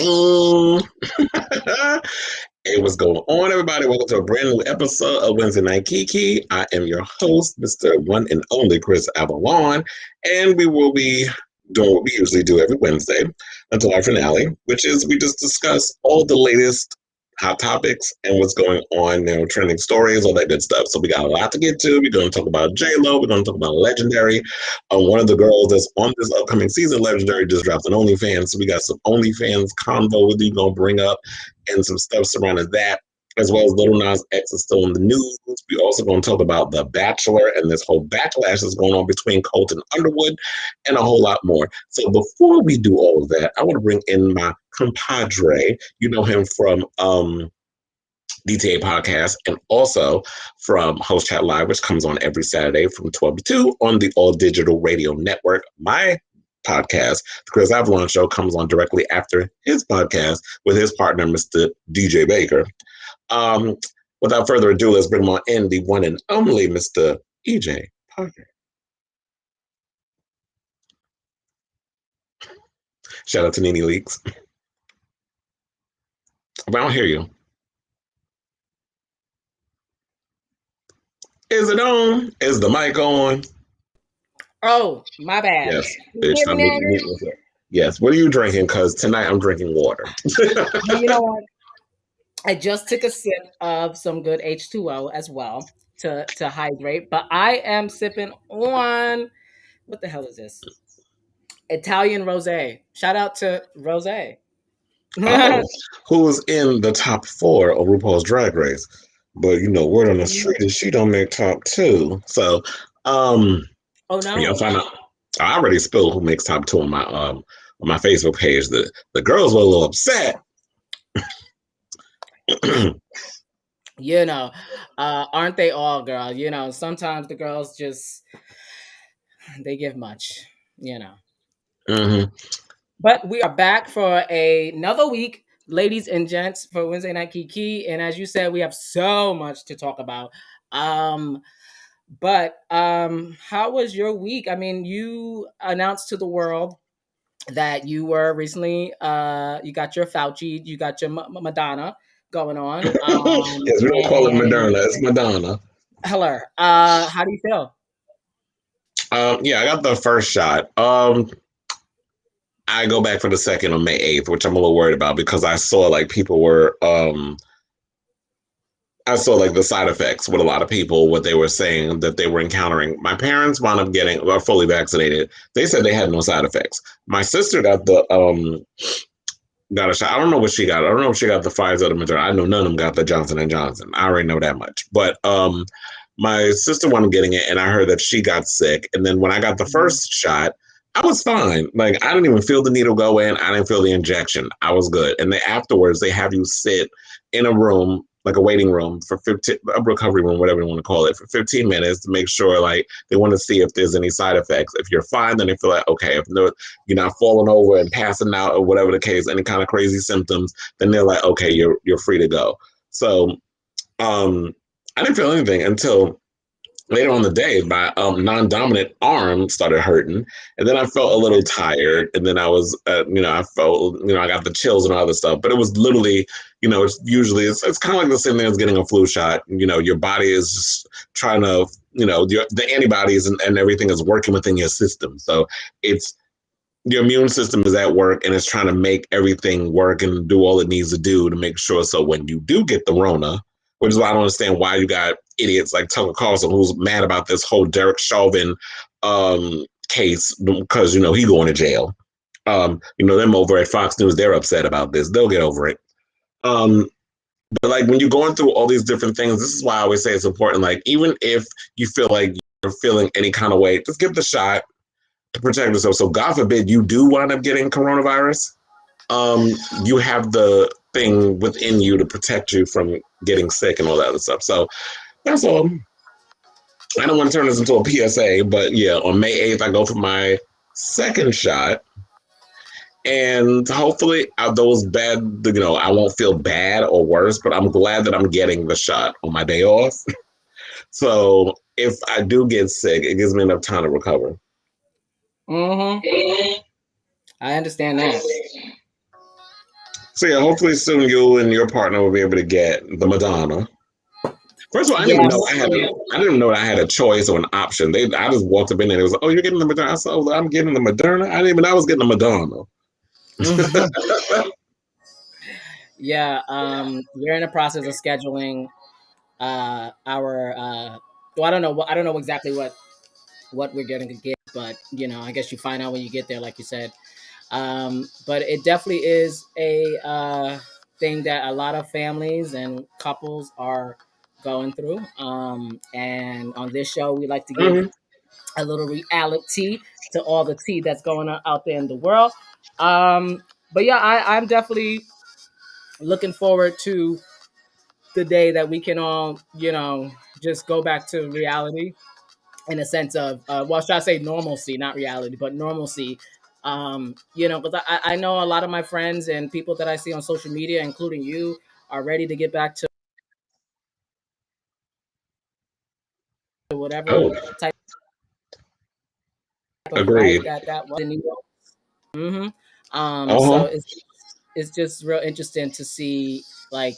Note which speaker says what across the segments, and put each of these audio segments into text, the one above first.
Speaker 1: bang. Hey, what's going on, everybody? Welcome to a brand new episode of Wednesday Night Kiki. I am your host, Mr. One and Only Chris Avalon, and we will be doing what we usually do every Wednesday until our finale, which is we just discuss all the latest hot topics and what's going on, trending stories, all that good stuff. So we got a lot to get to. We're going to talk about J-Lo. We're going to talk about Legendary. One of the girls that's on this upcoming season, Legendary, just dropped an OnlyFans. So we got some OnlyFans convo with you going to bring up and some stuff surrounding that, as well as Little Nas X is still in the news. We also going to talk about The Bachelor and this whole backlash that's going on between Colt and Underwood and a whole lot more. So before we do all of that, I want to bring in my compadre. You know him from DTA Podcast and also from Host Chat Live, which comes on every Saturday from 12 to 2 on the All Digital Radio Network. My podcast, The Chris Avalon Show, comes on directly after his podcast with his partner, Mr. DJ Baker. Without further ado, let's bring him on in, the one and only Mr. EJ Parker. Shout out to Nene Leaks. I don't hear you. Is it on? Is the mic on?
Speaker 2: Oh, my bad.
Speaker 1: Yes. Yes. What are you drinking? Because tonight I'm drinking water.
Speaker 2: You know what? I just took a sip of some good H2O as well to hydrate, but I am sipping on, what the hell is this? Italian rosé. Shout out to rosé.
Speaker 1: Who's in the top 4 of RuPaul's Drag Race? But word on the street is she don't make top 2. So,
Speaker 2: oh no,
Speaker 1: you'll find out. I already spilled who makes top 2 on my Facebook page. The girls were a little upset.
Speaker 2: Aren't they all, girl? Sometimes the girls just they give much,
Speaker 1: Mm-hmm.
Speaker 2: But we are back for another week, ladies and gents, for Wednesday Night Kiki. And as you said, we have so much to talk about. But how was your week? I mean, you announced to the world that you were recently, you got your Fauci, you got your Madonna going on.
Speaker 1: Yes, we don't call it Moderna, it's Madonna.
Speaker 2: Hello. How do you feel?
Speaker 1: Yeah, I got the first shot. I go back for the second on May 8th, which I'm a little worried about because I saw people were I saw the side effects with a lot of people, what they were saying that they were encountering. My parents wound up getting fully vaccinated. They said they had no side effects. My sister got got a shot. I don't know what she got. I don't know if she got the Pfizer or the Moderna. I know none of them got the Johnson & Johnson. I already know that much. But my sister wound up getting it, and I heard that she got sick. And then when I got the first shot, I was fine. I didn't even feel the needle go in. I didn't feel the injection. I was good. And then afterwards, they have you sit in a room, like a waiting room for 15, a recovery room, whatever you want to call it, for 15 minutes to make sure they want to see if there's any side effects. If you're fine, then they feel like, okay, if no, you're not falling over and passing out or whatever the case, any kind of crazy symptoms, then they're like, okay, you're free to go. So I didn't feel anything until later on the day, my non-dominant arm started hurting, and then I felt a little tired, and then I was, I felt, I got the chills and all other stuff. But it was literally, it's usually it's kind of like the same thing as getting a flu shot. Your body is just trying to, the antibodies and everything is working within your system. So it's your immune system is at work and it's trying to make everything work and do all it needs to do to make sure. So when you do get the Rona, which is why I don't understand why you got idiots like Tucker Carlson who's mad about this whole Derek Chauvin case because, he going to jail. Them over at Fox News, they're upset about this. They'll get over it. But when you're going through all these different things, this is why I always say it's important. Even if you feel like you're feeling any kind of way, just give the shot to protect yourself. So God forbid you do wind up getting coronavirus. You have the thing within you to protect you from getting sick and all that other stuff. So that's all. I don't want to turn this into a PSA, but yeah, on May 8th, I go for my second shot. And hopefully those bad, I won't feel bad or worse, but I'm glad that I'm getting the shot on my day off. So if I do get sick, it gives me enough time to recover.
Speaker 2: Mm-hmm. I understand that.
Speaker 1: So yeah, hopefully soon you and your partner will be able to get the Madonna. First of all, I didn't even know I
Speaker 2: Yes.
Speaker 1: had. I didn't know I had a choice or an option. I just walked up in there. And it was like, "Oh, you're getting the Moderna." I said, "Oh, I'm getting the Moderna." I didn't even know I was getting the Madonna.
Speaker 2: Yeah, we're in the process of scheduling our well, I don't know exactly what we're going to get, but I guess you find out when you get there, like you said. But it definitely is a thing that a lot of families and couples are going through. And on this show, we like to give
Speaker 1: Mhm.
Speaker 2: a little reality to all the tea that's going on out there in the world. But yeah, I'm definitely looking forward to the day that we can all, just go back to reality in a sense of, well, should I say normalcy, not reality, but normalcy. Because I know a lot of my friends and people that I see on social media, including you, are ready to get back to whatever
Speaker 1: Oh,
Speaker 2: type of life
Speaker 1: agreed.
Speaker 2: that was in New York. So
Speaker 1: Uh-huh.
Speaker 2: it's just real interesting to see, like,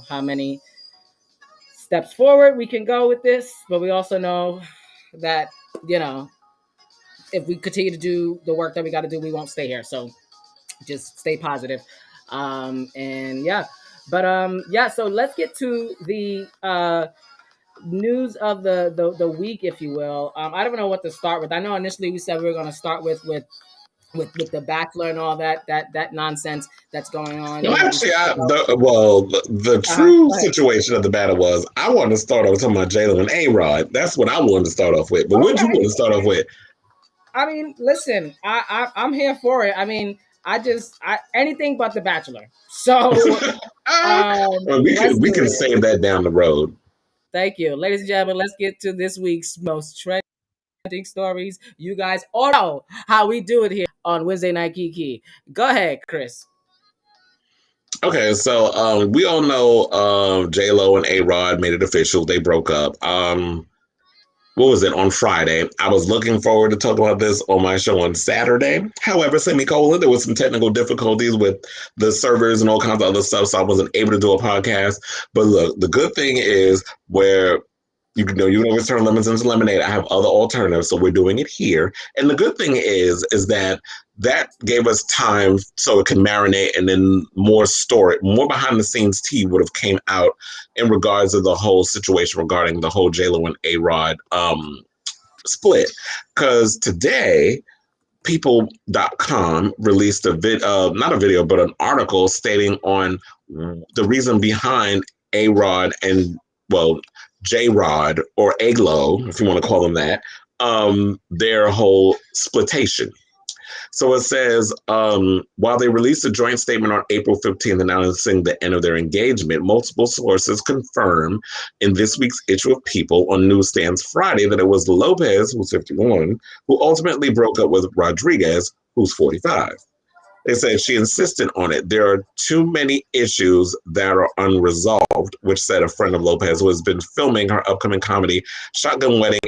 Speaker 2: how many steps forward we can go with this, but we also know that, you know if we continue to do the work that we got to do, we won't stay here. So just stay positive. And yeah, but yeah, so let's get to the news of the week, if you will. I don't know what to start with. I know initially we said we were going to start with the Bachelor and all that nonsense that's going on.
Speaker 1: Well,
Speaker 2: We
Speaker 1: actually,
Speaker 2: spoke about.
Speaker 1: the true
Speaker 2: Go ahead.
Speaker 1: situation of the matter was I wanted to start off talking about Jalen and A Rod. That's what I wanted to start off with. But what did you
Speaker 2: Okay.
Speaker 1: want to start off with?
Speaker 2: I mean, listen, I'm here for it. I mean, anything but the Bachelor. So
Speaker 1: Well,
Speaker 2: let's
Speaker 1: we
Speaker 2: do
Speaker 1: can
Speaker 2: it.
Speaker 1: save that down the road.
Speaker 2: Thank you. Ladies and gentlemen, let's get to this week's most trending stories. You guys all know how we do it here on Wednesday Night Kiki. Go ahead, Chris.
Speaker 1: Okay, so we all know J Lo and A Rod made it official. They broke up. What was it on Friday? I was looking forward to talk about this on my show on Saturday. However, semicolon, there was some technical difficulties with the servers and all kinds of other stuff, so I wasn't able to do a podcast. But look, the good thing is where you can always turn lemons into lemonade. I have other alternatives, so we're doing it here. And the good thing is that gave us time so it can marinate, and then more story, more behind the scenes tea would have came out in regards to the whole situation regarding the whole JLo and A Rod split. Because today, people.com released not a video, but an article stating on the reason behind A Rod and, well, J Rod or Aglo, if you want to call them that, their whole splitation. So it says, while they released a joint statement on April 15th announcing the end of their engagement, multiple sources confirm in this week's issue of People on newsstands Friday that it was Lopez, who's 51, who ultimately broke up with Rodriguez, who's 45. They said she insisted on it. There are too many issues that are unresolved, which said a friend of Lopez who has been filming her upcoming comedy Shotgun Wedding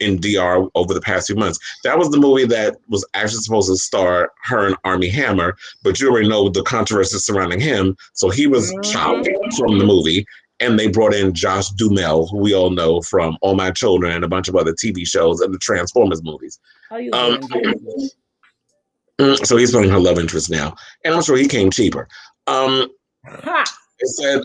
Speaker 1: in DR over the past few months. That was the movie that was actually supposed to star her and Armie Hammer, but you already know the controversy surrounding him, so he was chopped
Speaker 2: Mhm.
Speaker 1: from the movie. And they brought in Josh Duhamel, who we all know from All My Children and a bunch of other TV shows and the Transformers movies.
Speaker 2: How you
Speaker 1: Um,
Speaker 2: doing, beautiful?
Speaker 1: so he's playing her love interest now, and I'm sure he came cheaper. Um,
Speaker 2: Ha!
Speaker 1: it said,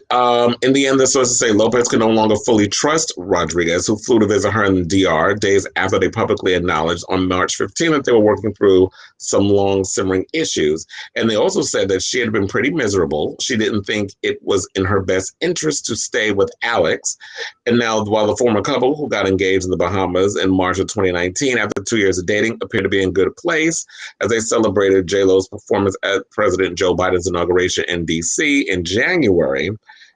Speaker 1: in the end, the sources say Lopez could no longer fully trust Rodriguez, who flew to visit her in the DR days after they publicly acknowledged on March 15th that they were working through some long simmering issues. And they also said that she had been pretty miserable. She didn't think it was in her best interest to stay with Alex. And now, while the former couple who got engaged in the Bahamas in March of 2019, after 2 years of dating, appear to be in good place as they celebrated J-Lo's performance at President Joe Biden's inauguration in D.C. in January.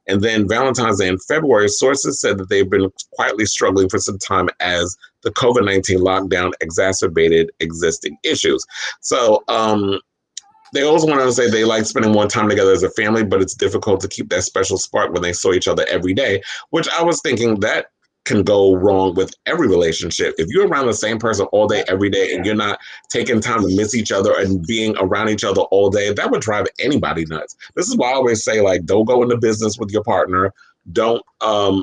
Speaker 1: And then Valentine's Day in February, sources said that they've been quietly struggling for some time as the COVID-19 lockdown exacerbated existing issues. So they also wanted to say they like spending more time together as a family, but it's difficult to keep that special spark when they saw each other every day, which I was thinking that can go wrong with every relationship. If you're around the same person all day, every day, and you're not taking time to miss each other and being around each other all day, that would drive anybody nuts. This is why I always say, like, don't go into business with your partner. Don't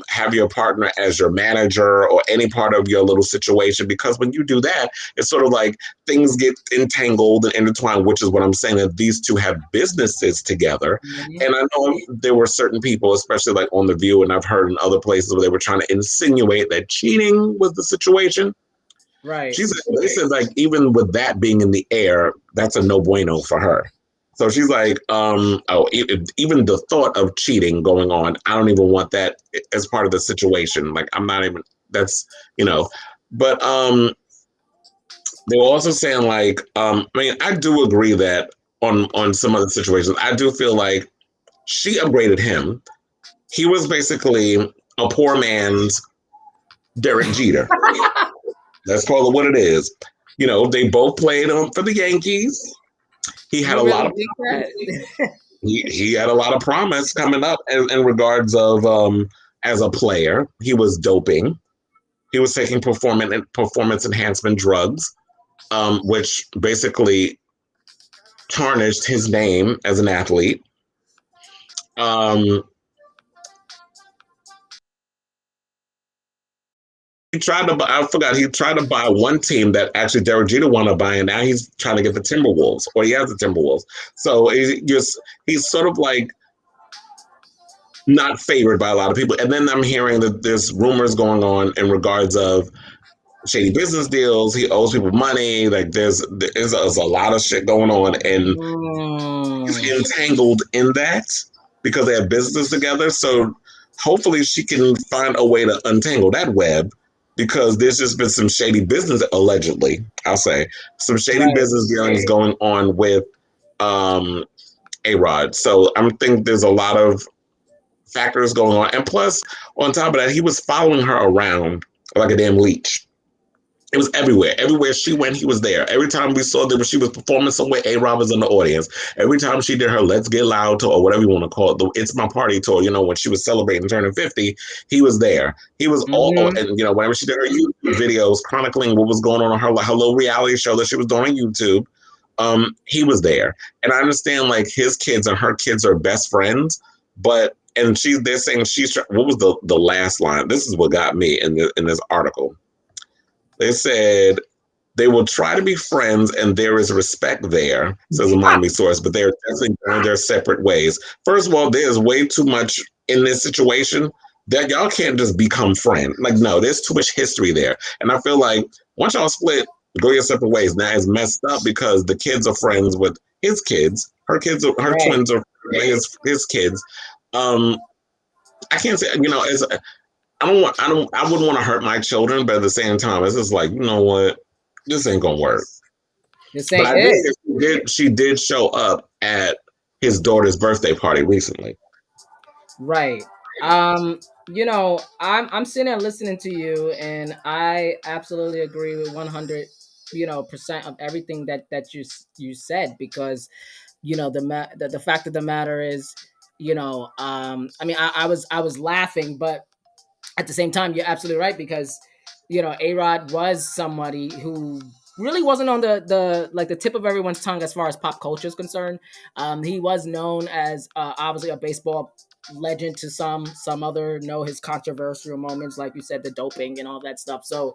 Speaker 1: have your partner as your manager or any part of your little situation, because when you do that, it's sort of like things get entangled and intertwined, which is what I'm saying, that these two have businesses together.
Speaker 2: Mhm.
Speaker 1: And I know there were certain people, especially like on The View, and I've heard in other places where they were trying to insinuate that cheating was the situation.
Speaker 2: Right.
Speaker 1: She said, they said, like, even with that being in the air, that's a no bueno for her. So she's like, even the thought of cheating going on, I don't even want that as part of the situation. Like, I'm not even, that's, you know, but they were also saying, like, I mean, I do agree that on some other situations, I do feel like she upgraded him. He was basically a poor man's Derek Jeter. Let's call it what it is. You know, they both played for the Yankees. He had
Speaker 2: You
Speaker 1: a lot
Speaker 2: really
Speaker 1: of
Speaker 2: think that?
Speaker 1: he had a lot of promise coming up in regards of as a player. He was doping. He was taking performance enhancement drugs, which basically tarnished his name as an athlete. Um, he tried to buy, I forgot, he tried to buy one team that actually Derek Jeter wanted to buy, and now he's trying to get the Timberwolves, or he has the Timberwolves. So he's sort of like not favored by a lot of people. And then I'm hearing that there's rumors going on in regards of shady business deals. He owes people money. Like there's a lot of shit going on, and
Speaker 2: Mm.
Speaker 1: he's entangled in that because they have business together. So hopefully she can find a way to untangle that web, because there's just been some shady business, allegedly, I'll say, some shady
Speaker 2: Right.
Speaker 1: business dealings going on with um A-Rod. So I'm thinking there's a lot of factors going on. And plus, on top of that, he was following her around like a damn leech. It was everywhere. Everywhere she went, he was there. Every time we saw that she was performing somewhere, A-Rob was in the audience. Every time she did her Let's Get Loud tour, or whatever you want to call it, the It's My Party tour, you know, when she was celebrating turning 50, he was there. He was all,
Speaker 2: Mhm.
Speaker 1: and, you know, whenever she did her YouTube videos chronicling what was going on her little reality show that she was doing on YouTube, he was there. And I understand, like, his kids and her kids are best friends, but, and they're saying what was the last line? This is what got me in this article. They said they will try to be friends and there is respect there, says a Miami source, but they're definitely going their separate ways. First of all, there's way too much in this situation that y'all can't just become friends. Like, no, there's too much history there. And I feel like once y'all split, go your separate ways. Now it's messed up because the kids are friends with his kids. Her
Speaker 2: Right.
Speaker 1: twins are his kids. Um, I can't say, you know, I wouldn't want to hurt my children, but at the same time, it's just like, you know what, this ain't gonna work.
Speaker 2: This
Speaker 1: But
Speaker 2: ain't
Speaker 1: I did
Speaker 2: it.
Speaker 1: hear she did show up at his daughter's birthday party recently.
Speaker 2: Right. I'm sitting there listening to you, and I absolutely agree with 100, percent of everything that you said, because the fact of the matter is, I mean, I was laughing, but at the same time, you're absolutely right, because A-Rod was somebody who really wasn't on the tip of everyone's tongue as far as pop culture is concerned. He was known as obviously a baseball legend to some other know his controversial moments, like you said, the doping and all that stuff. So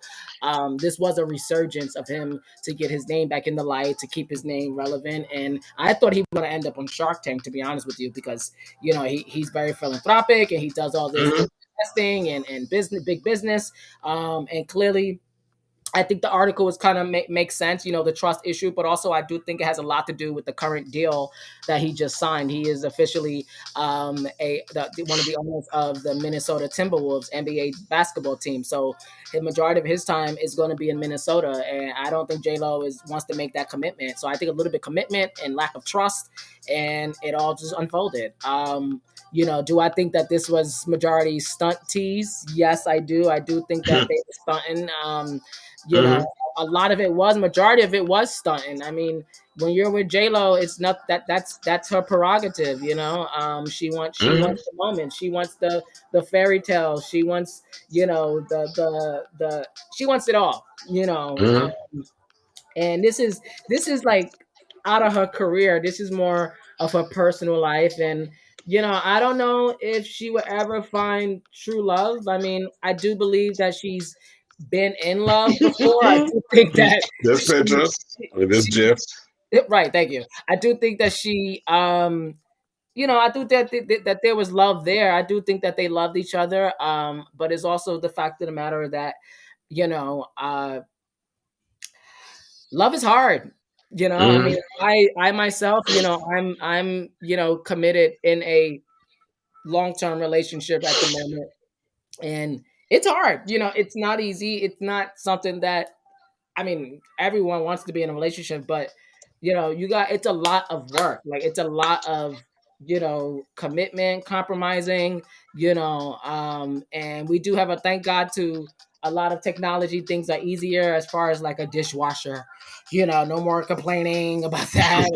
Speaker 2: this was a resurgence of him to get his name back in the light, to keep his name relevant. And I thought he was going to end up on Shark Tank, to be honest with you, because he's very philanthropic, and he does all this
Speaker 1: Mm-hmm.
Speaker 2: investing and business, big business. And clearly, I think the article was kind of makes sense, the trust issue, but also I do think it has a lot to do with the current deal that he just signed. He is officially one of the owners of the Minnesota Timberwolves NBA basketball team. So the majority of his time is going to be in Minnesota, and I don't think J Lo wants to make that commitment. So I think a little bit commitment and lack of trust, and it all just unfolded. Do I think that this was majority stunt tease? Yes, I do. I do think that they were stunting. You know,
Speaker 1: Mm-hmm.
Speaker 2: a lot of it was, majority of it was stunting. I mean, when you're with J Lo, it's not that's her prerogative. She wants the moment. She wants the fairy tale. She wants the she wants it all.
Speaker 1: Mm-hmm.
Speaker 2: And this is like out of her career. This is more of her personal life, and I don't know if she will ever find true love. I mean, I do believe that she's been in love before. I do think that
Speaker 1: This
Speaker 2: she,
Speaker 1: picture with this
Speaker 2: she
Speaker 1: GIF.
Speaker 2: right. Thank you. I do think that she I do that there was love there. I do think that they loved each other. But it's also the fact of the matter that you know uh love is hard. I
Speaker 1: Mm-hmm.
Speaker 2: mean, I myself, I'm committed in a long-term relationship at the moment, and it's hard. It's not easy. It's not something that, I mean, everyone wants to be in a relationship, but it's a lot of work. Like, it's a lot of commitment, compromising. And we do have a, thank God, to a lot of technology. Things are easier as far as like a dishwasher. No more complaining about that.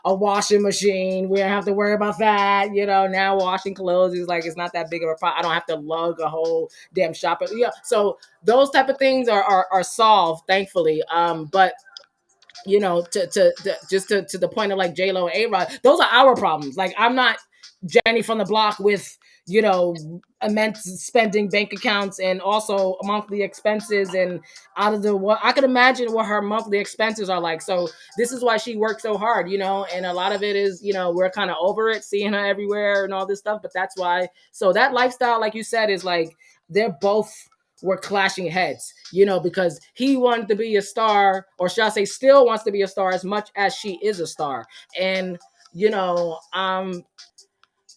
Speaker 2: A washing machine. We don't have to worry about that. Now washing clothes is like, it's not that big of a problem. I don't have to lug a whole damn shop. Yeah. So those type of things are solved, thankfully. But to just to the point of like J Lo and A Rod, those are our problems. Like, I'm not Jenny from the block with immense spending bank accounts and also monthly expenses, and out of the what I could imagine what her monthly expenses are like. So this is why she works so hard, and a lot of it is we're kind of over it, seeing her everywhere and all this stuff. But that's why. So that lifestyle, like you said, is like they're both were clashing heads, because he wanted to be a star, or should I say, still wants to be a star as much as she is a star. And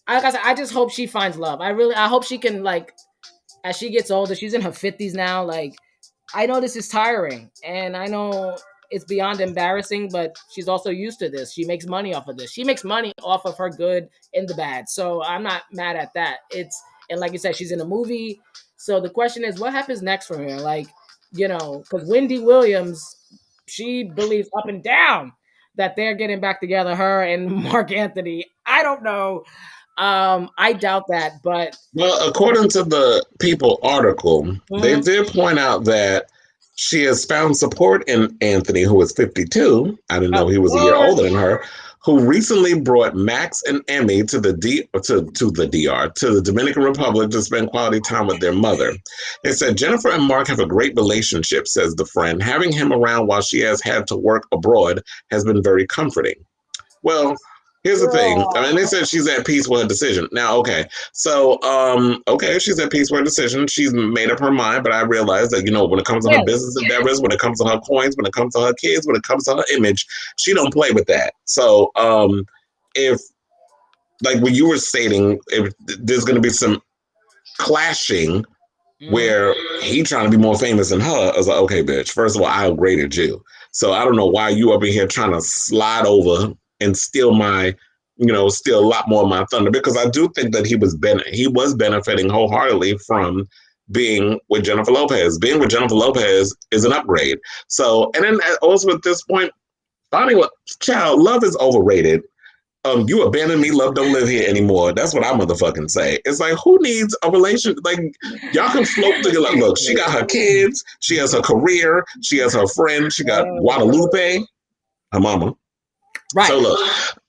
Speaker 2: like I said, I just hope she finds love. I hope she can, like, as she gets older, she's in her 50s now. Like, I know this is tiring, and I know it's beyond embarrassing, but she's also used to this. She makes money off of this. She makes money off of her good and the bad. So I'm not mad at that. And like you said, she's in a movie. So the question is, what happens next for her? Like, because Wendy Williams, she believes up and down that they're getting back together, her and Mark Anthony. I don't know. I doubt that, but
Speaker 1: Well, according to the People article, they
Speaker 2: mhm.
Speaker 1: did point out that she has found support in Anthony, who is 52. I didn't know
Speaker 2: Of
Speaker 1: he was a year
Speaker 2: course.
Speaker 1: older than her. Who recently brought Max and Emmy to the DR to the Dominican Republic to spend quality time with their mother. They said Jennifer and Mark have a great relationship, says the friend. Having him around while she has had to work abroad has been very comforting. Well, here's the thing. I mean, they
Speaker 2: Girl.
Speaker 1: said she's at peace with her decision. Now, okay. So, okay, she's at peace with her decision. She's made up her mind, but I realize that, when it comes to her
Speaker 2: Really?
Speaker 1: business endeavors, when it comes to her coins, when it comes to her kids, when it comes to her image, she don't play with that. So, if, like what you were stating, if there's going to be some clashing
Speaker 2: Mhm.
Speaker 1: where he trying to be more famous than her, I was like, okay, bitch, first of all, I upgraded you. So I don't know why you up in here trying to slide over and steal steal a lot more of my thunder, because I do think that he was benefiting wholeheartedly from being with Jennifer Lopez. Being with Jennifer Lopez is an upgrade. So, and then also at this point, finding what child love is overrated. You abandoned me, love don't live here anymore. That's what I motherfucking say. It's like, who needs a relation? Like, y'all can float through. Like, look, she got her kids, she has her career, she has her friend, she got Guadalupe, her mama. So
Speaker 2: Right.
Speaker 1: look,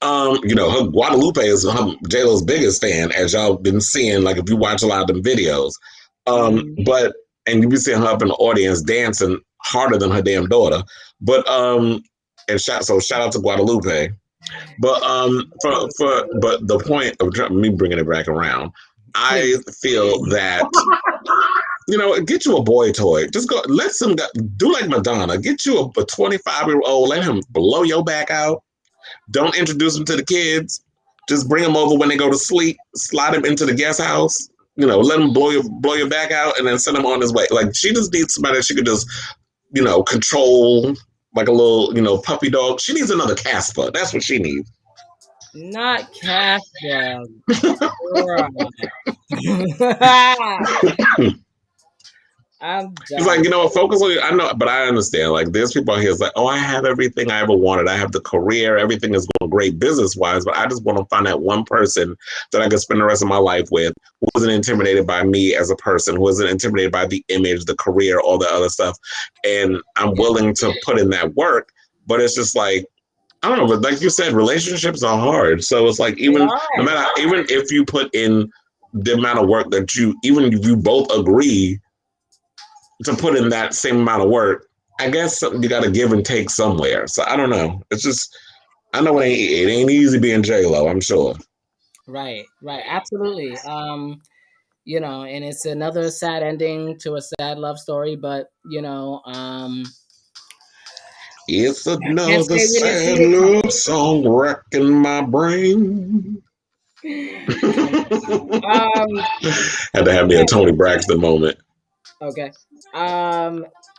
Speaker 1: her Guadalupe is J Lo's biggest fan, as y'all been seeing. Like, if you watch a lot of them videos,
Speaker 2: Mhm.
Speaker 1: but and you be seeing her up in the audience dancing harder than her damn daughter. But and shout out to Guadalupe. But but the point of me bringing it back around, I
Speaker 2: Please.
Speaker 1: feel that get you a boy toy. Just go let some do like Madonna. Get you a 25-year-old. Let him blow your back out. Don't introduce him to the kids. Just bring him over when they go to sleep. Slide him into the guest house. Let him blow your back out, and then send him on his way. Like, she just needs somebody that she could just control, like a little puppy dog. She needs another Casper. That's what she needs.
Speaker 2: Not Casper. Girl. I'm
Speaker 1: He's like,
Speaker 2: done.
Speaker 1: you know what, focus on, I know, but I understand. Like, there's people out here that's like, oh, I have everything I ever wanted. I have the career. Everything is going great business wise, but I just want to find that one person that I can spend the rest of my life with who isn't intimidated by me as a person, who isn't intimidated by the image, the career, all the other stuff. And I'm
Speaker 2: Yeah,
Speaker 1: willing to put in that work, but it's just like, I don't know, but like you said, relationships are hard. So it's like,
Speaker 2: they
Speaker 1: even no
Speaker 2: are.
Speaker 1: matter, even if you put in the amount of work that even if you both agree to put in that same amount of work, I guess you got to give and take somewhere. So I don't know. It's just, I know it ain't easy being J Lo. I'm sure.
Speaker 2: Right, right, absolutely. And it's another sad ending to a sad love story, but
Speaker 1: It's
Speaker 2: I can't
Speaker 1: another
Speaker 2: say we didn't see
Speaker 1: sad
Speaker 2: it
Speaker 1: love
Speaker 2: coming.
Speaker 1: song wrecking my brain.
Speaker 2: Come on.
Speaker 1: Had to have me a
Speaker 2: Yeah,
Speaker 1: Tony Braxton moment.
Speaker 2: okay.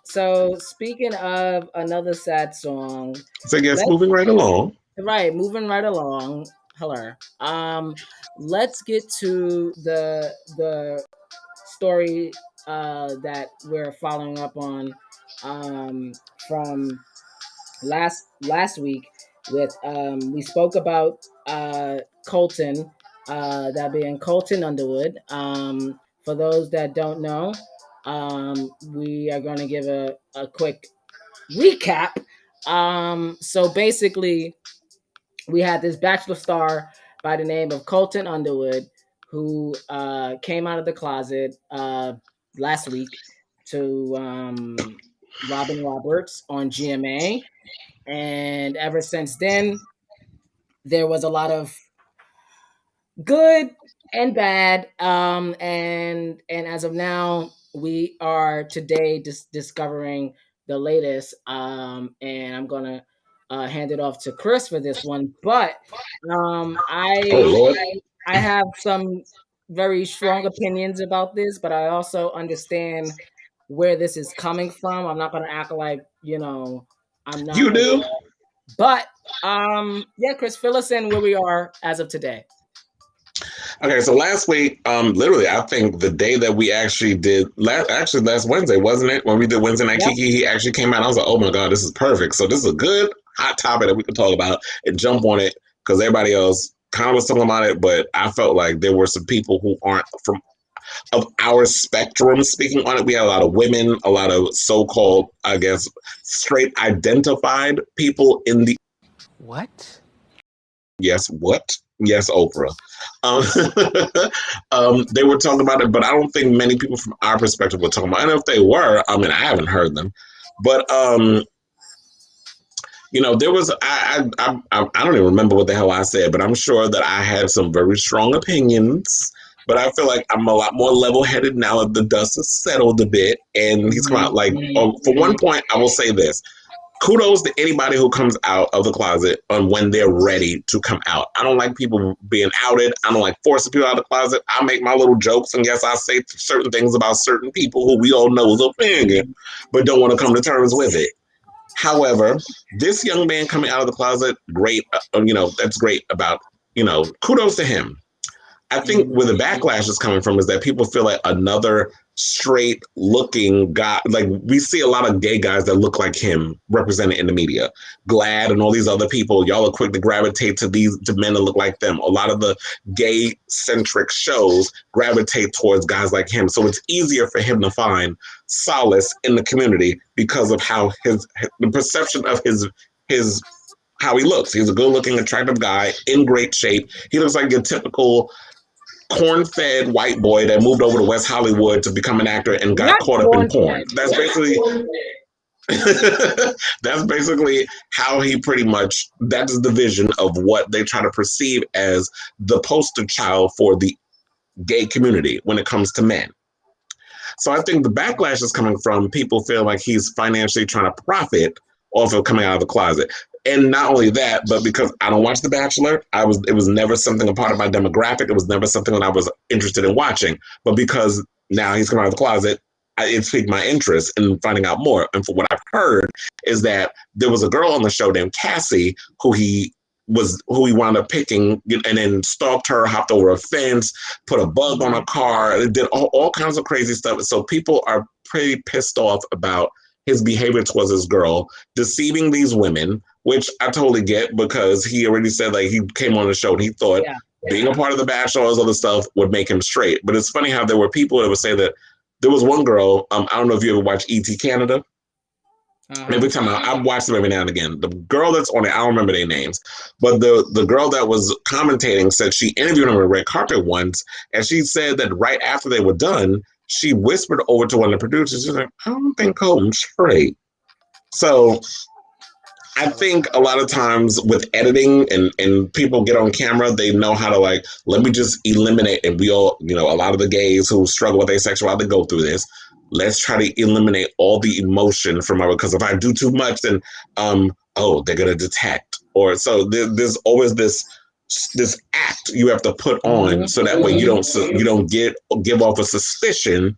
Speaker 2: So speaking of another sad song,
Speaker 1: So yes,
Speaker 2: let's
Speaker 1: moving right along.
Speaker 2: right, moving right along. Hello. Let's get to the story that we're following up on from last week with we spoke about Colton, that being Colton Underwood. For those that don't know, we are going to give a quick recap. So basically, we had this bachelor star by the name of Colton Underwood who came out of the closet last week to Robin Roberts on GMA, and ever since then, there was a lot of good and bad. And as of now, we are today discovering the latest. And I'm gonna hand it off to Chris for this one. But um,
Speaker 1: Oh
Speaker 2: I
Speaker 1: Lord.
Speaker 2: I have some very strong opinions about this, but I also understand where this is coming from. I'm not gonna act like I'm not
Speaker 1: You
Speaker 2: aware.
Speaker 1: do?
Speaker 2: But yeah, Chris, fill us in where we are as of today.
Speaker 1: Okay, so last week, literally, I think the day that we actually did, last Wednesday, wasn't it? When we did Wednesday Night
Speaker 2: Yep.
Speaker 1: Kiki, he actually came out. I was like, oh my God, this is perfect. So this is a good hot topic that we could talk about and jump on it because everybody else kind of was talking about it, but I felt like there were some people who aren't from of our spectrum speaking on it. We had a lot of women, a lot of so-called, I guess, straight identified people in the
Speaker 3: What?
Speaker 1: yes, what? Yes, Oprah. Um, they were talking about it, but I don't think many people from our perspective were talking about it. And if they were, I mean, I haven't heard them. But there was I don't even remember what the hell I said, but I'm sure that I had some very strong opinions. But I feel like I'm a lot more level headed now that the dust has settled a bit, and he's come out
Speaker 2: Mhm,
Speaker 1: like.
Speaker 2: mhm,
Speaker 1: Oh, for one
Speaker 2: mhm.
Speaker 1: point, I will say this: kudos to anybody who comes out of the closet on when they're ready to come out. I don't like people being outed. I don't like forcing people out of the closet. I make my little jokes, and yes, I say certain things about certain people who we all know is a thing, but don't want to come to terms with it. However, this young man coming out of the closet, great. That's great about, kudos to him. I think where the backlash is coming from is that people feel like another straight looking guy, like we see a lot of gay guys that look like him represented in the media. Glad and all these other people, y'all are quick to gravitate to men that look like them. A lot of the gay centric shows gravitate towards guys like him. So it's easier for him to find solace in the community because of how the perception of his how he looks. He's a good looking, attractive guy in great shape. He looks like your typical corn-fed white boy that moved over to West Hollywood to become an actor and got
Speaker 2: Not
Speaker 1: caught up in
Speaker 2: corn
Speaker 1: porn.
Speaker 2: fed.
Speaker 1: That's basically how he pretty much, that's the vision of what they try to perceive as the poster child for the gay community when it comes to men. So I think the backlash is coming from people feel like he's financially trying to profit off of coming out of the closet. And not only that, but because I don't watch The Bachelor, it was never something a part of my demographic. It was never something that I was interested in watching. But because now he's coming out of the closet, it piqued my interest in finding out more. And for what I've heard is that there was a girl on the show named Cassie who he was who he wound up picking, and then stalked her, hopped over a fence, put a bug on a car, did all kinds of crazy stuff. So people are pretty pissed off about his behavior towards this girl, deceiving these women, which I totally get, because he already said, like, he came on the show and he thought being a part of The Bachelor, all this other stuff would make him straight. But it's funny how there were people that would say that there was one girl, I don't know if you ever watched E.T. Canada. Every time I watch them every now and again. The girl that's on it, I don't remember their names, but the girl that was commentating said she interviewed him on the red carpet once, and she said that right after they were done, she whispered over to one of the producers, she's like, I don't think Colton's straight. So I think a lot of times with editing and people get on camera, they know how to, like, let me just eliminate, and we all, a lot of the gays who struggle with asexuality go through this. Let's try to eliminate all the emotion from our, because if I do too much, then they're gonna detect, or so there's always this act you have to put on, so that way you don't give off a suspicion.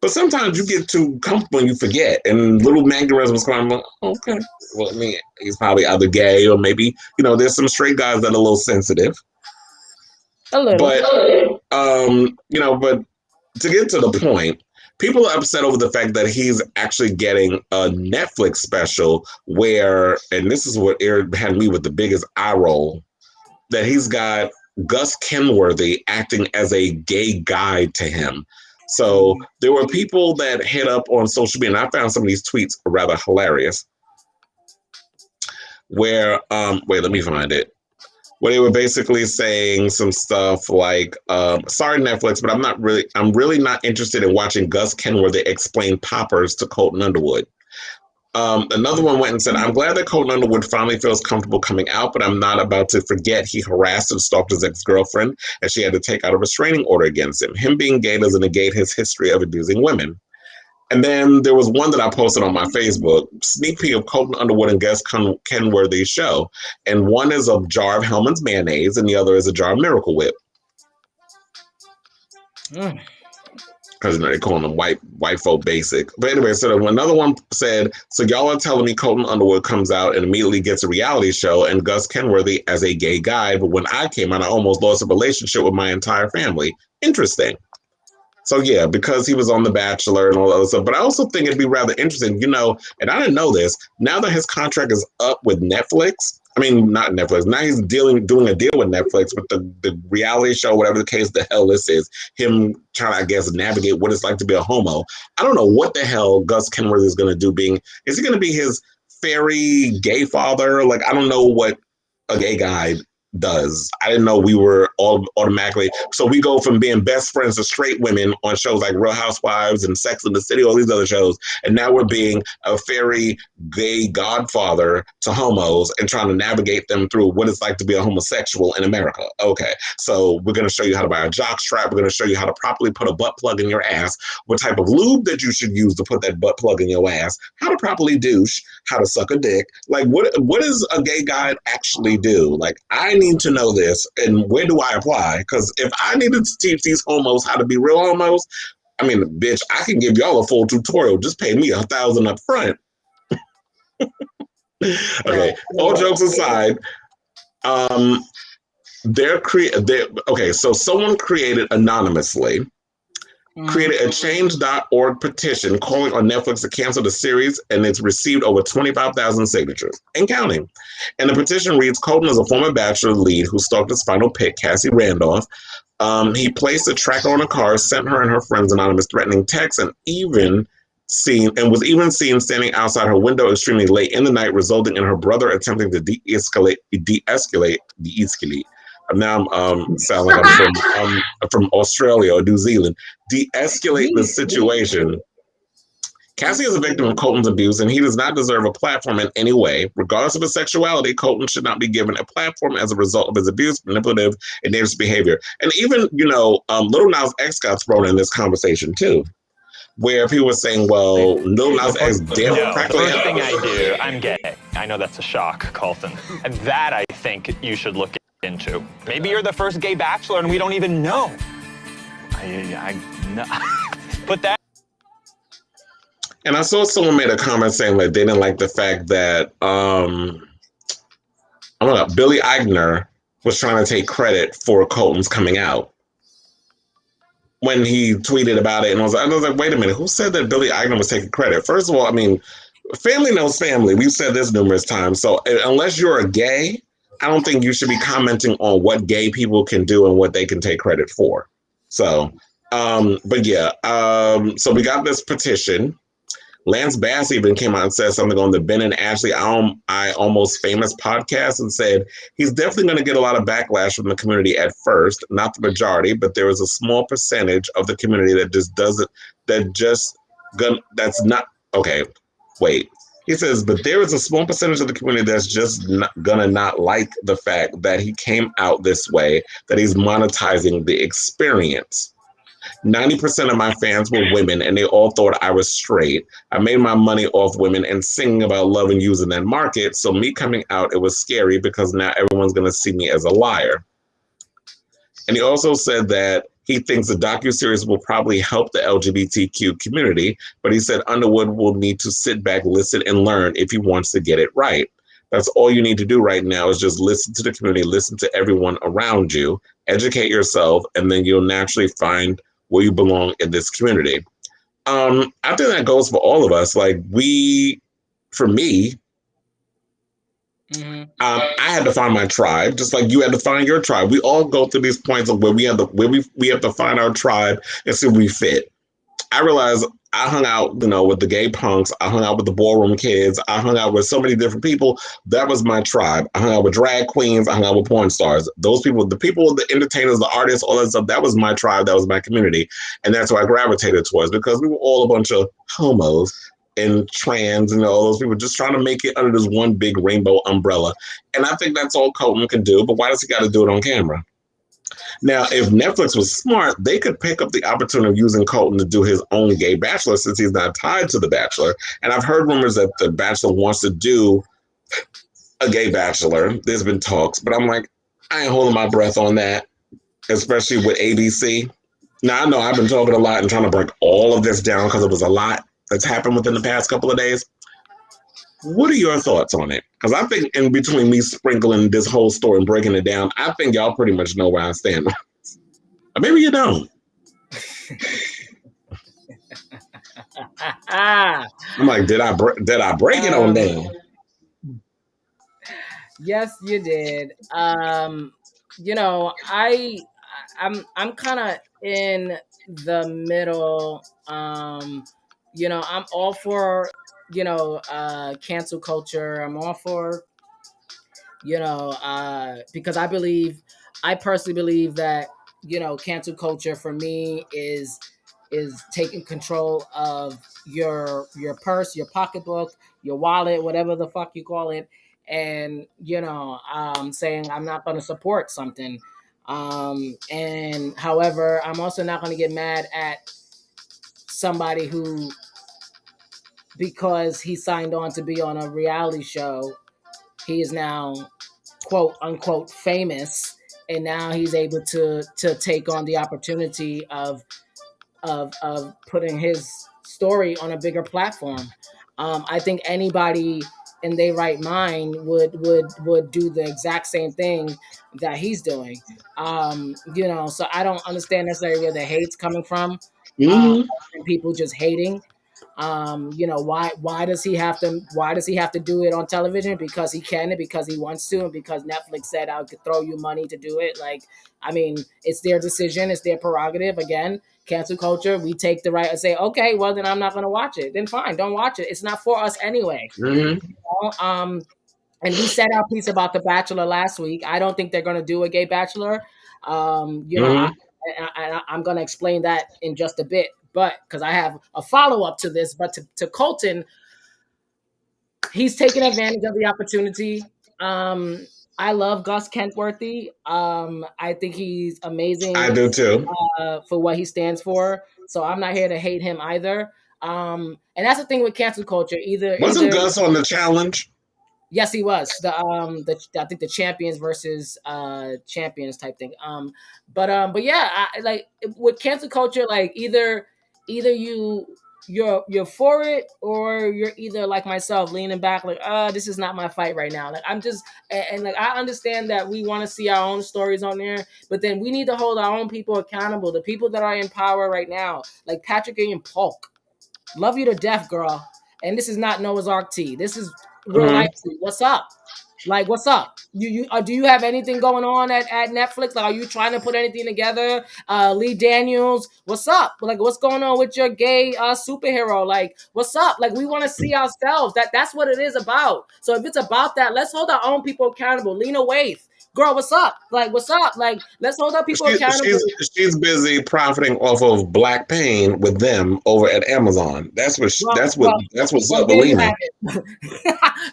Speaker 1: But sometimes you get too comfortable and you forget, and little mannerisms come. Like, okay, well, I mean, he's probably either gay or maybe there's some straight guys that are a little sensitive.
Speaker 2: A little,
Speaker 1: but to get to the point. People are upset over the fact that he's actually getting a Netflix special where, and this is what had me with the biggest eye roll, that he's got Gus Kenworthy acting as a gay guide to him. So there were people that hit up on social media, and I found some of these tweets rather hilarious, where, wait, let me find it. Where they were basically saying some stuff like, sorry, Netflix, but I'm really not interested in watching Gus Kenworthy explain poppers to Colton Underwood. Another one went and said, I'm glad that Colton Underwood finally feels comfortable coming out, but I'm not about to forget he harassed and stalked his ex-girlfriend, and she had to take out a restraining order against him. Him being gay doesn't negate his history of abusing women. And then there was one that I posted on my Facebook, sneak peek of Colton Underwood and Gus Kenworthy's show. And one is a jar of Hellmann's mayonnaise, and the other is a jar of Miracle Whip. Because they call them white folk basic. But anyway, so another one said, so y'all are telling me Colton Underwood comes out and immediately gets a reality show and Gus Kenworthy as a gay guy, but when I came out, I almost lost a relationship with my entire family. Interesting. So yeah, because he was on The Bachelor and all that other stuff. But I also think it'd be rather interesting, and I didn't know this, now that his contract is up with Netflix, I mean, not Netflix, now he's doing a deal with Netflix with the reality show, whatever the case the hell this is, him trying to, I guess, navigate what it's like to be a homo. I don't know what the hell Gus Kenworthy is going to do. Is he going to be his fairy gay father? Like, I don't know what a gay guy does. I didn't know we were all automatically. So we go from being best friends to straight women on shows like Real Housewives and Sex and the City, all these other shows, and now we're being a fairy gay godfather to homos and trying to navigate them through what it's like to be a homosexual in America. Okay, so we're going to show you how to buy a jock strap. We're going to show you how to properly put a butt plug in your ass, what type of lube that you should use to put that butt plug in your ass, how to properly douche, how to suck a dick. Like, what does a gay guy actually do? Like, I need to know this, and where do I apply? Because if I needed to teach these homos how to be real homos, I mean, bitch, I can give y'all a full tutorial. Just pay me $1,000 up front. Okay, all jokes aside, so someone created anonymously, created a change.org petition calling on Netflix to cancel the series, and it's received over 25,000 signatures and counting. And the petition reads, Colton is a former Bachelor lead who stalked his final pick, Cassie Randolph. He placed a tracker on a car, sent her and her friends anonymous threatening texts, and was even seen standing outside her window extremely late in the night, resulting in her brother attempting to de-escalate. Now I'm sound like I'm from Australia or New Zealand. De-escalate the situation. Cassie is a victim of Colton's abuse, and he does not deserve a platform in any way. Regardless of his sexuality, Colton should not be given a platform as a result of his abuse, manipulative, and dangerous behavior. And even, Lil Nas X got thrown in this conversation too, where people were saying, well, Lil Nas X did practically...
Speaker 3: The first thing I do, I'm gay. I know that's a shock, Colton. And that, I think, you should look into. Maybe you're the first gay bachelor and we don't even know. Put that.
Speaker 1: And I saw someone made a comment saying like they didn't like the fact that oh my God, Billy Eichner was trying to take credit for Colton's coming out when he tweeted about it, and I was like, wait a minute, who said that Billy Eichner was taking credit? First of all, I mean, family knows family. We've said this numerous times. So unless you're a gay, I don't think you should be commenting on what gay people can do and what they can take credit for. So, but yeah, so we got this petition. Lance Bass even came out and said something on the Ben and Ashley I Almost Famous podcast and said he's definitely going to get a lot of backlash from the community at first, not the majority, but there is a small percentage of the community that just doesn't, that's not, okay, wait. He says, but there is a small percentage of the community that's just gonna not like the fact that he came out this way, that he's monetizing the experience. 90% of my fans were women and they all thought I was straight. I made my money off women and singing about love and using that market. So me coming out, it was scary because now everyone's going to see me as a liar. And he also said that he thinks the docuseries will probably help the LGBTQ community, but he said Underwood will need to sit back, listen, and learn if he wants to get it right. That's all you need to do right now is just listen to the community, listen to everyone around you, educate yourself, and then you'll naturally find where you belong in this community. I think that goes for all of us. Like for me, I had to find my tribe, just like you had to find your tribe. We all go through these points of where we have to find our tribe and see where we fit. I realized I hung out, with the gay punks. I hung out with the ballroom kids. I hung out with so many different people. That was my tribe. I hung out with drag queens. I hung out with porn stars. Those people, the entertainers, the artists, all that stuff, that was my tribe. That was my community. And that's what I gravitated towards because we were all a bunch of homos and trans and all those people just trying to make it under this one big rainbow umbrella. And I think that's all Colton can do. But why does he got to do it on camera? Now, if Netflix was smart, they could pick up the opportunity of using Colton to do his own gay Bachelor since he's not tied to The Bachelor. And I've heard rumors that The Bachelor wants to do a gay Bachelor. There's been talks, but I'm like, I ain't holding my breath on that, especially with ABC. Now, I know I've been talking a lot and trying to break all of this down because it was a lot that's happened within the past couple of days. What are your thoughts on it? Because I think in between me sprinkling this whole story and breaking it down, I think y'all pretty much know where I stand. Or maybe you don't. I'm like, did I break it on down?
Speaker 2: Yes, you did. I'm kind of in the middle. I'm all for cancel culture. I'm all for because I personally believe that cancel culture for me is taking control of your purse, your pocketbook, your wallet, whatever the fuck you call it, and saying I'm not going to support something. And however, I'm also not going to get mad at somebody who, because he signed on to be on a reality show, he is now quote unquote famous, and now he's able to take on the opportunity of putting his story on a bigger platform. I think anybody in their right mind would do the exact same thing that he's doing. So I don't understand necessarily where the hate's coming from. And people just hating. Why does he have to do it on television? Because he can, and because he wants to, and because Netflix said I could throw you money to do it. Like, I mean, it's their decision, it's their prerogative. Again, cancel culture, we take the right and say, okay, well then I'm not going to watch it. Then fine, don't watch it. It's not for us anyway. And we said our piece about The Bachelor last week. I don't think they're going to do a gay Bachelor. I'm going to explain that in just a bit, but because I have a follow up to this. But to Colton, he's taking advantage of the opportunity. I love Gus Kentworthy. I think he's amazing.
Speaker 1: I do too.
Speaker 2: For what he stands for. So I'm not here to hate him either. And that's the thing with cancel culture.
Speaker 1: Wasn't Gus on the challenge?
Speaker 2: Yes, he was. I think the champions versus champions type thing. But yeah, I, like with cancel culture, like either you you're for it, or you're either like myself, leaning back, like, this is not my fight right now. Like I'm just, and like I understand that we want to see our own stories on there, but then we need to hold our own people accountable. The people that are in power right now, like Patrick and Polk, love you to death, girl. And this is not Noah's Ark tea. This is real life tea. What's up? Like, what's up? You do you have anything going on at Netflix? Like, are you trying to put anything together? Lee Daniels, what's up? Like, what's going on with your gay superhero? Like, what's up? Like, we want to see ourselves. That's what it is about. So if it's about that, let's hold our own people accountable. Lena Waithe, girl, what's up? Like, what's up? Like, let's hold our people accountable.
Speaker 1: She's busy profiting off of Black Pain with them over at Amazon. That's what's up with Lena.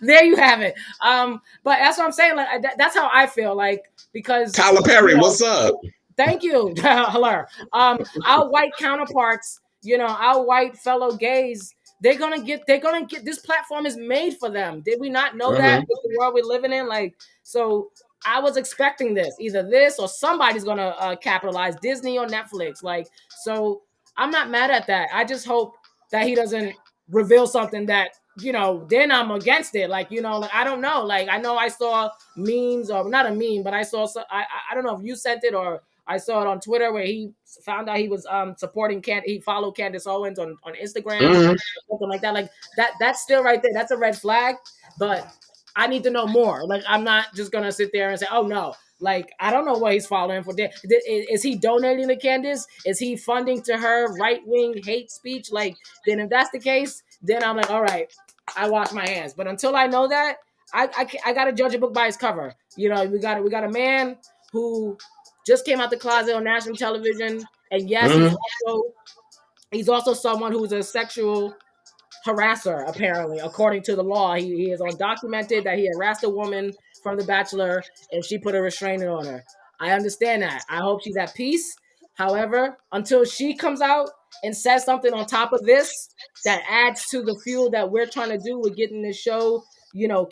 Speaker 2: There you have it. But that's what I'm saying. Like that's how I feel. Like because
Speaker 1: Tyler Perry, what's up?
Speaker 2: Thank you, hello. Our white counterparts, our white fellow gays, they're gonna get. This platform is made for them. Did we not know that with the world we're living in? Like, so I was expecting this, either this or somebody's gonna capitalize, Disney or Netflix. Like, so I'm not mad at that. I just hope that he doesn't reveal something that then I'm against it. Like, like I don't know. Like I know I saw memes, or not a meme, but I saw. I don't know if you sent it or I saw it on Twitter where he found out he was supporting he followed Candace Owens on Instagram, or something like that. Like that's still right there. That's a red flag. But I need to know more. Like I'm not just gonna sit there and say, oh no. Like I don't know what he's following for. Is he donating to Candace? Is he funding to her right-wing hate speech? Like then if that's the case, then I'm like, all right, I wash my hands. But until I know that, I gotta judge a book by its cover. We got a man who just came out the closet on national television, and yes, he's also someone who's a sexual harasser. Apparently, according to the law, he is undocumented that he harassed a woman from The Bachelor, and she put a restraining on her. I understand that. I hope she's at peace. However, until she comes out and says something on top of this that adds to the fuel that we're trying to do with getting this show,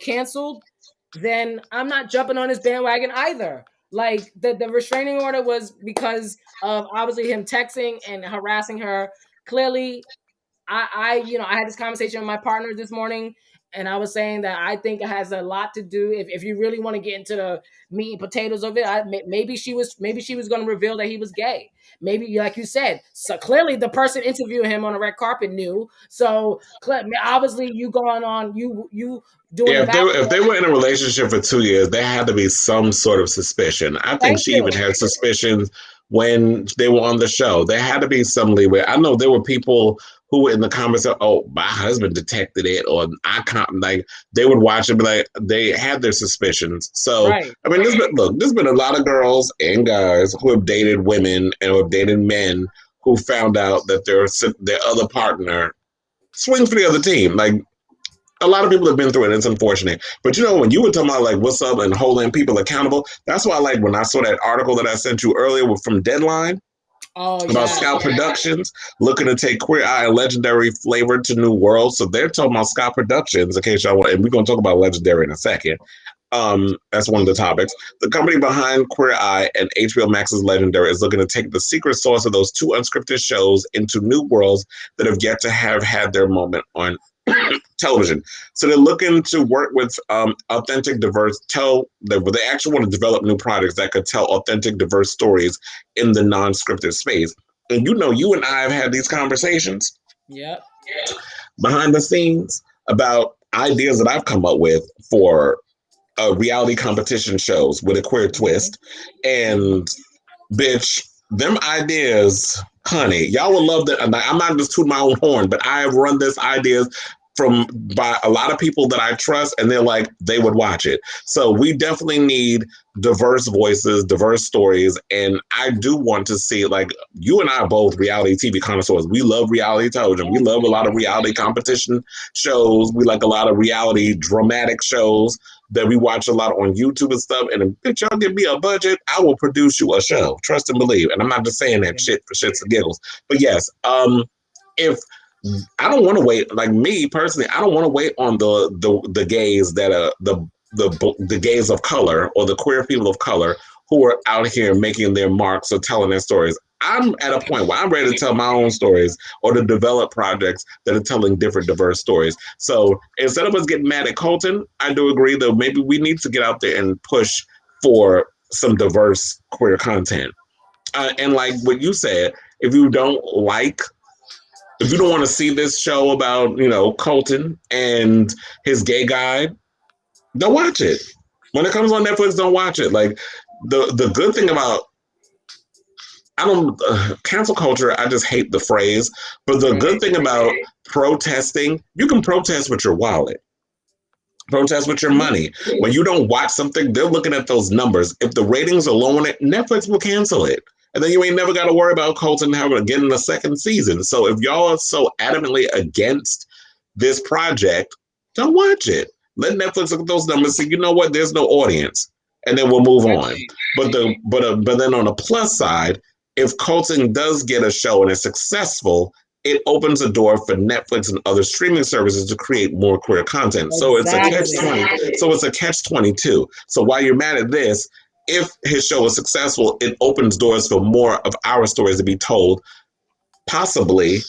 Speaker 2: canceled, then I'm not jumping on this bandwagon either. Like the restraining order was because of obviously him texting and harassing her. Clearly, I had this conversation with my partner this morning, and I was saying that I think it has a lot to do. If you really want to get into the meat and potatoes of it, maybe she was going to reveal that he was gay. Maybe, like you said, so clearly the person interviewing him on the red carpet knew. So obviously, you going on you doing.
Speaker 1: Yeah, if they were in a relationship for 2 years, there had to be some sort of suspicion. I think she even had suspicions when they were on the show. There had to be some leeway. I know there were people who were in the comments said, "Oh, my husband detected it," or "I can't." Like they would watch it, but like they had their suspicions. So right. I mean, there's been a lot of girls and guys who have dated women and who have dated men who found out that their other partner swings for the other team. Like a lot of people have been through it. It's unfortunate. But when you were talking about like what's up and holding people accountable, that's why like when I saw that article that I sent you earlier from Deadline about Scout Productions looking to take Queer Eye and Legendary flavor to new worlds. So they're talking about Scout Productions, in case y'all want, and we're going to talk about Legendary in a second. That's one of the topics. The company behind Queer Eye and HBO Max's Legendary is looking to take the secret sauce of those two unscripted shows into new worlds that have yet to have had their moment on television. So they're looking to work with authentic, diverse, they actually want to develop new products that could tell authentic, diverse stories in the non-scripted space. And you and I have had these conversations behind the scenes about ideas that I've come up with for reality competition shows with a queer twist. And bitch, them ideas, honey, y'all would love that. I'm not just tooting my own horn, but I have run this ideas by a lot of people that I trust, and they're like, they would watch it. So we definitely need diverse voices, diverse stories, and I do want to see, like, you and I are both reality TV connoisseurs. We love reality television. We love a lot of reality competition shows. We like a lot of reality dramatic shows that we watch a lot on YouTube and stuff. And if bitch, y'all give me a budget, I will produce you a show. Trust and believe. And I'm not just saying that shit for shits and giggles. But yes, if I don't want to wait, like me personally, I don't want to wait on the gays that are the gays of color or the queer people of color who are out here making their marks or telling their stories. I'm at a point where I'm ready to tell my own stories or to develop projects that are telling different, diverse stories. So instead of us getting mad at Colton, I do agree that maybe we need to get out there and push for some diverse queer content. And like what you said, if you don't want to see this show about, Colton and his gay guy, don't watch it. When it comes on Netflix, don't watch it. Like the good thing about I don't cancel culture. I just hate the phrase. But the good thing about protesting, you can protest with your wallet, protest with your money. When you don't watch something, they're looking at those numbers. If the ratings are low on it, Netflix will cancel it. And then you ain't never got to worry about Colton having getting a second season. So if y'all are so adamantly against this project, don't watch it. Let Netflix look at those numbers and say, you know what, there's no audience. And then we'll move on. But then on the plus side, if Colton does get a show and is successful, it opens the door for Netflix and other streaming services to create more queer content. So it's a catch-20. So it's a catch-22. So while you're mad at this, if his show is successful, it opens doors for more of our stories to be told, possibly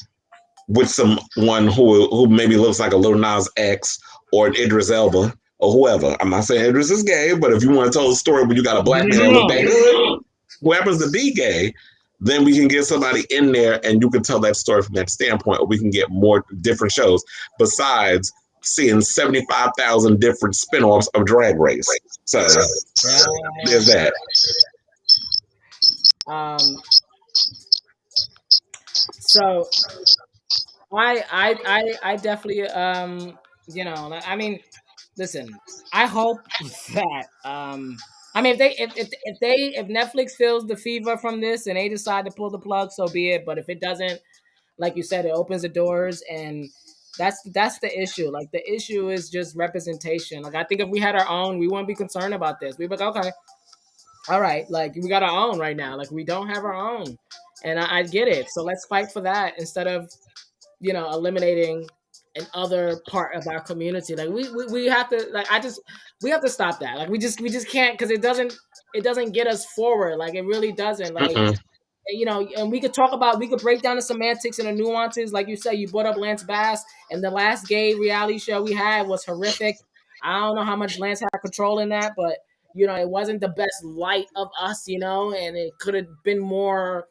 Speaker 1: with someone who maybe looks like a Lil Nas X or an Idris Elba or whoever. I'm not saying Idris is gay, but if you want to tell a story where you got a black man that look that good, who happens to be gay, then we can get somebody in there and you can tell that story from that standpoint, or we can get more different shows besides seeing 75,000 different spinoffs of Drag Race. So there's that.
Speaker 2: So I definitely I mean, listen, I hope that I mean, if Netflix feels the fever from this and they decide to pull the plug, so be it. But if it doesn't, like you said, it opens the doors, and that's the issue. Like the issue is just representation. Like I think if we had our own, we wouldn't be concerned about this. We'd be like, okay, all right, like we got our own right now. Like we don't have our own, and I get it. So let's fight for that instead of eliminating an other part of our community. Like we have to we have to stop that. Like we just can't, because it doesn't get us forward. Like it really doesn't. Like and we could break down the semantics and the nuances. Like you said, you brought up Lance Bass, and the last gay reality show we had was horrific. I don't know how much Lance had control in that, but it wasn't the best light of us, and it could have been more,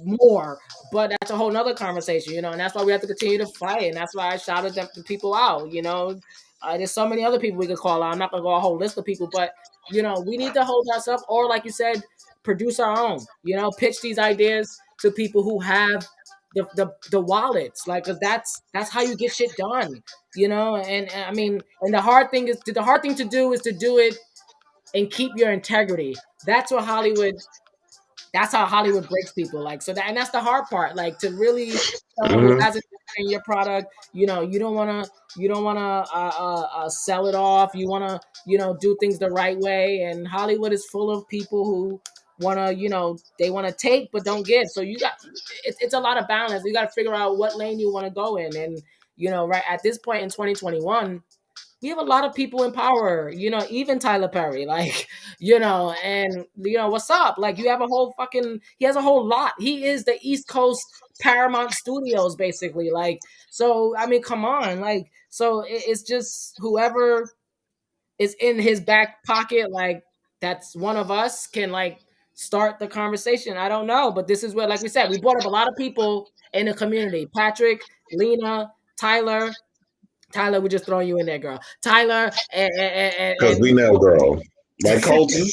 Speaker 2: more. But that's a whole nother conversation, and that's why we have to continue to fight. And that's why I shouted the people out, there's so many other people we could call out. I'm not gonna go a whole list of people, but we need to hold ourselves, or like you said, produce our own, pitch these ideas to people who have the wallets, like, cause that's how you get shit done, and I mean, and the hard thing to do is to do it and keep your integrity. That's how Hollywood breaks people. Like, so and that's the hard part. Like, to really someone who hasn't in your product, you don't want to sell it off. You want to do things the right way. And Hollywood is full of people who want to they want to take but don't give. So it's a lot of balance. You got to figure out what lane you want to go in. And right at this point in 2021, we have a lot of people in power, even Tyler Perry, like, and what's up? Like, you have he has a whole lot. He is the East Coast Paramount Studios, basically. Like, so, I mean, come on. Like, so it's just whoever is in his back pocket, like, that's one of us, can like start the conversation. I don't know, but this is where, like we said, we brought up a lot of people in the community. Patrick, Lena, Tyler, we're just throwing you in there, girl. Tyler,
Speaker 1: because we know, girl. Like Colton,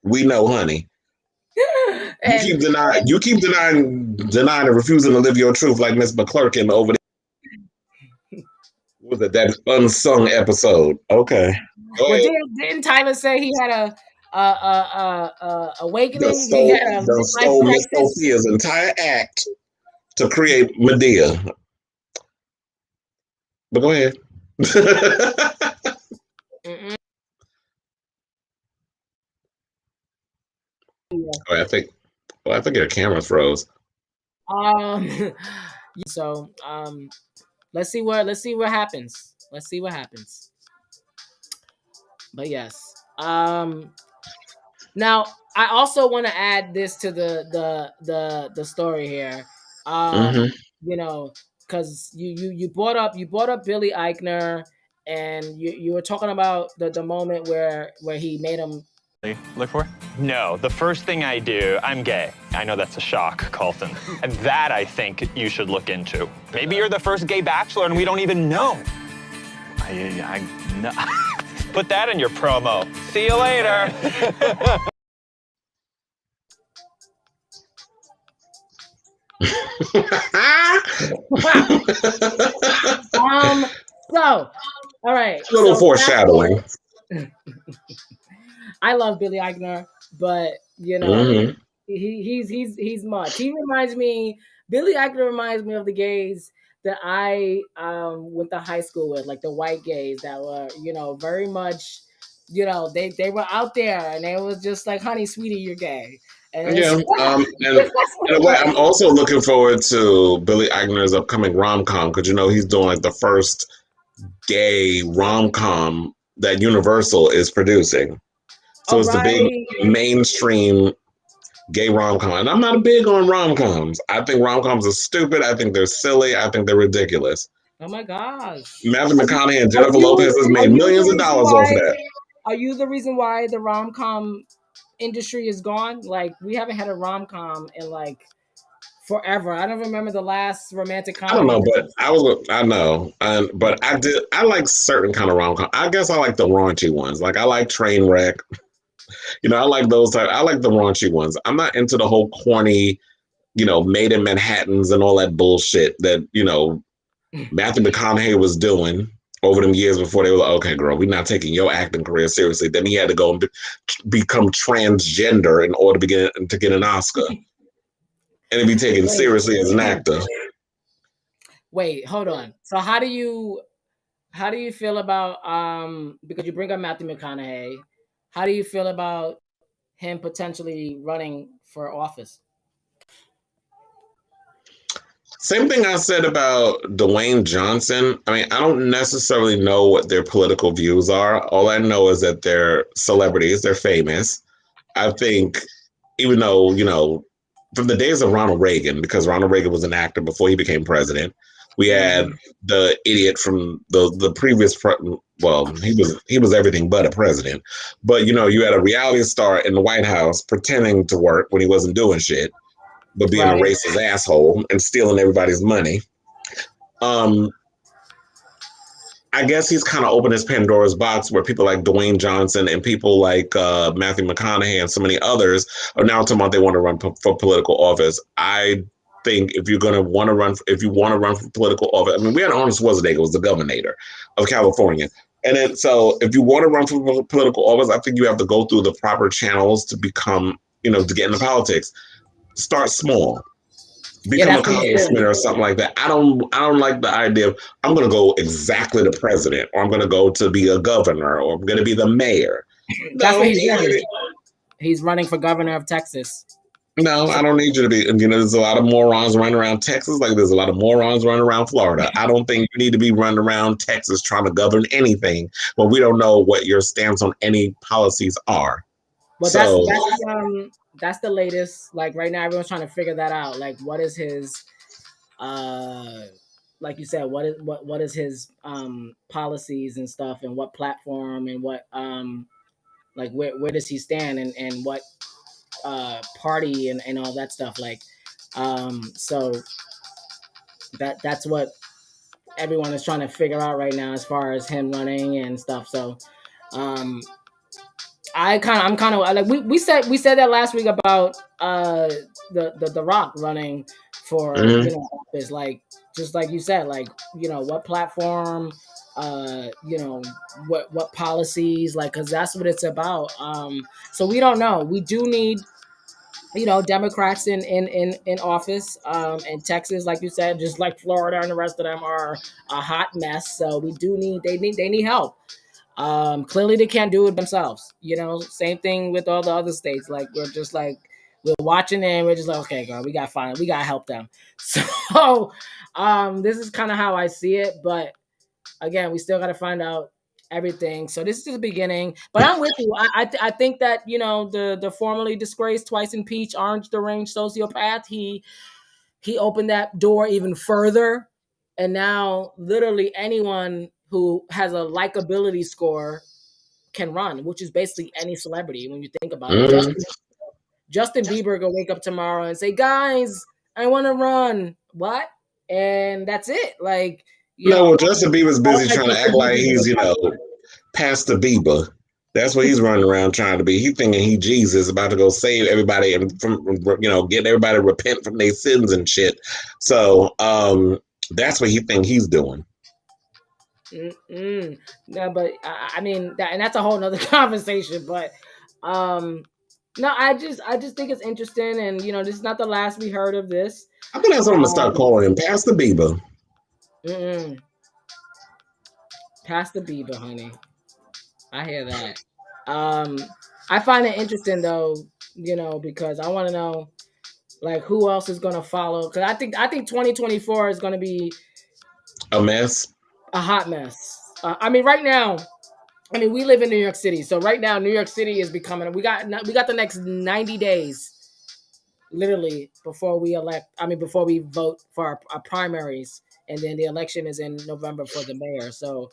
Speaker 1: we know, honey. You keep denying and refusing to live your truth, like Miss McClurkin over there. Was it that unsung episode? Okay.
Speaker 2: Well, didn't Tyler say he had a awakening? He had a
Speaker 1: stole Miss Sophia's entire act to create Medea. But go ahead. I think your camera froze.
Speaker 2: So let's see what happens. Let's see what happens. But yes. Now, I also want to add this to the story here.
Speaker 1: Mm-hmm.
Speaker 2: You know, because you brought up Billy Eichner, and you were talking about the moment where he made him
Speaker 3: Look for? No, the first thing I do, I'm gay. I know that's a shock, Colton. And that I think you should look into. Maybe you're the first gay bachelor and we don't even know. No. Put that in your promo. See you later.
Speaker 2: So, all right.
Speaker 1: A little
Speaker 2: So
Speaker 1: foreshadowing.
Speaker 2: I love Billy Eichner, but
Speaker 1: Mm-hmm.
Speaker 2: he's much. He reminds me. Billy Eichner reminds me of the gays that I went to high school with, like the white gays that were very much they were out there and they was just like, honey, sweetie, you're gay. And
Speaker 1: Yeah. And in a way, I'm also looking forward to Billy Eichner's upcoming rom-com because he's doing like the first gay rom-com that Universal is producing. So it's the big mainstream gay rom-com. And I'm not big on rom-coms. I think rom-coms are stupid. I think they're silly. I think they're ridiculous.
Speaker 2: Oh my gosh.
Speaker 1: Matthew McConaughey and Jennifer Lopez has made millions of dollars off of that.
Speaker 2: Are you the reason why the rom-com industry is gone? Like, we haven't had a rom-com in like forever. I don't remember the last romantic comedy.
Speaker 1: I don't know, but I know, but I like certain kind of rom-com. I guess I like the raunchy ones. Like I like Trainwreck. I like those type. I like the raunchy ones. I'm not into the whole corny, Made in Manhattans and all that bullshit that Matthew McConaughey was doing over them years before they were like, okay, girl, we're not taking your acting career seriously. Then he had to go and become transgender in order to get an Oscar and to be taken seriously as an actor.
Speaker 2: Wait, hold on. So how do you feel about because you bring up Matthew McConaughey, how do you feel about him potentially running for office?
Speaker 1: Same thing I said about Dwayne Johnson. I mean, I don't necessarily know what their political views are. All I know is that they're celebrities, they're famous. I think, even though, from the days of Ronald Reagan, because Ronald Reagan was an actor before he became president, we had the idiot from the previous, well, he was everything but a president. But, you had a reality star in the White House pretending to work when he wasn't doing shit, but being a racist asshole and stealing everybody's money. I guess he's kind of opened his Pandora's box where people like Dwayne Johnson and people like Matthew McConaughey and so many others are now talking about they want to run for political office. I think if you want to run for political office, I mean, we had Arnold Schwarzenegger was the governor of California. And then, so if you want to run for political office, I think you have to go through the proper channels to become, to get into politics. Start small. Become a congressman or something like that. I don't like the idea of I'm going to go exactly to president, or I'm going to go to be a governor, or I'm going to be the mayor.
Speaker 2: That's what he's running. He's running for governor of Texas.
Speaker 1: No, I don't need you to be. There's a lot of morons running around Texas, like there's a lot of morons running around Florida. I don't think you need to be running around Texas trying to govern anything when we don't know what your stance on any policies are.
Speaker 2: Well, that's the latest. Like right now, everyone's trying to figure that out. Like, what is his, like you said, what is his policies and stuff, and what platform, and what like where does he stand, and what party and all that stuff. Like, so that's what everyone is trying to figure out right now as far as him running and stuff. So, I'm kind of like we said that last week about the Rock running for office, like just like you said, like what platform, what policies, like, because that's what it's about. So we don't know. We do need Democrats in office in Texas, like you said, just like Florida and the rest of them are a hot mess. So we do need they need help. Clearly they can't do it themselves. Same thing with all the other states. Like we're watching it and we're just like, okay, girl, we gotta help them. So this is kind of how I see it. But again, we still gotta find out everything. So this is the beginning. But I'm with you. I think that, you know, the formerly disgraced, twice impeached, orange deranged sociopath, he opened that door even further. And now literally anyone who has a likability score can run, which is basically any celebrity when you think about it.
Speaker 1: Mm.
Speaker 2: Justin Bieber go wake up tomorrow and say, "Guys, I want to run." What? And that's it. Like, you
Speaker 1: No,
Speaker 2: know,
Speaker 1: well, Justin Bieber's
Speaker 2: I don't
Speaker 1: busy
Speaker 2: like
Speaker 1: trying to act
Speaker 2: Justin
Speaker 1: like
Speaker 2: Bieber
Speaker 1: he's,
Speaker 2: being
Speaker 1: you know,
Speaker 2: popular.
Speaker 1: Pastor Bieber. That's what he's running around trying to be. He thinking he Jesus, about to go save everybody and from, you know, getting everybody to repent from their sins and shit. So that's what he think he's doing.
Speaker 2: No, but I mean that, and that's a whole nother conversation. But no, I just think it's interesting, and you know, this is not the last we heard of this.
Speaker 1: I think that's what I'm gonna start calling him, Pastor Bieber.
Speaker 2: Pastor Bieber, honey. I hear that. I find it interesting though, you know, because I want to know like who else is going to follow. Because I think 2024 is going to be
Speaker 1: A mess.
Speaker 2: a hot mess. I mean, right now, I mean, we live in New York City, so right now, New York City is becoming. We got the next 90 days, literally, before we elect. I mean, before we vote for our primaries, and then the election is in November for the mayor. So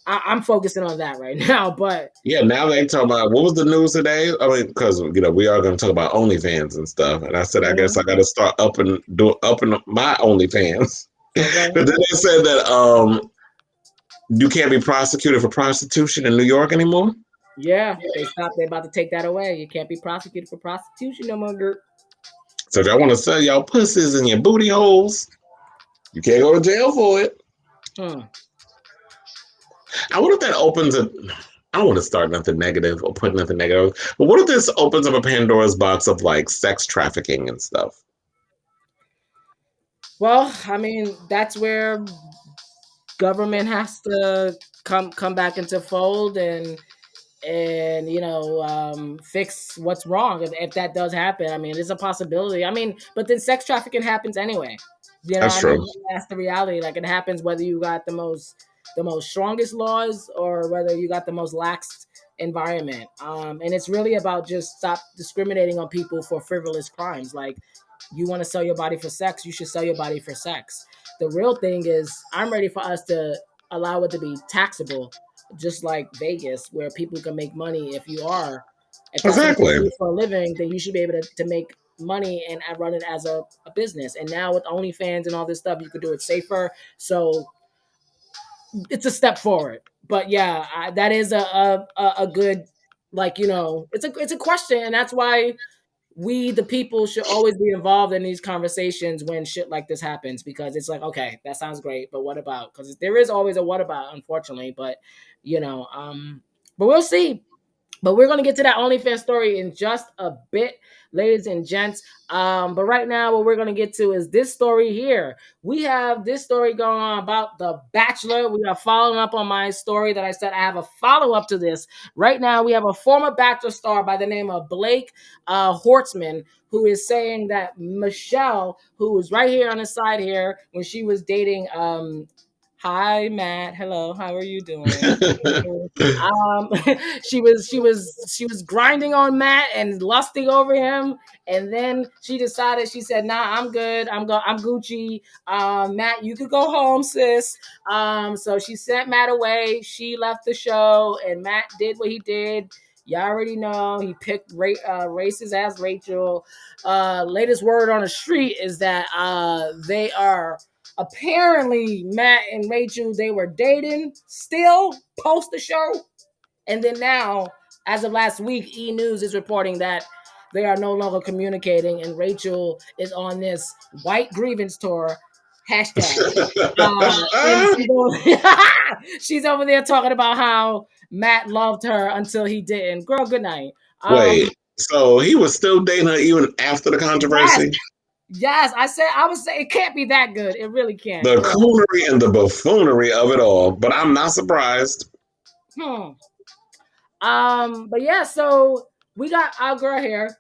Speaker 2: I'm focusing on that right now. But
Speaker 1: Yeah, now they talk about what was the news today? I mean, because you know we are going to talk about OnlyFans and stuff, and I said I guess I got to start upping my OnlyFans.
Speaker 2: okay,
Speaker 1: But then they said that you can't be prosecuted for prostitution in New York anymore.
Speaker 2: yeah, they stopped. They're about to take that away. You can't be prosecuted for prostitution no more, girl.
Speaker 1: So if y'all want to sell y'all pussies and your booty holes, you can't go to jail for it. I wonder if that opens a. I don't want to start nothing negative or put nothing negative, but what if this opens up a Pandora's box of like sex trafficking and stuff?
Speaker 2: Well, I mean, that's where government has to come back into fold and you know fix what's wrong if that does happen. I mean, it's a possibility. I mean, but then sex trafficking happens anyway. You know,
Speaker 1: That's
Speaker 2: I
Speaker 1: true.
Speaker 2: mean, that's the reality. Like it happens whether you got the most strongest laws or whether you got the most lax environment. And it's really about just stop discriminating on people for frivolous crimes. Like you want to sell your body for sex, you should sell your body for sex. The real thing is, I'm ready for us to allow it to be taxable, just like Vegas, where people can make money. If that's what you
Speaker 1: Exactly.
Speaker 2: do for a living, then you should be able to make money and run it as a business. And now with OnlyFans and all this stuff, you could do it safer. So it's a step forward. But yeah, that is a good, like, you know, it's a question, and that's why we the people should always be involved in these conversations when shit like this happens, because it's like, okay, that sounds great, but what about? Because there is always a what about, unfortunately. But you know, but we'll see. But we're going to get to that OnlyFans story in just a bit, ladies and gents. But right now, what we're going to get to is this story here. We have this story going on about The Bachelor. We are following up on my story that I said I have a follow-up to this. Right now, we have a former Bachelor star by the name of Blake Hortzman, who is saying that Michelle, who was right here on the side here, when she was dating hi Matt, hello, how are you doing? um she was grinding on Matt and lusting over him, and then she said, nah, I'm good, I'm Gucci. Matt, you could go home, sis. So she sent Matt away, she left the show, and Matt did what he did. Y'all already know he picked racist ass Rachel. Latest word on the street is that they are apparently, Matt and Rachel, they were dating still post the show. And then now, as of last week, E! News is reporting that they are no longer communicating, and Rachel is on this white grievance tour. Hashtag. And she's over there talking about how Matt loved her until he didn't. Girl, good night.
Speaker 1: Wait, so he was still dating her even after the
Speaker 2: Yes,
Speaker 1: controversy?
Speaker 2: yes. I would say it can't be that good. It really can't.
Speaker 1: The coonery and the buffoonery of it all, but I'm not surprised.
Speaker 2: Hmm. But yeah, so we got our girl here,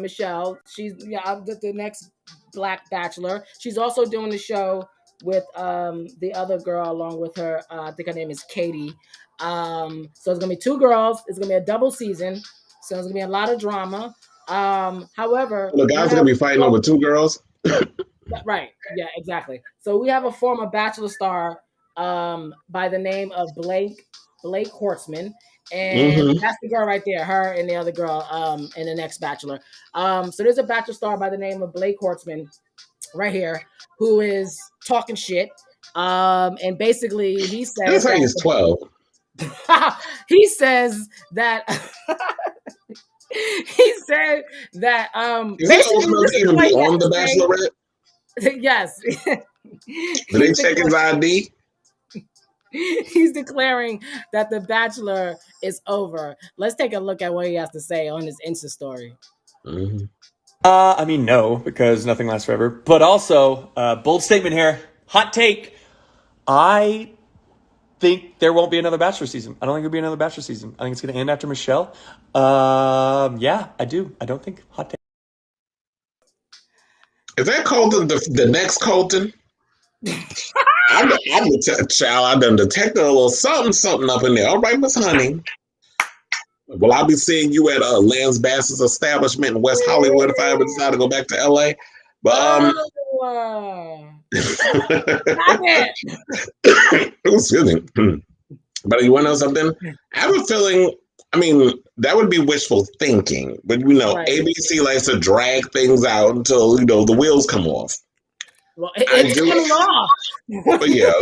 Speaker 2: Michelle. She's the next Black Bachelor. She's also doing the show with the other girl along with her. I think her name is Katie. So it's gonna be 2 girls. It's gonna be a double season. So it's gonna be a lot of drama. However,
Speaker 1: The
Speaker 2: we
Speaker 1: guy's
Speaker 2: have
Speaker 1: gonna be fighting over 2 girls.
Speaker 2: right, yeah, exactly. So we have a former Bachelor star by the name of Blake Hortzman, and
Speaker 1: Mm-hmm.
Speaker 2: that's the girl right there. Her and the other girl in the next Bachelor. So there's a Bachelor star by the name of Blake Hortzman right here who is talking shit. And basically he
Speaker 1: That's
Speaker 2: says
Speaker 1: how
Speaker 2: that
Speaker 1: he's 12.
Speaker 2: he says that he said that
Speaker 1: Is he old
Speaker 2: basically
Speaker 1: enough
Speaker 2: this
Speaker 1: to
Speaker 2: is
Speaker 1: even
Speaker 2: what
Speaker 1: be
Speaker 2: he has
Speaker 1: on The
Speaker 2: to say.
Speaker 1: Bachelorette?
Speaker 2: Yes.
Speaker 1: Did they check his ID?
Speaker 2: He's declaring that The Bachelor is over. Let's take a look at what he has to say on his Insta story.
Speaker 1: Mm-hmm.
Speaker 4: I mean, no, because nothing lasts forever. But also, bold statement here, hot take. I think there won't be another Bachelor season. I don't think there'll be another Bachelor season. I think it's going to end after Michelle. Yeah, I do. I don't think hot take.
Speaker 1: Is that Colton the next Colton? Child, I done detected a little something up in there. All right, Miss Honey. Well, I'll be seeing you at Lance Bass's establishment in West Hollywood if I ever decide to go back to LA. But
Speaker 2: Stop it.
Speaker 1: excuse me. But you want to know something? I have a feeling. I mean, that would be wishful thinking, but
Speaker 2: Right.
Speaker 1: ABC likes to drag things out until the wheels come off.
Speaker 2: Well, it's coming off.
Speaker 1: But yeah,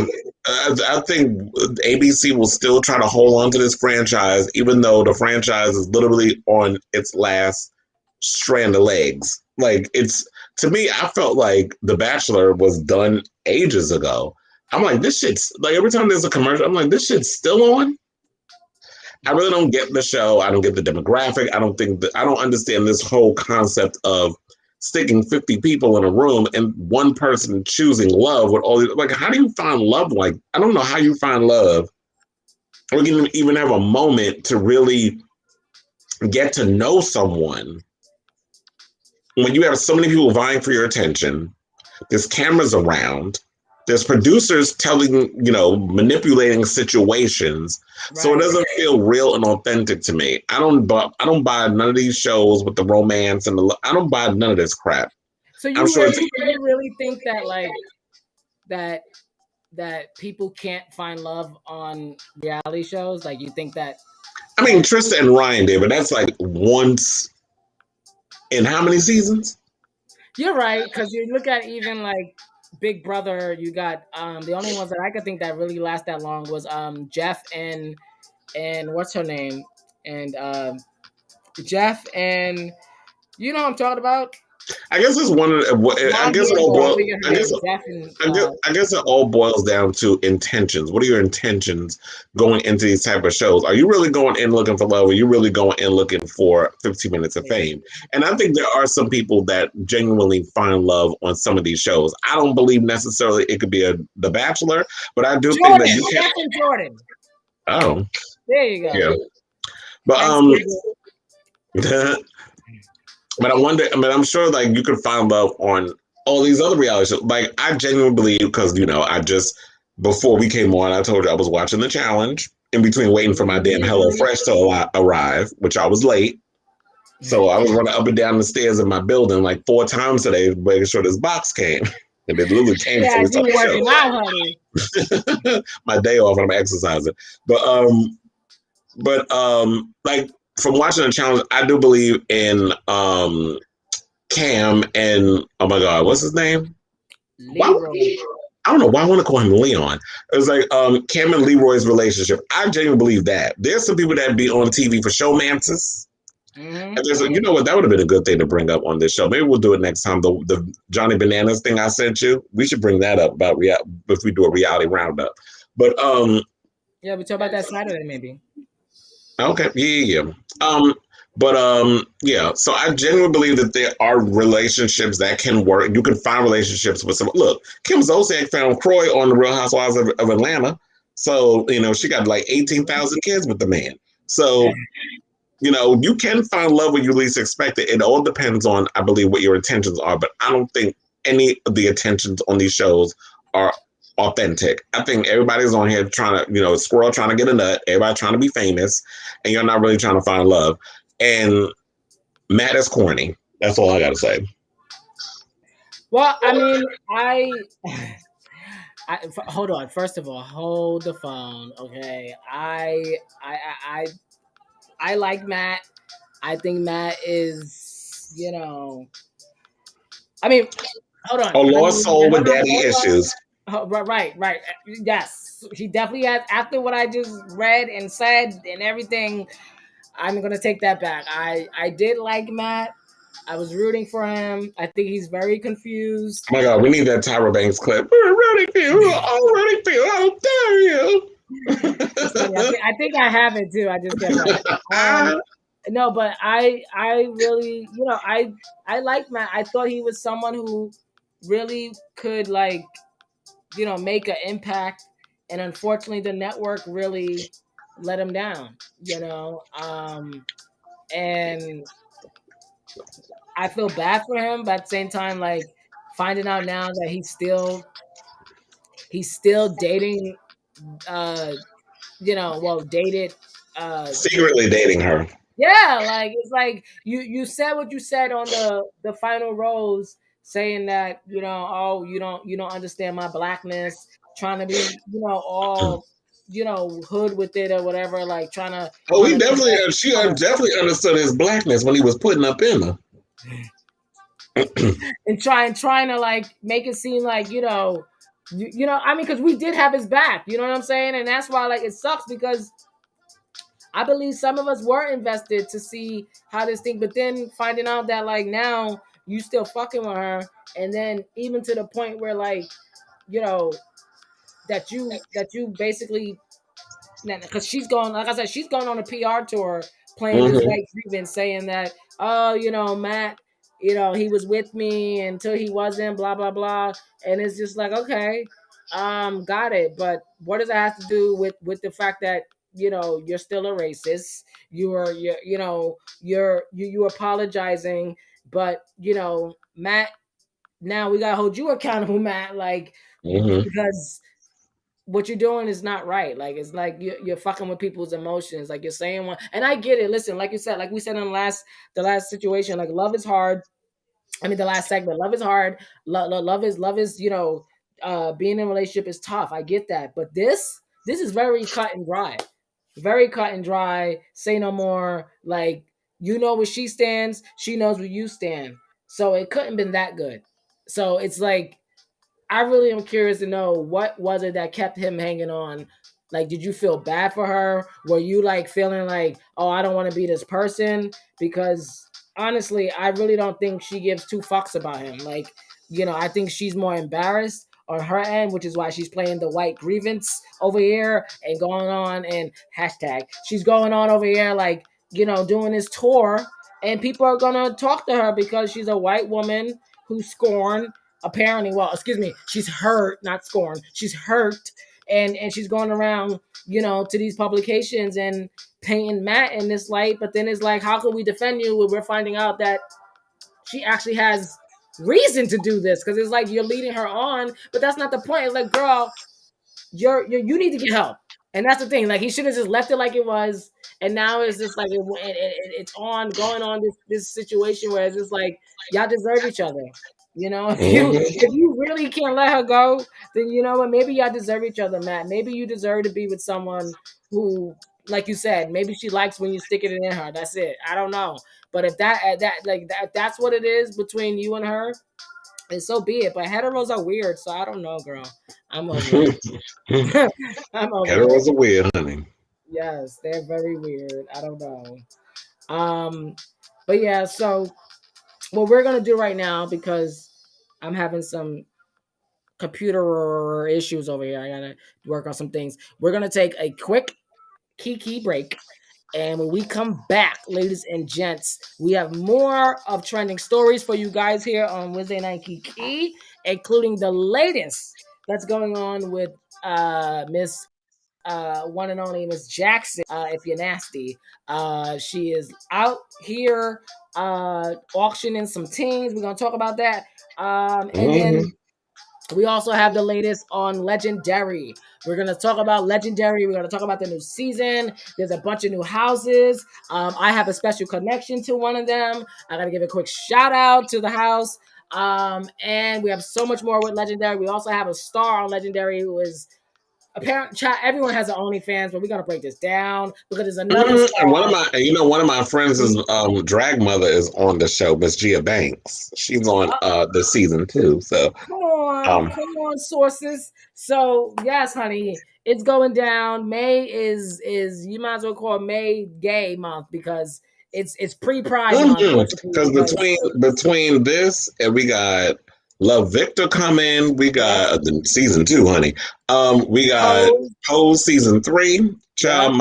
Speaker 1: I think ABC will still try to hold on to this franchise, even though the franchise is literally on its last strand of legs. Like, to me, I felt like The Bachelor was done ages ago. I'm like, this shit's like, every time there's a commercial, I'm like, this shit's still on. I really don't get the show. I don't get the demographic. I don't understand this whole concept of sticking 50 people in a room and one person choosing love with all these. Like, how do you find love? Like, I don't know how you find love or you can even have a moment to really get to know someone when you have so many people vying for your attention. There's cameras around. There's producers manipulating situations, so it doesn't feel real and authentic to me. I don't buy none of these shows with the romance and I don't buy none of this crap.
Speaker 2: So
Speaker 1: I'm sure
Speaker 2: you really think that like that people can't find love on reality shows? Like, you think that?
Speaker 1: I mean, Trista and Ryan did, but that's like once in how many seasons?
Speaker 2: You're right, because you look at even like Big Brother. You got the only ones that I could think that really last that long was Jeff and what's her name, and Jeff and you know what I'm talking about.
Speaker 1: I guess it's one of the, I guess it all boils. I guess it all boils down to intentions. What are your intentions going into these type of shows? Are you really going in looking for love? Or are you really going in looking for 15 minutes of fame? And I think there are some people that genuinely find love on some of these shows. I don't believe necessarily it could be The Bachelor, but I do think that you can.
Speaker 2: Jordan.
Speaker 1: Oh,
Speaker 2: there you go.
Speaker 1: Yeah, but But I wonder, I mean, I'm sure like you could find love on all these other reality shows. Like, I genuinely believe, because, before we came on, I told you I was watching The Challenge in between waiting for my damn HelloFresh to arrive, which I was late. So I was running up and down the stairs in my building like 4 times today, making sure this box came. And it literally came
Speaker 2: yeah, you working out, honey.
Speaker 1: My day off and I'm exercising. But like, from watching The Challenge, I do believe in Cam and, oh my God, what's his name? I don't know why I want to call him Leon. It was like Cam and Leroy's relationship. I genuinely believe that. There's some people that be on TV for showmances. Mm-hmm. And there's you know what? That would have been a good thing to bring up on this show. Maybe we'll do it next time. The Johnny Bananas thing I sent you. We should bring that up about if we do a reality roundup. But
Speaker 2: yeah, we talk about that Saturday maybe.
Speaker 1: Okay, yeah. Yeah. So I genuinely believe that there are relationships that can work. You can find relationships with someone. Look, Kim Zolciak found Croy on The Real Housewives of Atlanta. So, she got like 18,000 kids with the man. So, you can find love when you least expect it. It all depends on, I believe, what your intentions are. But I don't think any of the intentions on these shows are authentic. I think everybody's on here trying to, squirrel trying to get a nut, everybody trying to be famous, and you're not really trying to find love. And Matt is corny. That's all I gotta say.
Speaker 2: Well, I mean, hold on. First of all, hold the phone, okay? I like Matt. I think Matt is, I mean, hold on.
Speaker 1: A
Speaker 2: Let
Speaker 1: lost
Speaker 2: me
Speaker 1: soul with
Speaker 2: hold on.
Speaker 1: daddy issues.
Speaker 2: Right. Yes, he definitely has. After what I just read and said and everything, I'm gonna take that back. I did like Matt. I was rooting for him. I think he's very confused.
Speaker 1: Oh my God, we need that Tyra Banks clip. We're rooting for you. We're all rooting for you. How dare you?
Speaker 2: It's funny. I think I have it too. I just can't find it. No, but I really, I like Matt. I thought he was someone who really could make an impact, and unfortunately, the network really let him down. And I feel bad for him, but at the same time, finding out now that he's still dating, dated,
Speaker 1: Secretly dating her.
Speaker 2: yeah, it's like you said what you said on the final rose, saying that oh, you don't understand my blackness, trying to be all hood with it or whatever, like trying to
Speaker 1: Oh,
Speaker 2: trying to
Speaker 1: she
Speaker 2: trying to
Speaker 1: definitely understood his blackness when he was putting up in her.
Speaker 2: and trying to make it seem like I mean, because we did have his back, you know what I'm saying, and that's why it sucks, because I believe some of us were invested to see how this thing, but then finding out that now you still fucking with her, and then even to the point where that you basically, because she's going, like I said, she's going on a PR tour playing this
Speaker 1: Mm-hmm.
Speaker 2: white grievance, saying that Matt, he was with me until he wasn't, blah blah blah, and it's just like, okay, got it, but what does that have to do with the fact that you're still a racist? You apologizing, but Matt, now we gotta hold you accountable, Matt,
Speaker 1: Mm-hmm.
Speaker 2: because what you're doing is not right. It's like you're fucking with people's emotions. You're saying one, and I get it. Listen, like you said, like we said in the last situation, love is hard. I mean, the last segment, love is hard. Love is being in a relationship is tough. I get that, but this is very cut and dry. Very cut and dry. Say no more. You know where she stands. She knows where you stand. So it couldn't been that good. So it's I really am curious to know, what was it that kept him hanging on. Did you feel bad for her? Were you feeling oh, I don't want to be this person? Because honestly, I really don't think she gives two fucks about him. I think she's more embarrassed on her end, which is why she's playing the white grievance over here and going on, and hashtag she's going on over here doing this tour, and people are gonna talk to her because she's a white woman who's scorned, apparently. Well, excuse me, she's hurt, not scorned, she's hurt, and she's going around to these publications and painting Matt in this light, but then it's like, how can we defend you when we're finding out that she actually has reason to do this? Because it's like you're leading her on, but that's not the point. It's like, girl, you need to get help. And that's the thing. He should have just left it like it was, and now it's just it's going on this situation where it's just like, y'all deserve each other. If you
Speaker 1: Mm-hmm.
Speaker 2: if you really can't let her go, then you know what? Maybe y'all deserve each other, Matt. Maybe you deserve to be with someone who, like you said, maybe she likes when you stick it in her. That's it. I don't know, but if that's what it is between you and her, and so be it. But heteros are weird, so I don't know, girl. I'm over it. I'm over it.
Speaker 1: Heteros are weird, honey.
Speaker 2: Yes, they're very weird. I don't know. But yeah, so what we're gonna do right now, because I'm having some computer issues over here, I gotta work on some things. We're gonna take a quick key break. And when we come back, ladies and gents, we have more of trending stories for you guys here on Wednesday Night Kiki, including the latest that's going on with Miss one and only Miss Jackson. If you're nasty, she is out here auctioning some teams. We're gonna talk about that, and
Speaker 1: Mm-hmm.
Speaker 2: then We also have the latest on Legendary. We're going to talk about Legendary. We're going to talk about the new season. There's a bunch of new houses. I have a special connection to one of them. I got to give a quick shout out to the house. And we have so much more with Legendary. We also have a star on Legendary who is apparently everyone has an OnlyFans, but we're going to break this down because there's another star.
Speaker 1: And one of my friends' drag mother is on the show, Miss Gia Banks. She's on the season 2. So
Speaker 2: come on, sources. So yes, honey, it's going down. May is you might as well call May Gay Month because it's pre-Pride month.
Speaker 1: Because between this and we got Love Victor coming, we got the season 2, honey. We got Pose season 3. Child,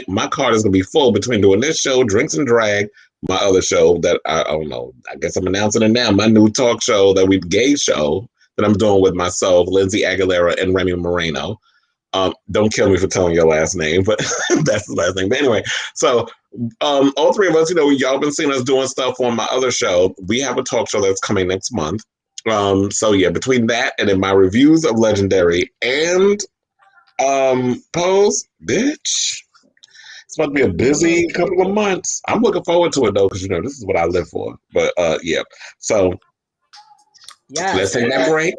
Speaker 1: my card is gonna be full between doing this show, Drinks and Drag, my other show that I don't know. I guess I'm announcing it now. My new talk show gay show that I'm doing with myself, Lindsay Aguilera and Remy Moreno. Don't kill me for telling your last name, but that's the last name. But anyway, so all three of us, y'all been seeing us doing stuff on my other show. We have a talk show that's coming next month. So yeah, between that and then my reviews of Legendary and Pose, bitch, it's about to be a busy couple of months. I'm looking forward to it though, because this is what I live for. But yeah, so let's take that break.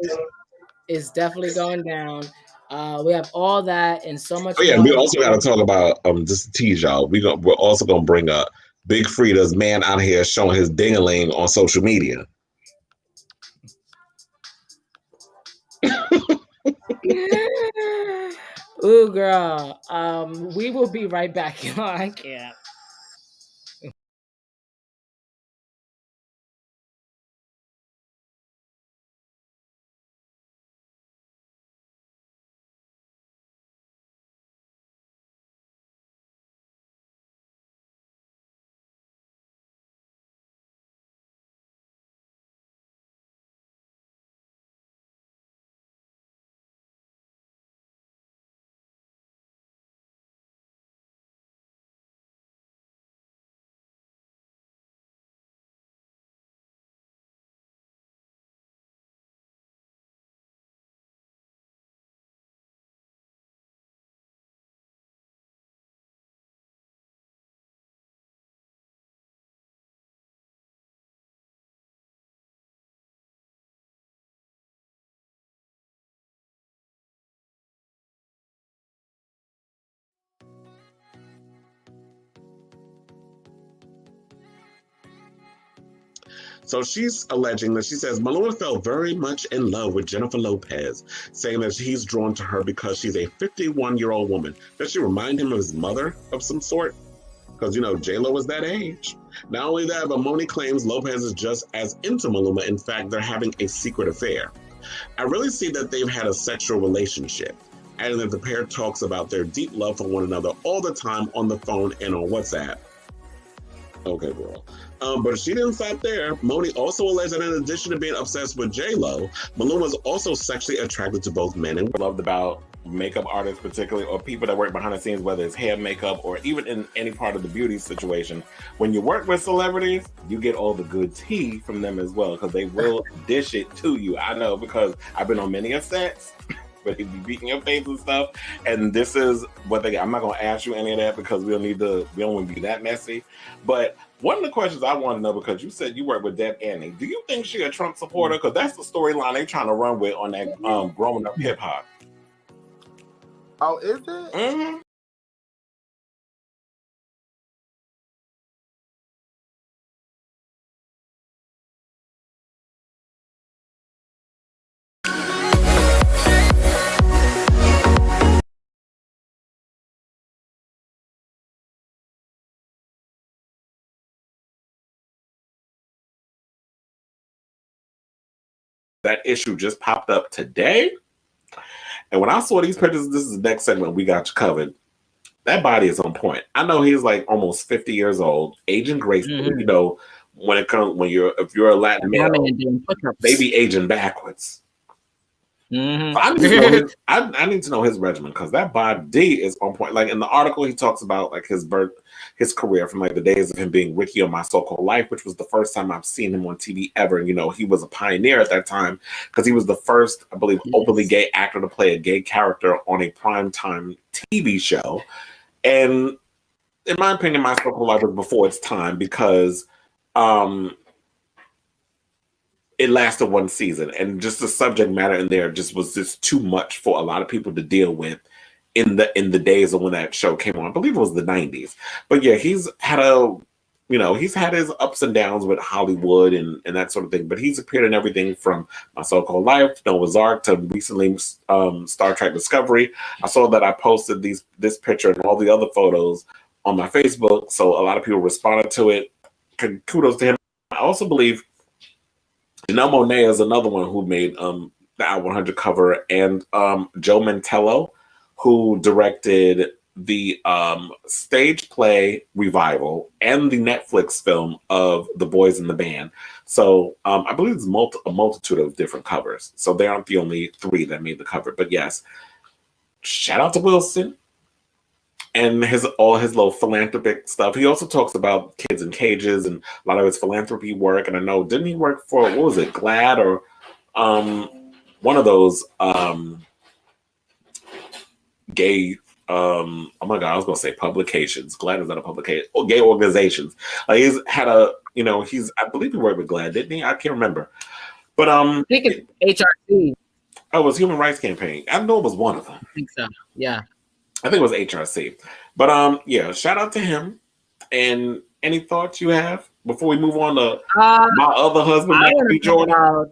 Speaker 2: It's definitely going down. We have all that and so much.
Speaker 1: Oh yeah, we also got to talk about just to tease y'all. We're also gonna bring up Big Frida's man out here showing his ding-a-ling on social media.
Speaker 2: Ooh, girl. We will be right back. I can't.
Speaker 1: So she's alleging that she says Maluma fell very much in love with Jennifer Lopez, saying that he's drawn to her because she's a 51-year-old woman. Does she remind him of his mother of some sort? Because, J-Lo was that age. Not only that, but Moni claims Lopez is just as into Maluma. In fact, they're having a secret affair. I really see that they've had a sexual relationship, adding that the pair talks about their deep love for one another all the time on the phone and on WhatsApp. Okay, girl. But she didn't stop there. Moni also alleged that in addition to being obsessed with J-Lo, Maluma was also sexually attracted to both men and loved about makeup artists particularly, or people that work behind the scenes, whether it's hair, makeup, or even in any part of the beauty situation. When you work with celebrities, you get all the good tea from them as well, because they will dish it to you. I know, because I've been on many sets where they be beating your face and stuff, and this is what they get. I'm not going to ask you any of that because we don't want to be that messy. But one of the questions I want to know, because you said you work with Deb Annie, do you think she a Trump supporter? Because that's the storyline they're trying to run with on that growing up hip hop.
Speaker 5: Oh, is it?
Speaker 1: Mm-hmm. That issue just popped up today. And when I saw these pictures, this is the next segment we got you covered. That body is on point. I know he's like almost 50 years old, aging gracefully.
Speaker 2: Mm-hmm.
Speaker 1: If you're a Latin male, they be aging backwards.
Speaker 2: Mhm.
Speaker 1: I need to know his, I need to know his regimen because that body is on point. Like in the article, he talks about like his career from like the days of him being Ricky on My So-Called Life, which was the first time I've seen him on TV ever. And, you know, he was a pioneer at that time because he was the first, I believe, openly gay actor to play a gay character on a primetime TV show. And in my opinion, My So-Called Life was before its time because it lasted one season, and just the subject matter in there was just too much for a lot of people to deal with in the days of when that show came on. I believe it was the 90s. But yeah, he's had he's had his ups and downs with Hollywood and that sort of thing. But he's appeared in everything from My So-Called Life, Noah's Ark, to recently Star Trek Discovery. I saw that I posted this picture and all the other photos on my Facebook, so a lot of people responded to it. Kudos to him. I also believe Janelle Monáe is another one who made the Out 100 cover, and Joe Mantello, who directed the stage play revival and the Netflix film of The Boys in the Band. So I believe there's a multitude of different covers. So they aren't the only three that made the cover. But yes, shout out to Wilson and all his little philanthropic stuff. He also talks about kids in cages and a lot of his philanthropy work. And I know, didn't he work for, what was it, GLAAD or one of those gay, oh my God, I was going to say publications. GLAAD is not a publication. Oh, gay organizations. He's had I believe he worked with GLAAD, didn't he? I can't remember. But
Speaker 2: I think it's HRC.
Speaker 1: Oh, it was Human Rights Campaign. I know it was one of them.
Speaker 2: I think so. Yeah.
Speaker 1: I think it was HRC. But yeah, shout out to him. And any thoughts you have before we move on to my other husband, Michael B. Jordan?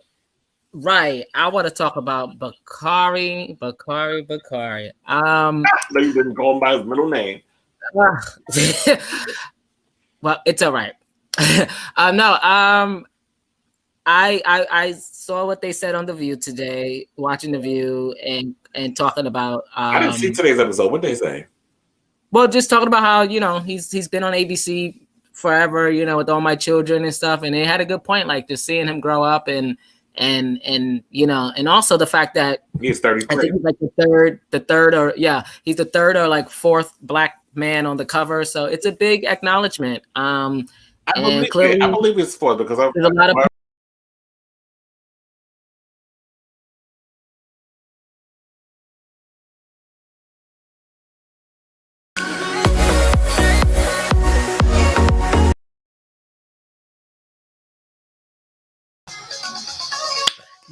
Speaker 2: Right. I want to talk about Bakari.
Speaker 1: No, you didn't call him by his middle name.
Speaker 2: Well, it's all right. I saw what they said on The View today, watching The View and talking about.
Speaker 1: I didn't see today's episode. What did they say?
Speaker 2: Well, just talking about how, you know, he's been on ABC forever, you know, with All My Children and stuff, and they had a good point, like just seeing him grow up and you know, and also the fact that
Speaker 1: he's 33.
Speaker 2: I think he's like he's the third or like fourth Black man on the cover, so it's a big acknowledgement. I
Speaker 1: believe it's for because
Speaker 2: there's a lot of.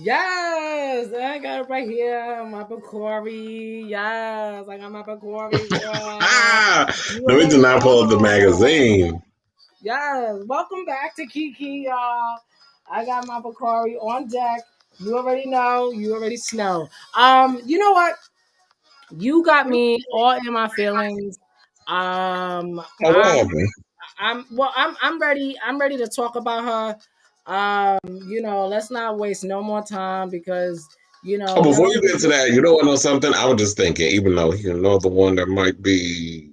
Speaker 2: Yes, I got it right here. My Bakari. Yes, I got my Bakari.
Speaker 1: No, we did not pull up the magazine.
Speaker 2: Yes, welcome back to Kiki, y'all. I got my Bakari on deck. You already know. You already know. You know what? You got me all in my feelings. I'm ready. I'm ready to talk about her. You know, let's not waste no more time because, you know.
Speaker 1: Oh, before you get to that, you know something? I was just thinking, even though he's another one that might be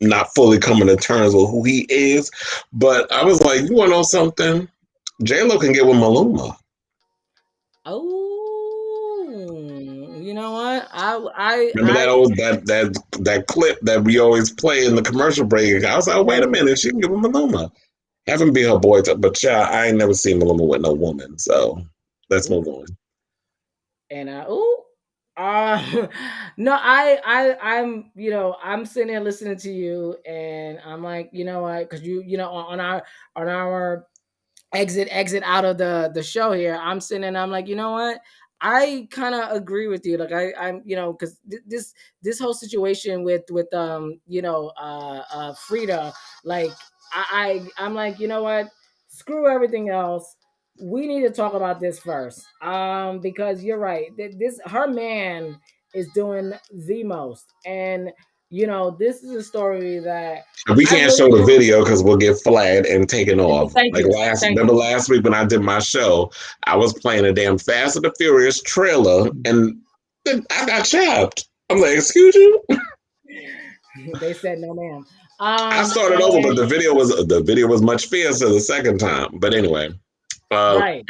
Speaker 1: not fully coming to terms with who he is, but I was like, you want to know something? J-Lo can get with Maluma.
Speaker 2: Oh, you know what? I
Speaker 1: remember that clip that we always play in the commercial break. I was like, oh, wait a minute, she can get with Maluma. Haven't been her boy, but yeah, I ain't never seen Maluma with no woman. So let's move on.
Speaker 2: And no, I'm, you know, I'm sitting there listening to you, and I'm like, you know what? Because you know, on our exit out of the show here, I'm sitting and I'm like, you know what? I kind of agree with you. Like I'm, you know, because this whole situation with you know, Frida, like I'm like, you know what? Screw everything else. We need to talk about this first, because you're right. Her man is doing the most, and you know, this is a story that
Speaker 1: we can't show the video because we'll get flagged and taken off.
Speaker 2: Remember
Speaker 1: last week when I did my show, I was playing a damn Fast and the Furious trailer, and I got chapped. I'm like, excuse you?
Speaker 2: They said no, ma'am.
Speaker 1: I started over, but the video was much fiercer the second time. But anyway,
Speaker 2: right.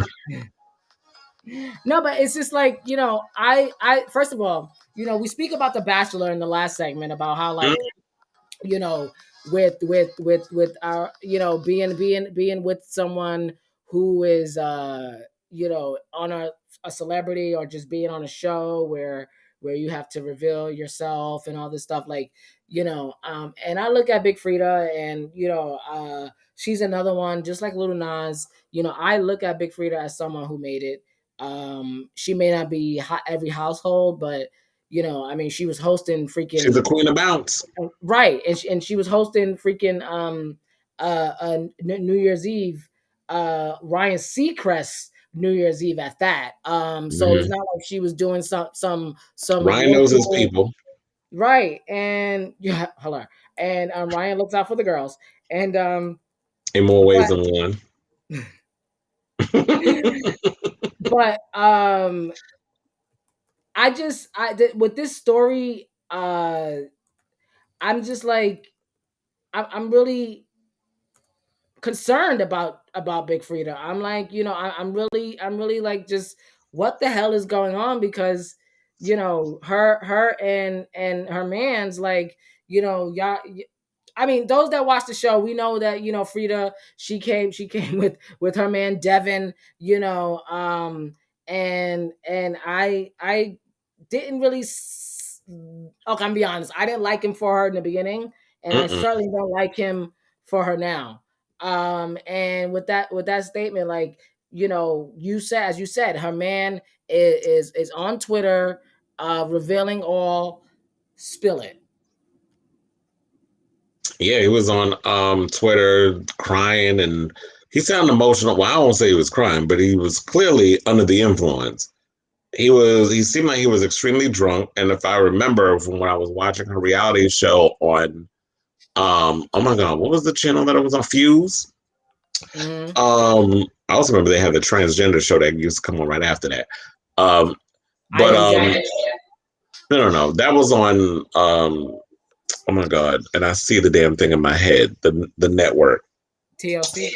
Speaker 2: No, but it's just like, I first of all, we speak about The Bachelor in the last segment about how like, you know, with our, being with someone who is on a celebrity, or just being on a show where you have to reveal yourself and all this stuff, like, and I look at Big Frida, and she's another one just like Little Nas. I look at Big Frida as someone who made it. She may not be every household, but I mean, she was hosting
Speaker 1: She's
Speaker 2: freaking
Speaker 1: the queen of bounce.
Speaker 2: right, and she was hosting freaking New Year's Eve, Ryan Seacrest New Year's Eve at that. So it's
Speaker 1: Mm-hmm.
Speaker 2: not like she was doing some
Speaker 1: Ryan knows his
Speaker 2: local,
Speaker 1: people
Speaker 2: right? And yeah, hello, and Ryan looks out for the girls, and
Speaker 1: in more ways
Speaker 2: but
Speaker 1: than one.
Speaker 2: but with this story, I'm just like, I'm really concerned about Big Frida. I'm like, I'm really like, just what the hell is going on? Because her and her man's like, y'all. I mean, those that watch the show, we know that Frida, she came with her man Devin, and I didn't really. Okay, I'm gonna be honest. I didn't like him for her in the beginning, and I
Speaker 1: Mm-mm.
Speaker 2: certainly don't like him for her now. And with that statement, like, as you said, her man is on Twitter, revealing all. Spill it.
Speaker 1: Yeah, he was on Twitter crying, and he sounded emotional. Well, I won't say he was crying, but he was clearly under the influence. He seemed like he was extremely drunk. And if I remember from when I was watching her reality show on oh my god, what was the channel that it was on? Fuse?
Speaker 2: Mm-hmm.
Speaker 1: I also remember they had the transgender show that used to come on right after that. Um
Speaker 2: I
Speaker 1: but
Speaker 2: am Jack.
Speaker 1: no. That was on oh my god, and I see the damn thing in my head, the network.
Speaker 2: TLC.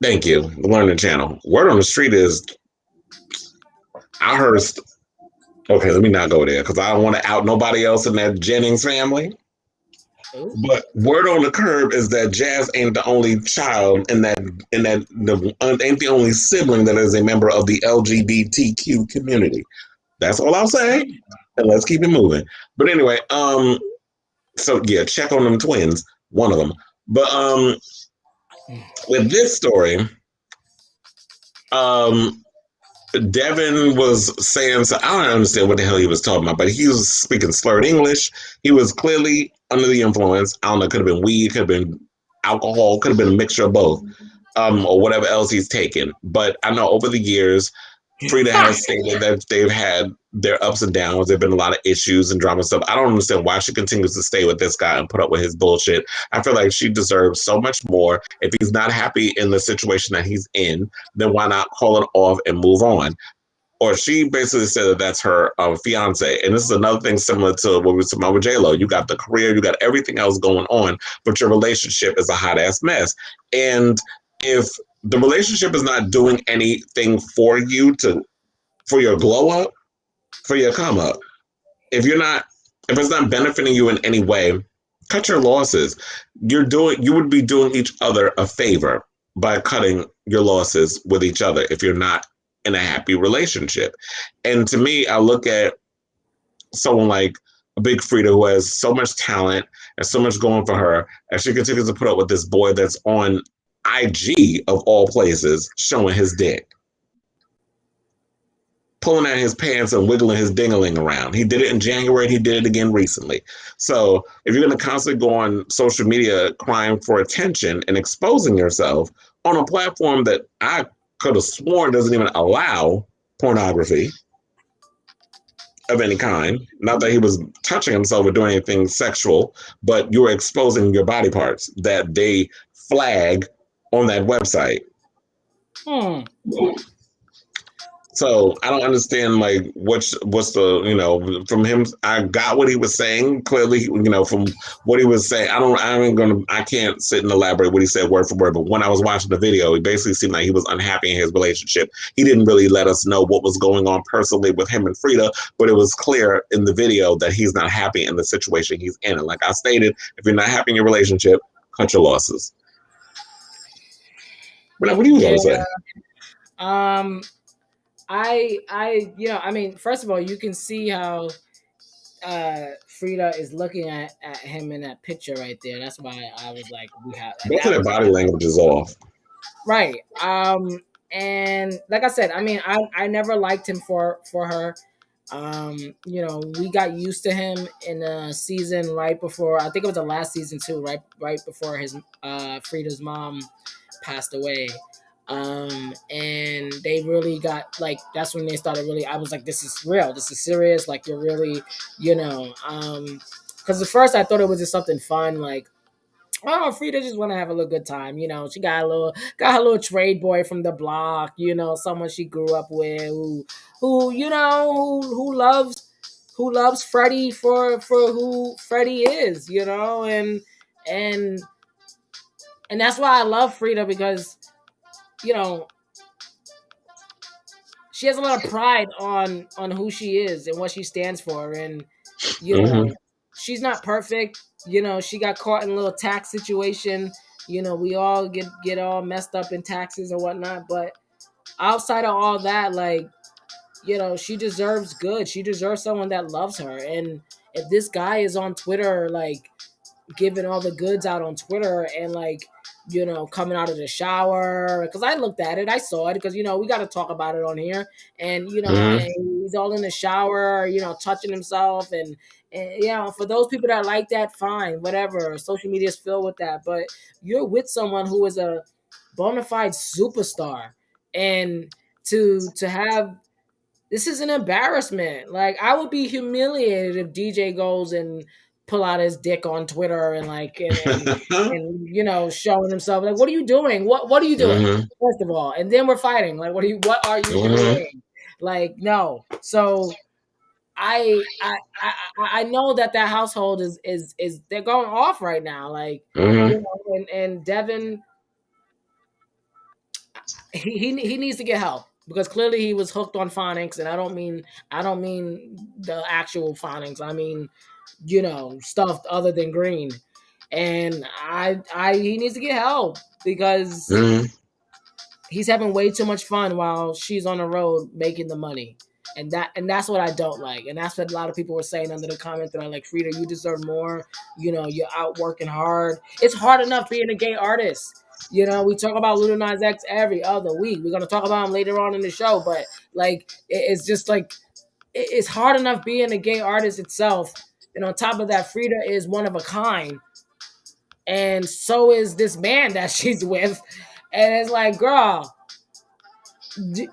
Speaker 1: Thank you. The Learning Channel. Word on the street is I heard. Okay, let me not go there because I don't want to out nobody else in that Jennings family.
Speaker 2: Ooh.
Speaker 1: But word on the curb is that Jazz ain't the only child ain't the only sibling that is a member of the LGBTQ community. That's all I'll say. And let's keep it moving. But anyway, so yeah, check on them twins, one of them. But with this story, um Devin was saying, so I don't understand what the hell he was talking about, but he was speaking slurred English. He was clearly under the influence. I don't know, could have been weed, could have been alcohol, could have been a mixture of both, or whatever else he's taken. But I know over the years, Frida has stated that they've had their ups and downs. There've been a lot of issues and drama stuff. I don't understand why she continues to stay with this guy and put up with his bullshit. I feel like she deserves so much more. If he's not happy in the situation that he's in, then why not call it off and move on? Or she basically said that that's her fiance. And this is another thing similar to what we were talking about with J-Lo. You got the career, you got everything else going on, but your relationship is a hot ass mess. And if the relationship is not doing anything for you for your glow up, for your come up, if it's not benefiting you in any way, cut your losses. You would be doing each other a favor by cutting your losses with each other if you're not in a happy relationship. And to me, I look at someone like a Big Frida who has so much talent and so much going for her, and she continues to put up with this boy that's on IG of all places showing his dick, pulling at his pants and wiggling his dingaling around. He did it in January and he did it again recently. So if you're going to constantly go on social media crying for attention and exposing yourself on a platform that I could have sworn doesn't even allow pornography of any kind, not that he was touching himself or doing anything sexual, but you're exposing your body parts that they flag on that website. So I don't understand like what's the from him. I got what he was saying clearly. From what he was saying, I can't sit and elaborate what he said word for word. But when I was watching the video, it basically seemed like he was unhappy in his relationship. He didn't really let us know what was going on personally with him and Frida, but it was clear in the video that he's not happy in the situation he's in. And like I stated, if you're not happy in your relationship, cut your losses. But what do you got to say?
Speaker 2: I mean, first of all, you can see how Frida is looking at him in that picture right there. That's why I was like, we have
Speaker 1: Both of
Speaker 2: that
Speaker 1: their
Speaker 2: was
Speaker 1: body language is off.
Speaker 2: right. And like I said, I mean, I never liked him for her. We got used to him in a season right before, I think it was the last season too, right before his Frida's mom passed away. And they really got like, that's when they started really, I was like, this is real, this is serious, like you're really, because at first I thought it was just something fun, like, oh, Frida just want to have a little good time. She got her little trade boy from the block. Someone she grew up with, who loves Freddie for who Freddie is. And that's why I love Frida, because she has a lot of pride on who she is and what she stands for, and she's not perfect. She got caught in a little tax situation. We all get all messed up in taxes or whatnot. But outside of all that, like, she deserves good. She deserves someone that loves her. And if this guy is on Twitter, like, giving all the goods out on Twitter and, like, coming out of the shower, because I looked at it, I saw it, because we got to talk about it on here, and and he's all in the shower, touching himself, and for those people that like that, fine, whatever. Social media is filled with that, but you're with someone who is a bona fide superstar, and to have this is an embarrassment. Like, I would be humiliated if DJ goes and pull out his dick on Twitter and like and showing himself, like, what are you doing? What are you doing? First of all, and then we're fighting. Like, what are you doing? Like, no. So I know that household is they're going off right now. Like, and Devin, he needs to get help, because clearly he was hooked on phonics, and I don't mean the actual phonics. I mean, stuff other than green. And he needs to get help, because he's having way too much fun while she's on the road making the money. And that's what I don't like. And that's what a lot of people were saying under the comment that I like, Frida, you deserve more. You're out working hard. It's hard enough being a gay artist. We talk about Lil Nas X every other week. We're gonna talk about him later on in the show, but like, it's just like, it's hard enough being a gay artist itself. And on top of that, Frida is one of a kind, and so is this man that she's with. And it's like, girl,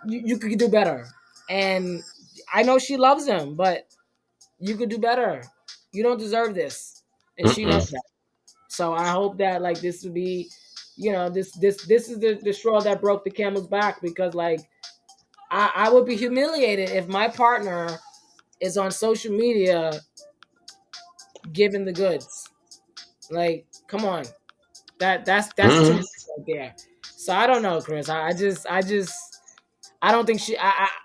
Speaker 2: you could do better. And I know she loves him, but you could do better. You don't deserve this, and she knows that. So I hope that, like, this would be, this is the straw that broke the camel's back, because, like, I would be humiliated if my partner is on social media giving the goods. Like, come on, that's too much right there. So I don't know, Chris. I don't think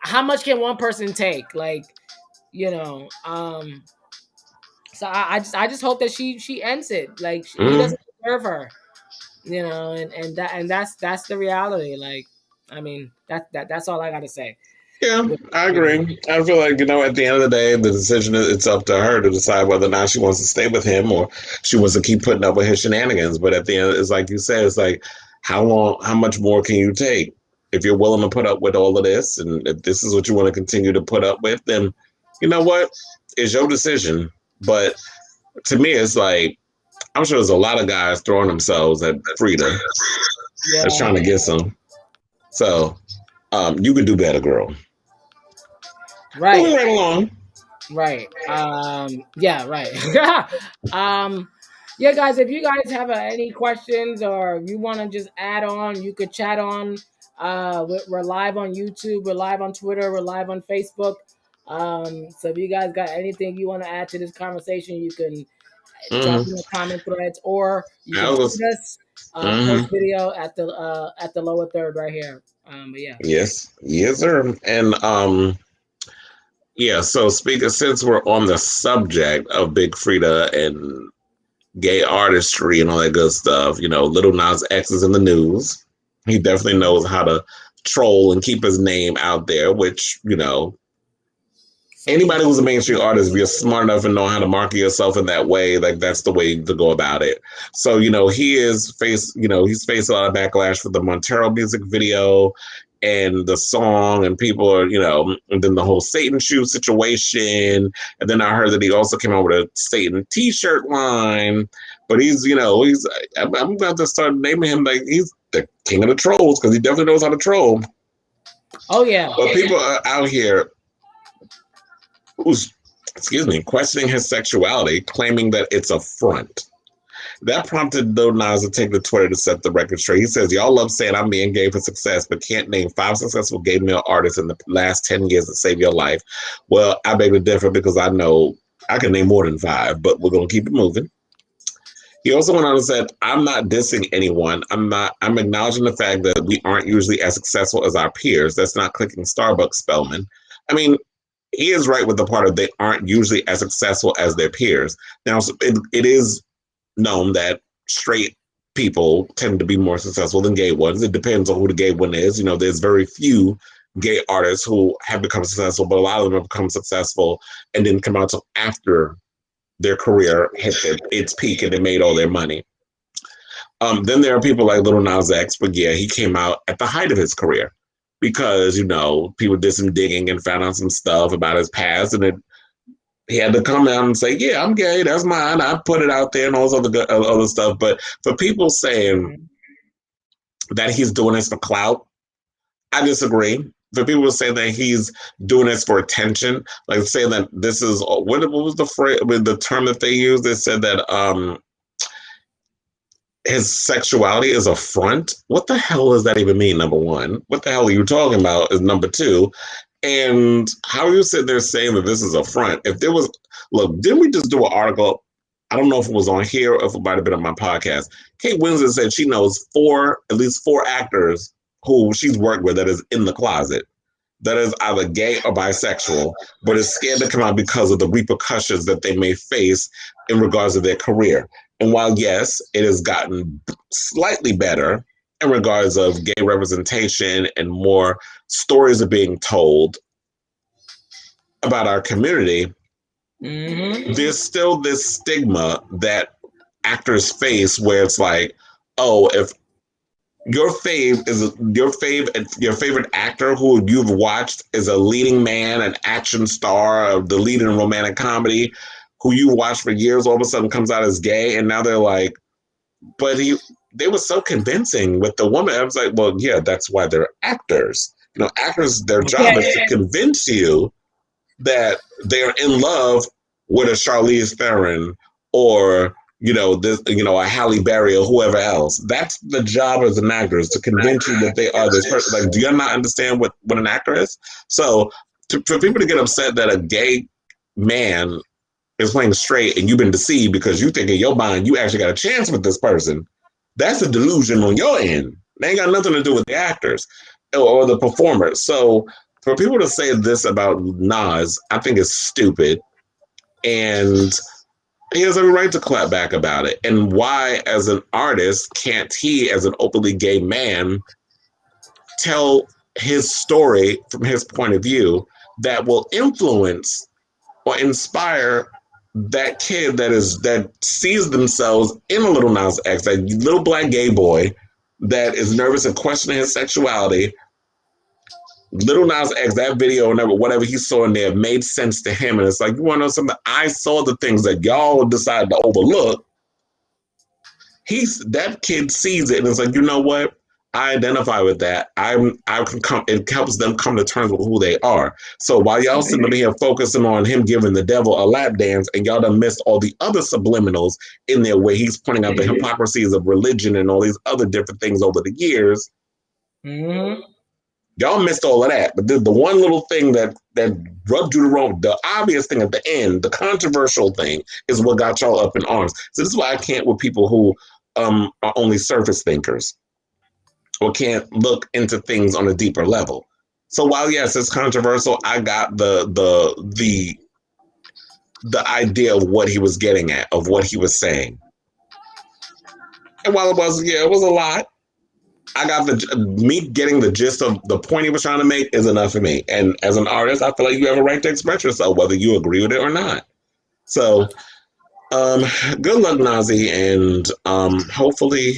Speaker 2: how much can one person take? Like, so I just hope that she ends it. Like, he doesn't deserve her, and that's the reality. Like, I mean, that's all I got to say.
Speaker 1: Yeah, I agree. I feel like, at the end of the day, the decision, it's up to her to decide whether or not she wants to stay with him or she wants to keep putting up with his shenanigans. But at the end, it's like you said, it's like, how much more can you take? If you're willing to put up with all of this, and if this is what you want to continue to put up with, then you know what? It's your decision. But to me, it's like, I'm sure there's a lot of guys throwing themselves at Frida that's trying to get some. So you could do better, girl.
Speaker 2: Right.
Speaker 1: Moving right along.
Speaker 2: Right. Yeah, right. Yeah, guys, if you guys have any questions or you want to just add on, you could chat on We're live on YouTube. We're live on Twitter. We're live on Facebook. So if you guys got anything you want to add to this conversation, you can drop in the comment threads, or you can tweet us. Post video at the lower third right here. But yeah.
Speaker 1: Yes, sir. And yeah. So speaking, since we're on the subject of Big Frida and gay artistry and all that good stuff, you know, Little Nas X is in the news. He definitely knows how to troll and keep his name out there, which, you know, anybody who's a mainstream artist, if you're smart enough and know how to market yourself in that way, like that's the way to go about it. So, you know, he's faced a lot of backlash for the Montero music video and the song, and people are, you know, and then the whole Satan shoe situation. And then I heard that he also came out with a Satan t-shirt line. But I'm about to start naming him like he's the king of the trolls, because he definitely knows how to troll.
Speaker 2: Oh yeah.
Speaker 1: But people are out here questioning his sexuality, claiming that it's a front. That prompted Lil Nas to take to Twitter to set the record straight. He says, y'all love saying I'm being gay for success, but can't name 5 successful gay male artists in the last 10 years that save your life. Well, I beg to differ, because I know I can name more than 5, but we're going to keep it moving. He also went on and said, I'm not dissing anyone. I'm acknowledging the fact that we aren't usually as successful as our peers. That's not clicking Starbucks, Spellman. I mean, he is right with the part of they aren't usually as successful as their peers. Now, it is known that straight people tend to be more successful than gay ones. It depends on who the gay one is. You know, there's very few gay artists who have become successful, but a lot of them have become successful and didn't come out till after their career hit its peak and they made all their money. Then there are people like Lil Nas X, but yeah, he came out at the height of his career because, you know, people did some digging and found out some stuff about his past, and he had to come out and say, yeah, I'm gay, that's mine, I put it out there and all this other stuff. But for people saying that he's doing this for clout, I disagree. For people to say that he's doing this for attention, like say that this is, what was the phrase, the term that they used? They said that his sexuality is a front. What the hell does that even mean, number one? What the hell are you talking about is number two? And how are you sitting there saying that this is a front? If there was, look, didn't we just do an article? I don't know if it was on here or if it might have been on my podcast. Kate Winslet said she knows at least four actors who she's worked with that is in the closet, that is either gay or bisexual, but is scared to come out because of the repercussions that they may face in regards to their career. And while, yes, it has gotten slightly better in regards of gay representation and more stories are being told about our community, there's still this stigma that actors face where it's like, oh, if your favorite actor who you've watched is a leading man, an action star, of the lead in a romantic comedy, who you watched for years, all of a sudden comes out as gay, and now they're like, but they were so convincing with the woman. I was like, well, yeah, that's why they're actors. You know, actors, their job is to convince you that they're in love with a Charlize Theron or, a Halle Berry or whoever else. That's the job as an actor, is to convince you that they are this person. Like, do you not understand what an actor is? So for people to get upset that a gay man is playing straight and you've been deceived because you think in your mind you actually got a chance with this person, that's a delusion on your end. They ain't got nothing to do with the actors or the performers. So for people to say this about Nas, I think is stupid. And he has a right to clap back about it. And why, as an artist, can't he, as an openly gay man, tell his story from his point of view that will influence or inspire that kid that sees themselves in a Little Nas X, that little black gay boy that is nervous and questioning his sexuality. Little Nas X, that video and whatever he saw in there made sense to him. And it's like, you want to know something? I saw the things that y'all decided to overlook. That kid sees it and it's like, you know what? I identify with that. It helps them come to terms with who they are. So while y'all sitting here focusing on him giving the devil a lap dance, and y'all done missed all the other subliminals in there where he's pointing out the hypocrisies of religion and all these other different things over the years,
Speaker 2: Mm-hmm.
Speaker 1: Y'all missed all of that. But the one little thing that rubbed you the wrong, the obvious thing at the end, the controversial thing, is what got y'all up in arms. So this is why I can't with people who are only surface thinkers or can't look into things on a deeper level. So while yes, it's controversial, I got the idea of what he was getting at, of what he was saying. And while it was a lot. I got me getting the gist of the point he was trying to make is enough for me. And as an artist, I feel like you have a right to express yourself, whether you agree with it or not. So, good luck, Nazi, and hopefully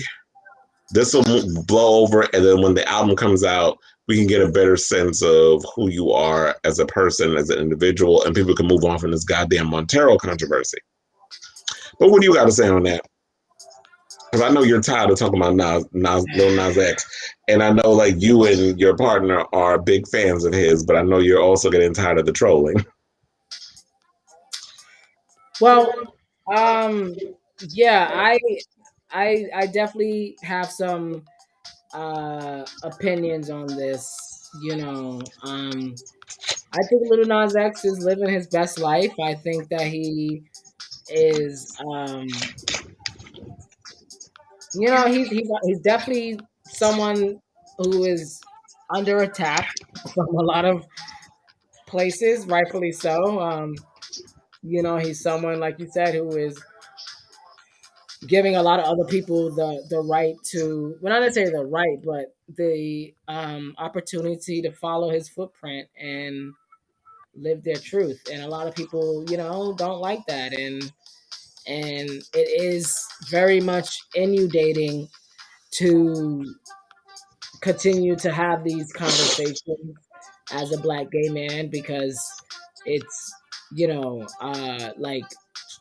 Speaker 1: this will blow over. And then when the album comes out, we can get a better sense of who you are as a person, as an individual, and people can move on from this goddamn Montero controversy. But what do you got to say on that? Because I know you're tired of talking about Lil Nas X, and I know like you and your partner are big fans of his, but I know you're also getting tired of the trolling.
Speaker 2: Well, yeah, I definitely have some opinions on this. I think Little Nas X is living his best life. I think that he is, he's definitely someone who is under attack from a lot of places, rightfully so. He's someone like you said who is giving a lot of other people the right to, well, not necessarily the right, but the opportunity to follow his footprint and live their truth. And a lot of people, don't like that, and it is very much inundating to continue to have these conversations as a black gay man, because it's like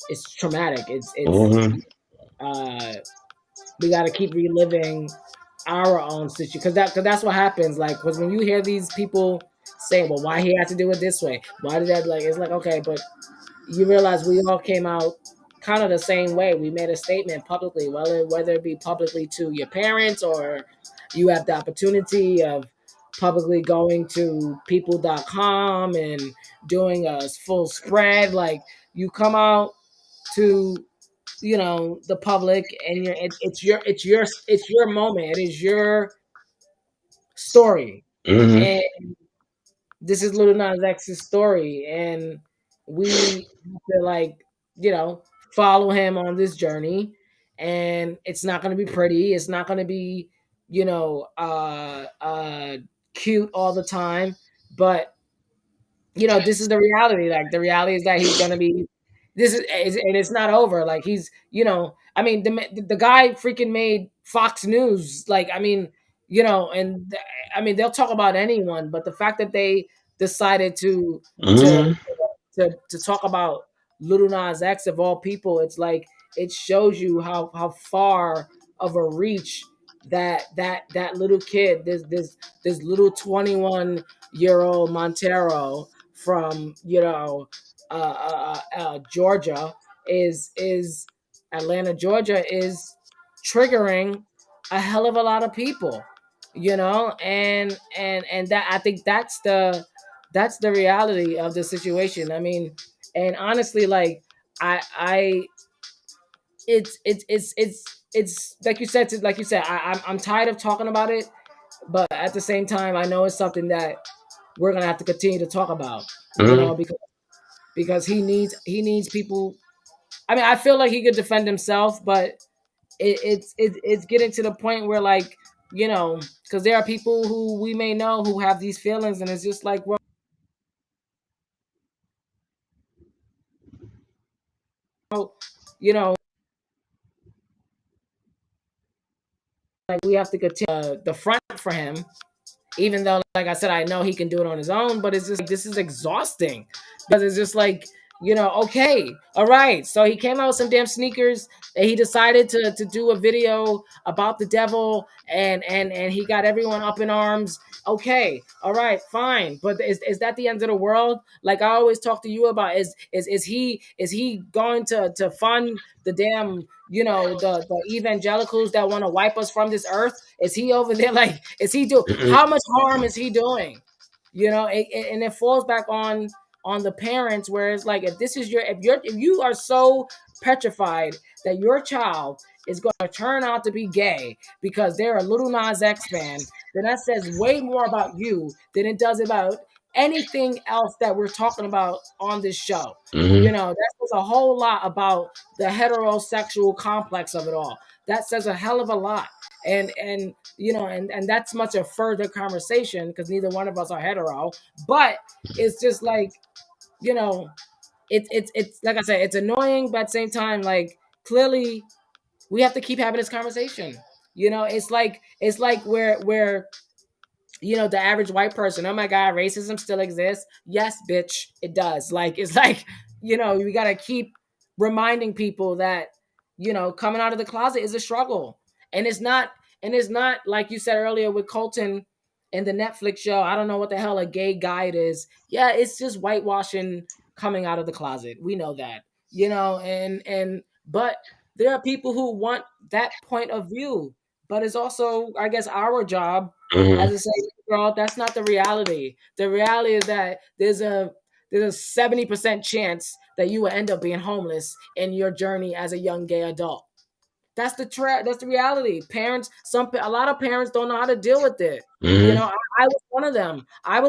Speaker 2: it's traumatic. It's
Speaker 1: Mm-hmm.
Speaker 2: We got to keep reliving our own situation, because that's what happens. Like, because when you hear these people saying, "Well, why he had to do it this way? Why did that?" Like, it's like, okay, but you realize we all came out kind of the same way. We made a statement publicly, whether it be publicly to your parents, or you have the opportunity of publicly going to people.com and doing a full spread. Like, you come out to the public, and it's your moment. It is your story,
Speaker 1: Mm-hmm.
Speaker 2: and this is Little Nas X's story, and we have to, like, follow him on this journey. And it's not going to be pretty. It's not going to be cute all the time, but this is the reality. Like, the reality is that he's going to be, and it's not over. Like, he's, I mean, the guy freaking made Fox News. Like, I mean, I mean, they'll talk about anyone, but the fact that they decided to
Speaker 1: Mm-hmm.
Speaker 2: to talk about Little Nas X of all people, it's like, it shows you how far of a reach that little kid, this little 21-year-old Montero from Georgia, is Atlanta, Georgia, is triggering a hell of a lot of people, and that, I think that's the reality of the situation. I mean, and honestly, like, I it's like you said, I'm tired of talking about it, but at the same time, I know it's something that we're gonna have to continue to talk about,
Speaker 1: Mm-hmm.
Speaker 2: because he needs people. I mean, I feel like he could defend himself, but it's getting to the point where, like, because there are people who we may know who have these feelings, and it's just like, well, you know, like, we have to continue the front for him, even though, like I said, I know he can do it on his own. But it's just like, this is exhausting, because it's just like, Okay, all right. So he came out with some damn sneakers and he decided to do a video about the devil and he got everyone up in arms. Okay, all right, fine. But is that the end of the world? Like I always talk to you about, is he going to fund the damn the evangelicals that want to wipe us from this earth? Is he over there like is he do
Speaker 1: Mm-mm.
Speaker 2: how much harm is he doing? And it falls back on the parents, where it's like, if you are so petrified that your child is going to turn out to be gay because they're a Little Nas X fan, then that says way more about you than it does about anything else that we're talking about on this show.
Speaker 1: Mm-hmm.
Speaker 2: That says a whole lot about the heterosexual complex of it all. That says a hell of a lot. And that's much a further conversation because neither one of us are hetero. But it's just like, it's like I said, it's annoying, but at the same time, like, clearly we have to keep having this conversation. It's like where the average white person, oh my god, racism still exists. Yes, bitch, it does. Like, it's like, we gotta keep reminding people that, coming out of the closet is a struggle. And it's not like you said earlier with Colton and the Netflix show. I don't know what the hell a gay guide is. Yeah, it's just whitewashing coming out of the closet. We know that. But there are people who want that point of view. But it's also, I guess, our job as
Speaker 1: Mm-hmm.
Speaker 2: a say, girl, that's not the reality. The reality is that there's a 70% chance that you will end up being homeless in your journey as a young gay adult. That's the reality. A lot of parents don't know how to deal with it.
Speaker 1: Mm-hmm.
Speaker 2: I was one of them. I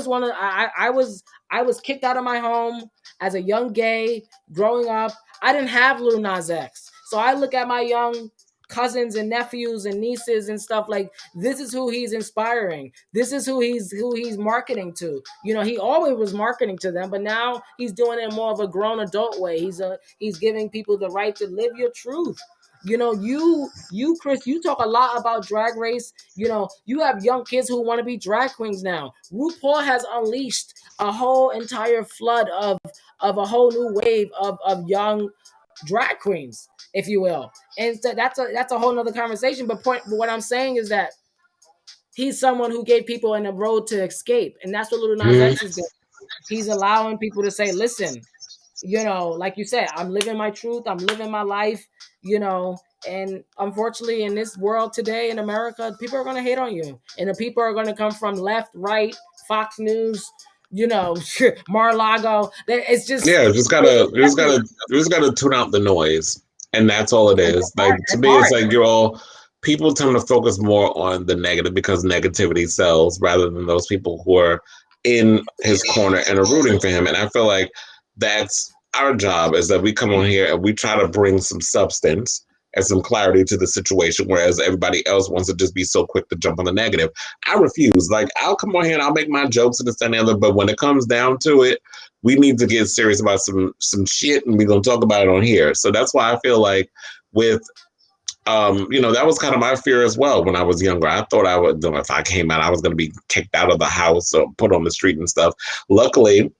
Speaker 2: was kicked out of my home as a young gay growing up. I didn't have Lil Nas X. So I look at my young cousins and nephews and nieces and stuff like, this is who he's inspiring. This is who he's marketing to. He always was marketing to them, but now he's doing it in more of a grown adult way. He's giving people the right to live your truth. Chris, you talk a lot about Drag Race. You have young kids who want to be drag queens now. RuPaul has unleashed a whole entire flood of a whole new wave of young drag queens, if you will. And so that's a whole nother conversation. But what I'm saying is that he's someone who gave people in a road to escape, and that's what Little Nas X is doing. He's allowing people to say, listen, like you said, I'm living my truth, I'm living my life, and unfortunately in this world today in America, people are going to hate on you, and the people are going to come from left, right, Fox News, Mar-a-Lago. It's just,
Speaker 1: Yeah, just gotta tune out the noise, and that's all it is. Like, to
Speaker 2: it's
Speaker 1: me, it's
Speaker 2: hard.
Speaker 1: like people tend to focus more on the negative because negativity sells, rather than those people who are in his corner and are rooting for him. And I feel like that's our job, is that we come on here and we try to bring some substance and some clarity to the situation, whereas everybody else wants to just be so quick to jump on the negative. I refuse. Like, I'll come on here and I'll make my jokes and this and the other, but when it comes down to it, we need to get serious about some shit, and we're gonna talk about it on here. So that's why I feel like with that was kind of my fear as well when I was younger. I thought I would, if I came out, I was gonna be kicked out of the house or put on the street and stuff. Luckily,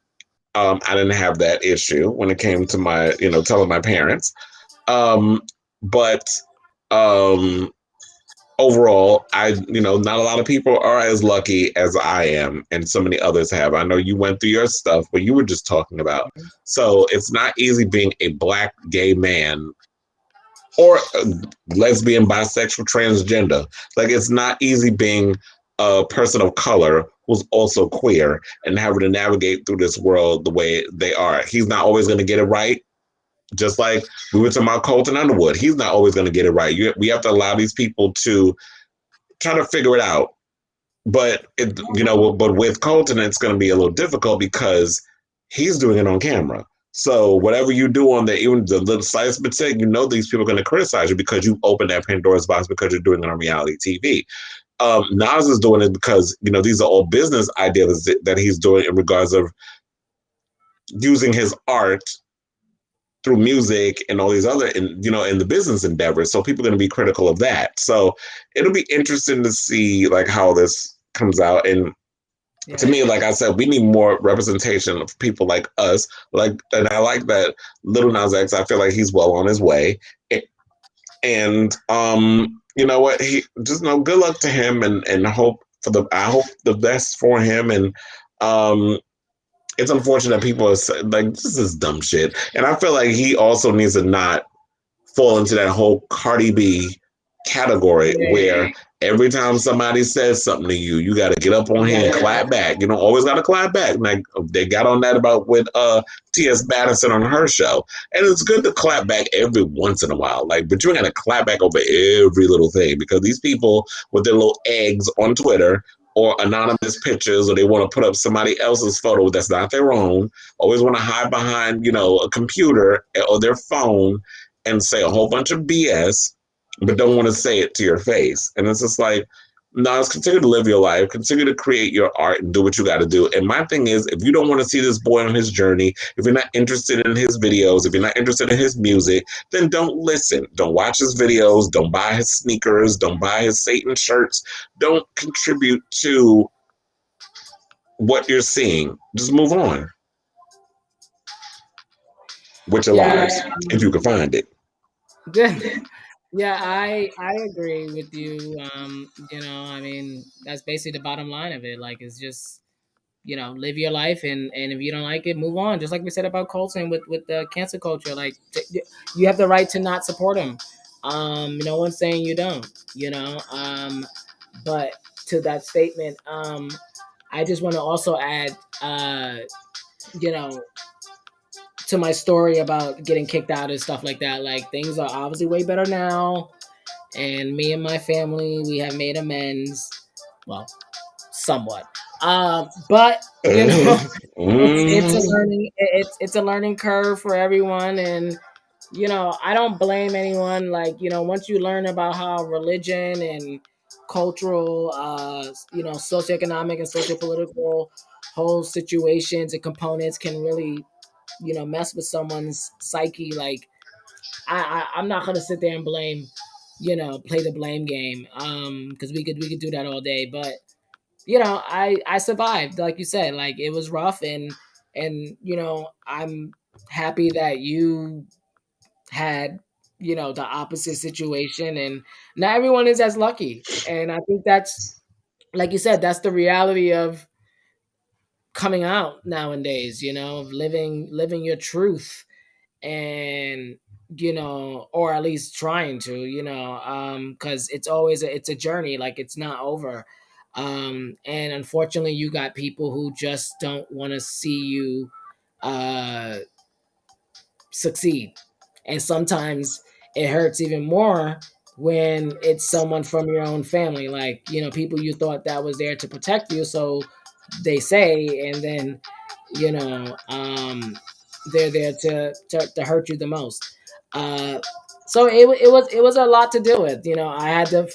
Speaker 1: I didn't have that issue when it came to my, telling my parents. But um overall, not a lot of people are as lucky as I am and so many others have. I know you went through your stuff, but you were just talking about. So it's not easy being a black gay man or lesbian, bisexual, transgender. Like, it's not easy being a person of color who's also queer and having to navigate through this world the way they are. He's not always going to get it right. Just like we were talking about Colton Underwood, he's not always going to get it right. We have to allow these people to try to figure it out. But but with Colton, it's going to be a little difficult because he's doing it on camera. So whatever you do on even the little slightest mistake, these people are going to criticize you because you opened that Pandora's box because you're doing it on reality TV. Nas is doing it because these are all business ideas that he's doing in regards of using his art through music and all these other, in the business endeavors. So people are going to be critical of that. So it'll be interesting to see like how this comes out. And
Speaker 2: Yeah.
Speaker 1: To me, like I said, we need more representation of people like us. Like, and I like that Little Nas X. I feel like he's well on his way, and you know what? He just good luck to him, and hope for I hope the best for him, and um. It's unfortunate people are like, this is dumb shit. And I feel like he also needs to not fall into that whole Cardi B category where every time somebody says something to you, you got to get up on here and clap back. You know, always got to clap back. Like they got on that about with T.S. Madison on her show, and it's good to clap back every once in a while. Like, but you ain't got to clap back over every little thing because these people with their little eggs on Twitter or anonymous pictures, or they want to put up somebody else's photo that's not their own. Always want to hide behind, a computer or their phone and say a whole bunch of BS, but don't want to say it to your face. And it's just like, no, it's continue to live your life, continue to create your art and do what you got to do. And my thing is, if you don't want to see this boy on his journey, if you're not interested in his videos, if you're not interested in his music, then don't listen. Don't watch his videos. Don't buy his sneakers. Don't buy his Satan shirts. Don't contribute to what you're seeing. Just move on with your lives, if you can find it.
Speaker 2: Yeah, I agree with you. I mean, that's basically the bottom line of it. Like, it's just, live your life, and if you don't like it, move on. Just like we said about Colton with the cancer culture, like you have the right to not support him. No one's saying you don't. But to that statement, I just want to also add, you know, to my story about getting kicked out and stuff like that. Like, things are obviously way better now, and me and my family, we have made amends. Well, somewhat. But it's a learning it's a learning curve for everyone, and I don't blame anyone. Like, once you learn about how religion and cultural, socioeconomic and sociopolitical whole situations and components can really, mess with someone's psyche. Like, I'm not gonna sit there and blame, play the blame game, because we could do that all day. But I survived, like you said. Like, it was rough, and I'm happy that you had the opposite situation, and not everyone is as lucky. And I think that's, like you said, that's the reality of coming out nowadays, of living your truth, and or at least trying to, because it's a journey. Like, it's not over. And unfortunately, you got people who just don't want to see you uh succeed. And sometimes it hurts even more when it's someone from your own family, like, people you thought that was there to protect you, so they say, and then you know um they're there to hurt you the most. So it was a lot to deal with. I had to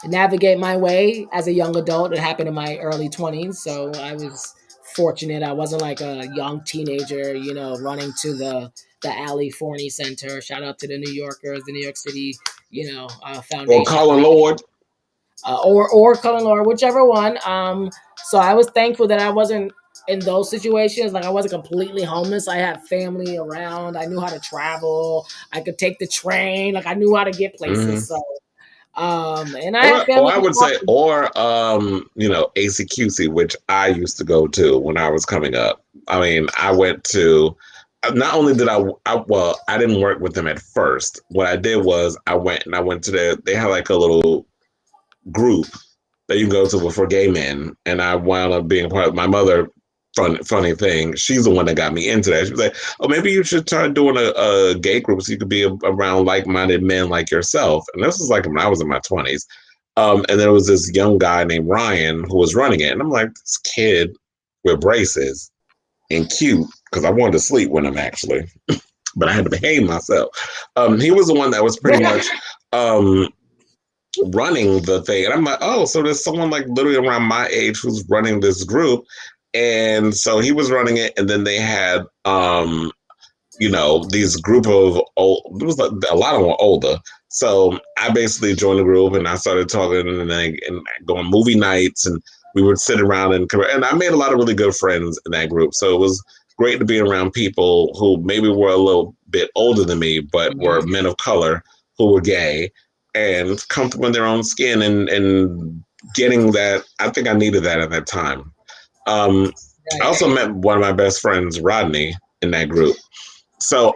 Speaker 2: navigate my way as a young adult. It happened in my early 20s, so I was fortunate. I wasn't like a young teenager, running to the Alley Forney Center. Shout out to the New Yorkers, the New York City,
Speaker 1: Or
Speaker 2: foundation.
Speaker 1: Colin Lord.
Speaker 2: Or Cullen Lord, whichever one. So I was thankful that I wasn't in those situations. Like, I wasn't completely homeless. I had family around. I knew how to travel. I could take the train. Like, I knew how to get places. So, and I had
Speaker 1: Or
Speaker 2: family.
Speaker 1: I would say, ACQC, which I used to go to when I was coming up. I mean, I went to. Not only did I didn't work with them at first. What I did was I went to they had like a little group that you can go to for gay men, and I wound up being part of my mother. Funny thing, she's the one that got me into that. She was like, "Oh, maybe you should try doing a gay group so you could be around like-minded men like yourself." And this was like when I was in my 20s. And there was this young guy named Ryan who was running it, and I'm like, this kid with braces and cute, because I wanted to sleep with him actually, but I had to behave myself. He was the one that was pretty much running the thing. And I'm like, oh, so there's someone like literally around my age who's running this group. And so he was running it, and then they had these group of old, there was a lot of them were older. So I basically joined the group, and I started talking and going movie nights, and we would sit around and I made a lot of really good friends in that group. So it was great to be around people who maybe were a little bit older than me, but were men of color who were gay and comfortable in their own skin and getting that. I think I needed that at that time. I also met one of my best friends, Rodney, in that group. So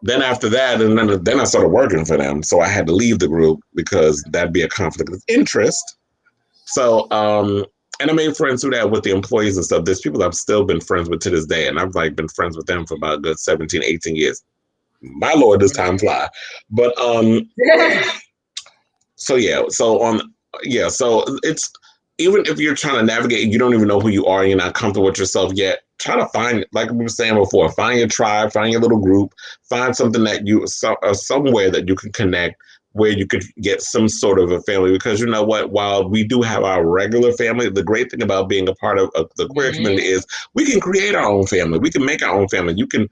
Speaker 1: then after that, and then I started working for them. So I had to leave the group because that'd be a conflict of interest. So, and I made friends through that with the employees and stuff. There's people I've still been friends with to this day, and I've like been friends with them for about a good 17, 18 years. My Lord, does time fly. But so yeah, so it's, even if you're trying to navigate and you don't even know who you are and you're not comfortable with yourself yet, try to find, like we were saying before, find your tribe, find your little group, find something that somewhere that you can connect, where you could get some sort of a family. Because you know what, while we do have our regular family, the great thing about being a part of the queer community is we can create our own family. We can make our own family. You can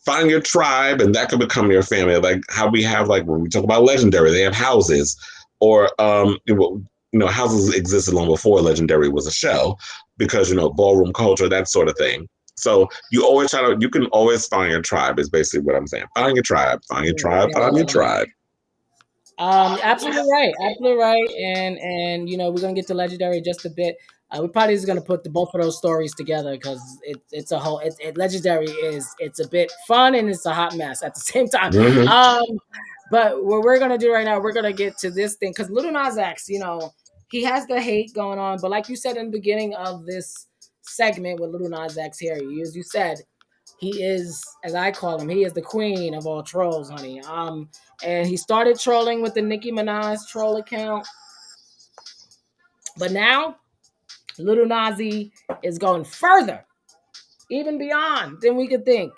Speaker 1: find your tribe and that could become your family. Like how we have, like when we talk about Legendary, they have houses, or houses existed long before Legendary was a show, because ballroom culture, that sort of thing. So you can always find your tribe, is basically what I'm saying. Find your tribe, find your tribe, find your tribe.
Speaker 2: Absolutely right. And we're gonna get to Legendary in just a bit. We probably is gonna put both of those stories together because it's a whole. Legendary it's a bit fun and it's a hot mess at the same time. But what we're gonna do right now, we're gonna get to this thing because Lil Nas X, he has the hate going on, but like you said in the beginning of this segment with Lil Nas X here, as you said, he is, as I call him, he is the queen of all trolls, honey. And he started trolling with the Nicki Minaj troll account, but now Lil Nazi is going further, even beyond than we could think,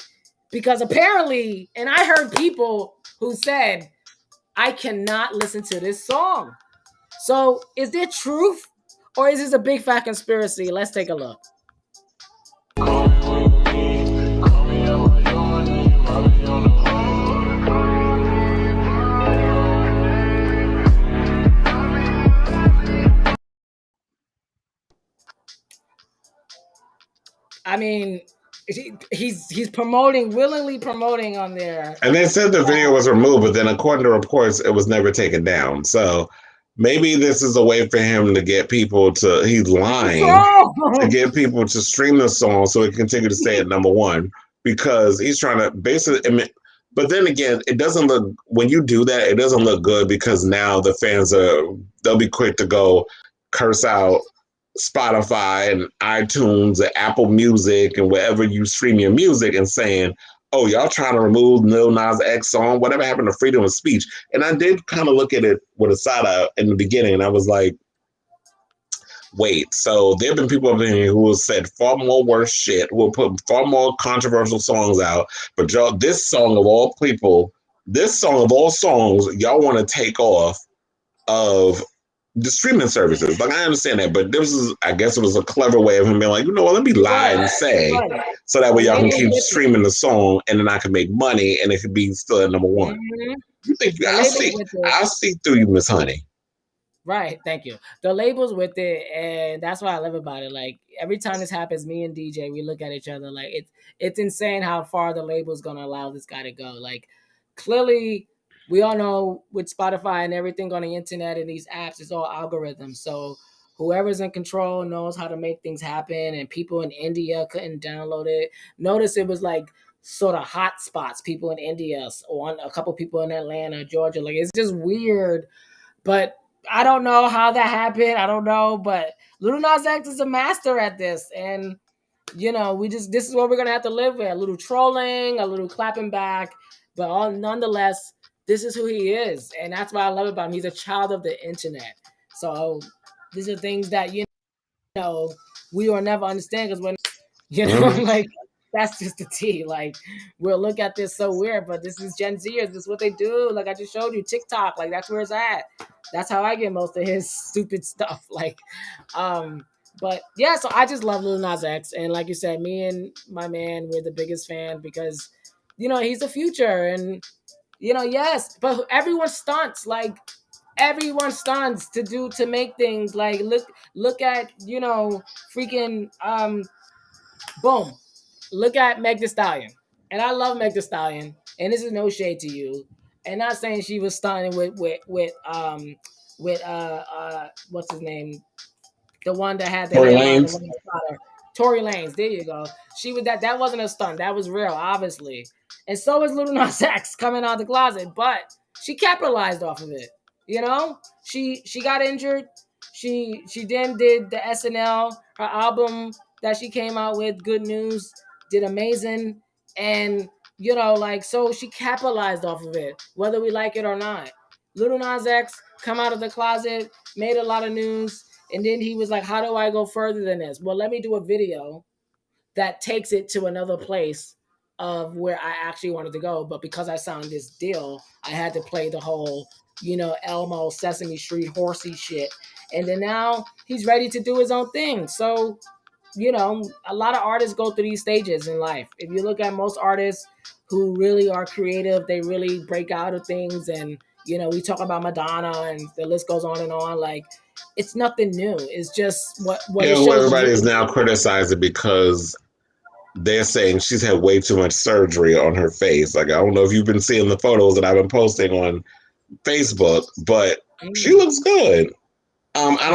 Speaker 2: because apparently, and I heard people who said, I cannot listen to this song. So is there truth or is this a big fat conspiracy? Let's take a look. I mean, he's willingly promoting on there.
Speaker 1: And they said the video was removed, but then according to reports, it was never taken down. So maybe this is a way for him to get people to, he's lying, to get people to stream the song so it can continue to stay at number one, because he's trying to basically, but then again, it doesn't look, when you do that, it doesn't look good, because now the fans they'll be quick to go curse out Spotify and iTunes and Apple Music and wherever you stream your music, and saying, oh, y'all trying to remove Lil Nas X song, whatever happened to freedom of speech? And I did kind of look at it with a side eye in the beginning, and I was like, wait, so there have been people up in here who have said far more worse shit, who have put far more controversial songs out, but y'all, this song of all people, this song of all songs, y'all want to take off of the streaming services. Like, I understand that, but this is, I guess it was a clever way of him being like, you know what, let me lie and say, so that way y'all can keep streaming the song, and then I can make money, and it could be still at number one. You think I'll see through you, Miss Honey.
Speaker 2: Right, thank you. The labels with it, and that's what I love about it. Like, every time this happens, me and DJ, we look at each other like it's insane how far the label's gonna allow this guy to go. Like, clearly, we all know with Spotify and everything on the internet and these apps, it's all algorithms. So whoever's in control knows how to make things happen, and people in India couldn't download it. Notice it was like sort of hot spots, people in India, or a couple people in Atlanta, Georgia. Like, it's just weird, but I don't know how that happened. I don't know, but Lil Nas X is a master at this, and this is what we're gonna have to live with: a little trolling, a little clapping back, but nonetheless, this is who he is, and that's what I love about him. He's a child of the internet, so these are things that we will never understand, because when like, that's just the tea. Like, we'll look at this so weird, but this is Gen Zers. This is what they do. Like I just showed you, TikTok. Like, that's where it's at. That's how I get most of his stupid stuff. Like, but yeah. So I just love Lil Nas X, and like you said, me and my man, we're the biggest fan, because he's the future, and yes. But everyone stunts. Like, everyone stunts to make things. Like look at freaking boom. Look at Meg Thee Stallion. And I love Meg Thee Stallion. And this is no shade to you. And not saying she was stunning with what's his name? The one that had the
Speaker 1: Tory
Speaker 2: hairline, the
Speaker 1: Lanez.
Speaker 2: one that shot her. Tory Lanez, there you go. She was that wasn't a stunt. That was real, obviously. And so is Lil Nas X coming out of the closet, but she capitalized off of it. She got injured. She then did the SNL, her album that she came out with, Good News, did amazing. And so she capitalized off of it, whether we like it or not. Lil Nas X come out of the closet, made a lot of news, and then he was like, how do I go further than this? Well, let me do a video that takes it to another place of where I actually wanted to go. But because I signed this deal, I had to play the whole, Elmo, Sesame Street, horsey shit. And then now he's ready to do his own thing. So, a lot of artists go through these stages in life. If you look at most artists who really are creative, they really break out of things. And, we talk about Madonna and the list goes on and on. Like, it's nothing new. It's just what it
Speaker 1: Who
Speaker 2: shows
Speaker 1: everybody is
Speaker 2: you.
Speaker 1: now criticizing because they're saying she's had way too much surgery on her face. Like, I don't know if you've been seeing the photos that I've been posting on Facebook, but she looks good. I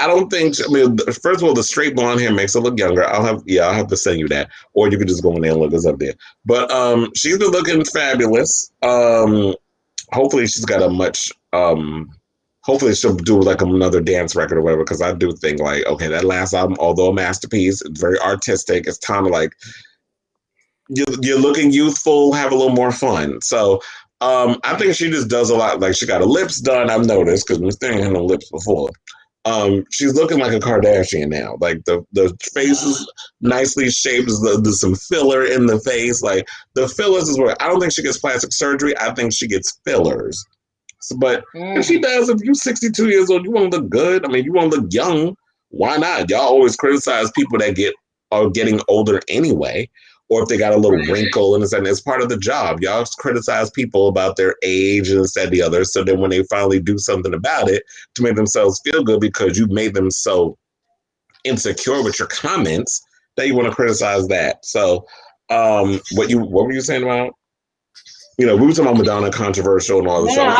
Speaker 1: don't think. I mean, first of all, the straight blonde hair makes her look younger. I'll have to send you that, or you could just go in there and look us up there. But she's been looking fabulous. Hopefully, she's got a much. Hopefully, she'll do like another dance record or whatever. Because I do think like, okay, that last album, although a masterpiece, it's very artistic. It's time to like you're looking youthful, have a little more fun. So. I think she just does a lot. Like she got her lips done. I've noticed because Miss Thing had no lips before. She's looking like a Kardashian now. Like the face is nicely shaped. There's some filler in the face. Like the fillers is where I don't think she gets plastic surgery. I think she gets fillers. So, but if she does, if you're 62 years old, you want to look good. I mean, you want to look young. Why not? Y'all always criticize people that are getting older anyway. Or if they got a little wrinkle and it's part of the job. Y'all criticize people about their age and this, that, and the other. So then when they finally do something about it to make themselves feel good because you made them so insecure with your comments that you want to criticize that. So what were you saying about? We were talking about Madonna controversial and all this stuff.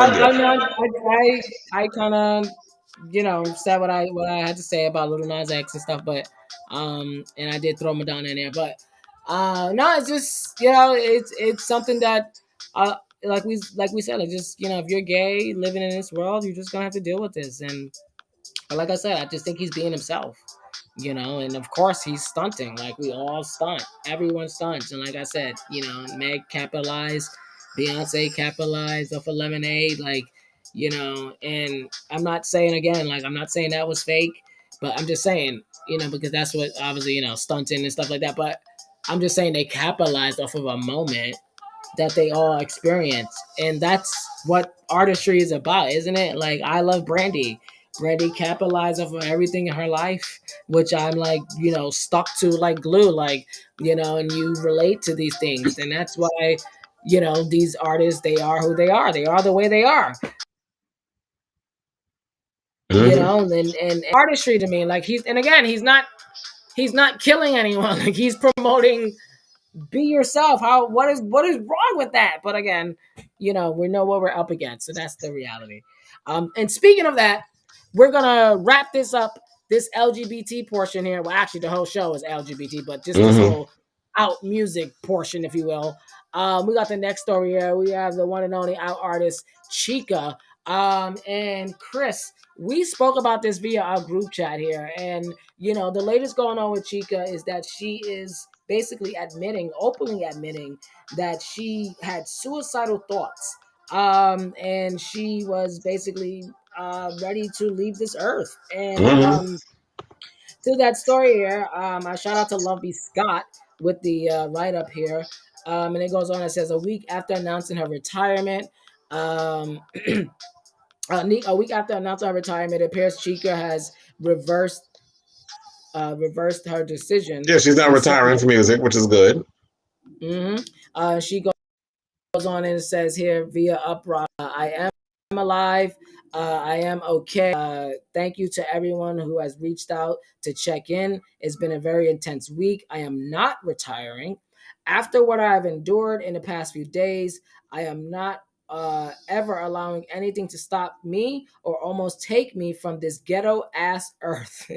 Speaker 2: I kind of said what I had to say about Lil Nas X and stuff, but and I did throw Madonna in there, but no, it's just it's something that like we said, it's just if you're gay living in this world, you're just gonna have to deal with this. And like I said, I just think he's being himself. And of course he's stunting. Like we all stunt. Everyone stunts. And like I said, Meg capitalized, Beyonce capitalized off of Lemonade, and I'm not saying again, like I'm not saying that was fake, but I'm just saying, because that's what obviously, stunting and stuff like that. But I'm just saying they capitalized off of a moment that they all experience. And that's what artistry is about, isn't it? Like I love Brandy. Brandy capitalized off of everything in her life, which I'm like, stuck to like glue, like, and you relate to these things. And that's why, these artists, they are who they are. They are the way they are. And artistry to me, like he's not killing anyone. Like he's promoting be yourself. What is wrong with that? But again, we know what we're up against, so that's the reality. And speaking of that, we're gonna wrap this up. This LGBT portion here. Well, actually, the whole show is LGBT, but just this whole out music portion, if you will. We got the next story here. We have the one and only out artist Chica. And Chris, we spoke about this via our group chat here, and the latest going on with Chica is that she is basically openly admitting that she had suicidal thoughts. And she was basically ready to leave this earth. And to that story here, I shout out to Lovey Scott with the write up here. And it goes on, it says a week after announcing her retirement, a week after announcing her retirement, it appears Chica has reversed her decision.
Speaker 1: Yeah, she's not retiring from music, which is good.
Speaker 2: She goes on and says here via Uprock, I am alive. I am okay. Thank you to everyone who has reached out to check in. It's been a very intense week. I am not retiring. After what I've endured in the past few days, I am not ever allowing anything to stop me or almost take me from this ghetto ass earth.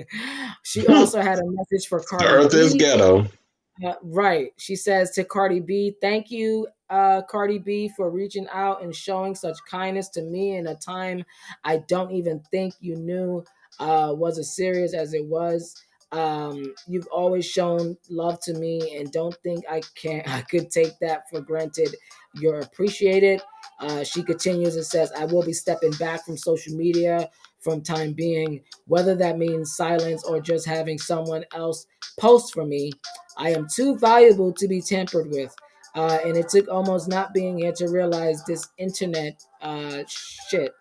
Speaker 2: She also had a message for
Speaker 1: The
Speaker 2: Cardi
Speaker 1: earth is
Speaker 2: B.
Speaker 1: ghetto.
Speaker 2: Right. She says to Cardi B, thank you, Cardi B, for reaching out and showing such kindness to me in a time I don't even think you knew was as serious as it was. You've always shown love to me and don't think I could take that for granted. You're appreciated. She continues and says, I will be stepping back from social media from time being, whether that means silence or just having someone else post for me. I am too valuable to be tampered with. And it took almost not being here to realize this internet shit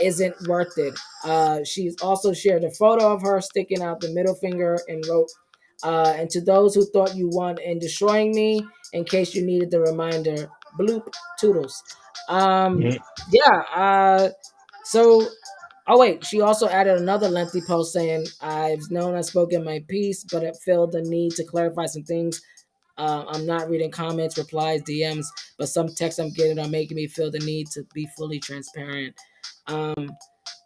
Speaker 2: isn't worth it. She's also shared a photo of her sticking out the middle finger and wrote, and to those who thought you won in destroying me, in case you needed the reminder, bloop, toodles.
Speaker 1: Mhm.
Speaker 2: Yeah. So Oh wait, she also added another lengthy post saying, "I've known I've spoken my piece, but it felt the need to clarify some things. I'm not reading comments, replies, DMs, but some texts I'm getting are making me feel the need to be fully transparent." And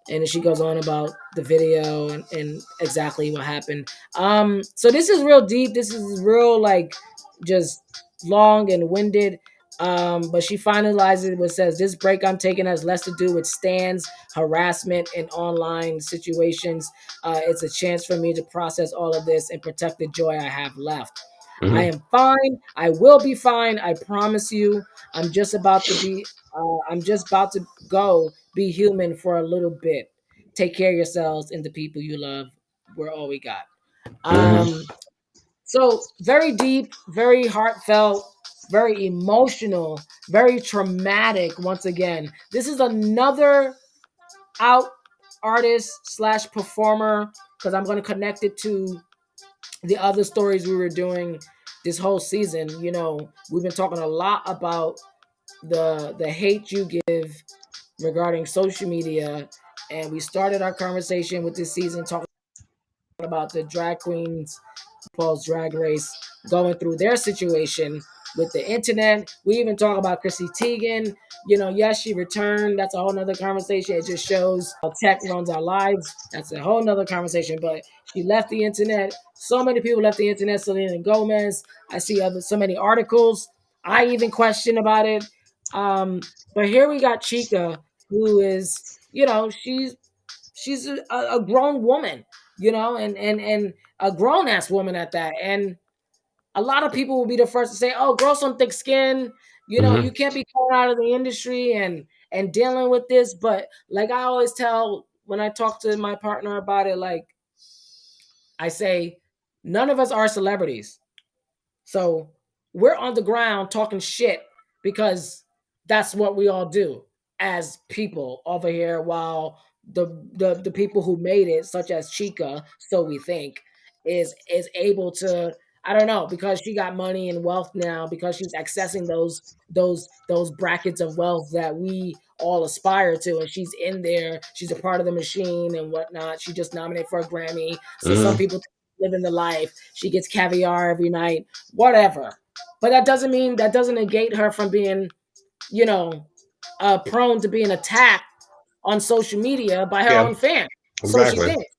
Speaker 2: then she goes on about the video and exactly what happened. So this is real deep. This is real like just long and winded. But she finalizes it with says this break I'm taking has less to do with stands, harassment, and online situations. It's a chance for me to process all of this and protect the joy I have left. I
Speaker 1: Mhm.
Speaker 2: am fine. I will be fine. I promise you. I'm just about to be. I'm just about to go be human for a little bit. Take care of yourselves and the people you love. We're all we got.
Speaker 1: Mhm.
Speaker 2: So very deep, very heartfelt, very emotional, very traumatic. Once again, this is another out artist slash performer because I'm going to connect it to the other stories we were doing this whole season. You know, we've been talking a lot about the hate you give regarding social media, and we started our conversation with this season talking about the drag queens Paul's Drag Race going through their situation with the internet. We even talk about Chrissy Teigen. You know, yes, she returned. That's a whole nother conversation. It just shows how tech runs our lives. That's a whole nother conversation. But she left the internet. So many people left the internet. Selena Gomez. I see so many articles. I even question about it. But here we got Chica, who is, you know, she's a grown woman, you know, and a grown ass woman at that. And a lot of people will be the first to say, "Oh, grow some thick skin." You know,
Speaker 1: Mhm.
Speaker 2: you can't be coming out of the industry and dealing with this. But like I always tell when I talk to my partner about it, like I say, none of us are celebrities. So we're on the ground talking shit because that's what we all do as people over here. While the people who made it, such as Chica, so we think, is able to, I don't know, because she got money and wealth now, because she's accessing those brackets of wealth that we all aspire to, and she's in there. She's a part of the machine and whatnot. She just nominated for a Grammy, so some
Speaker 1: Mhm.
Speaker 2: people living the life. She gets caviar every night, whatever. But that doesn't negate her from being, you know, prone to being attacked on social media by her
Speaker 1: Yeah.
Speaker 2: own fans. So she
Speaker 1: Exactly.
Speaker 2: thinks.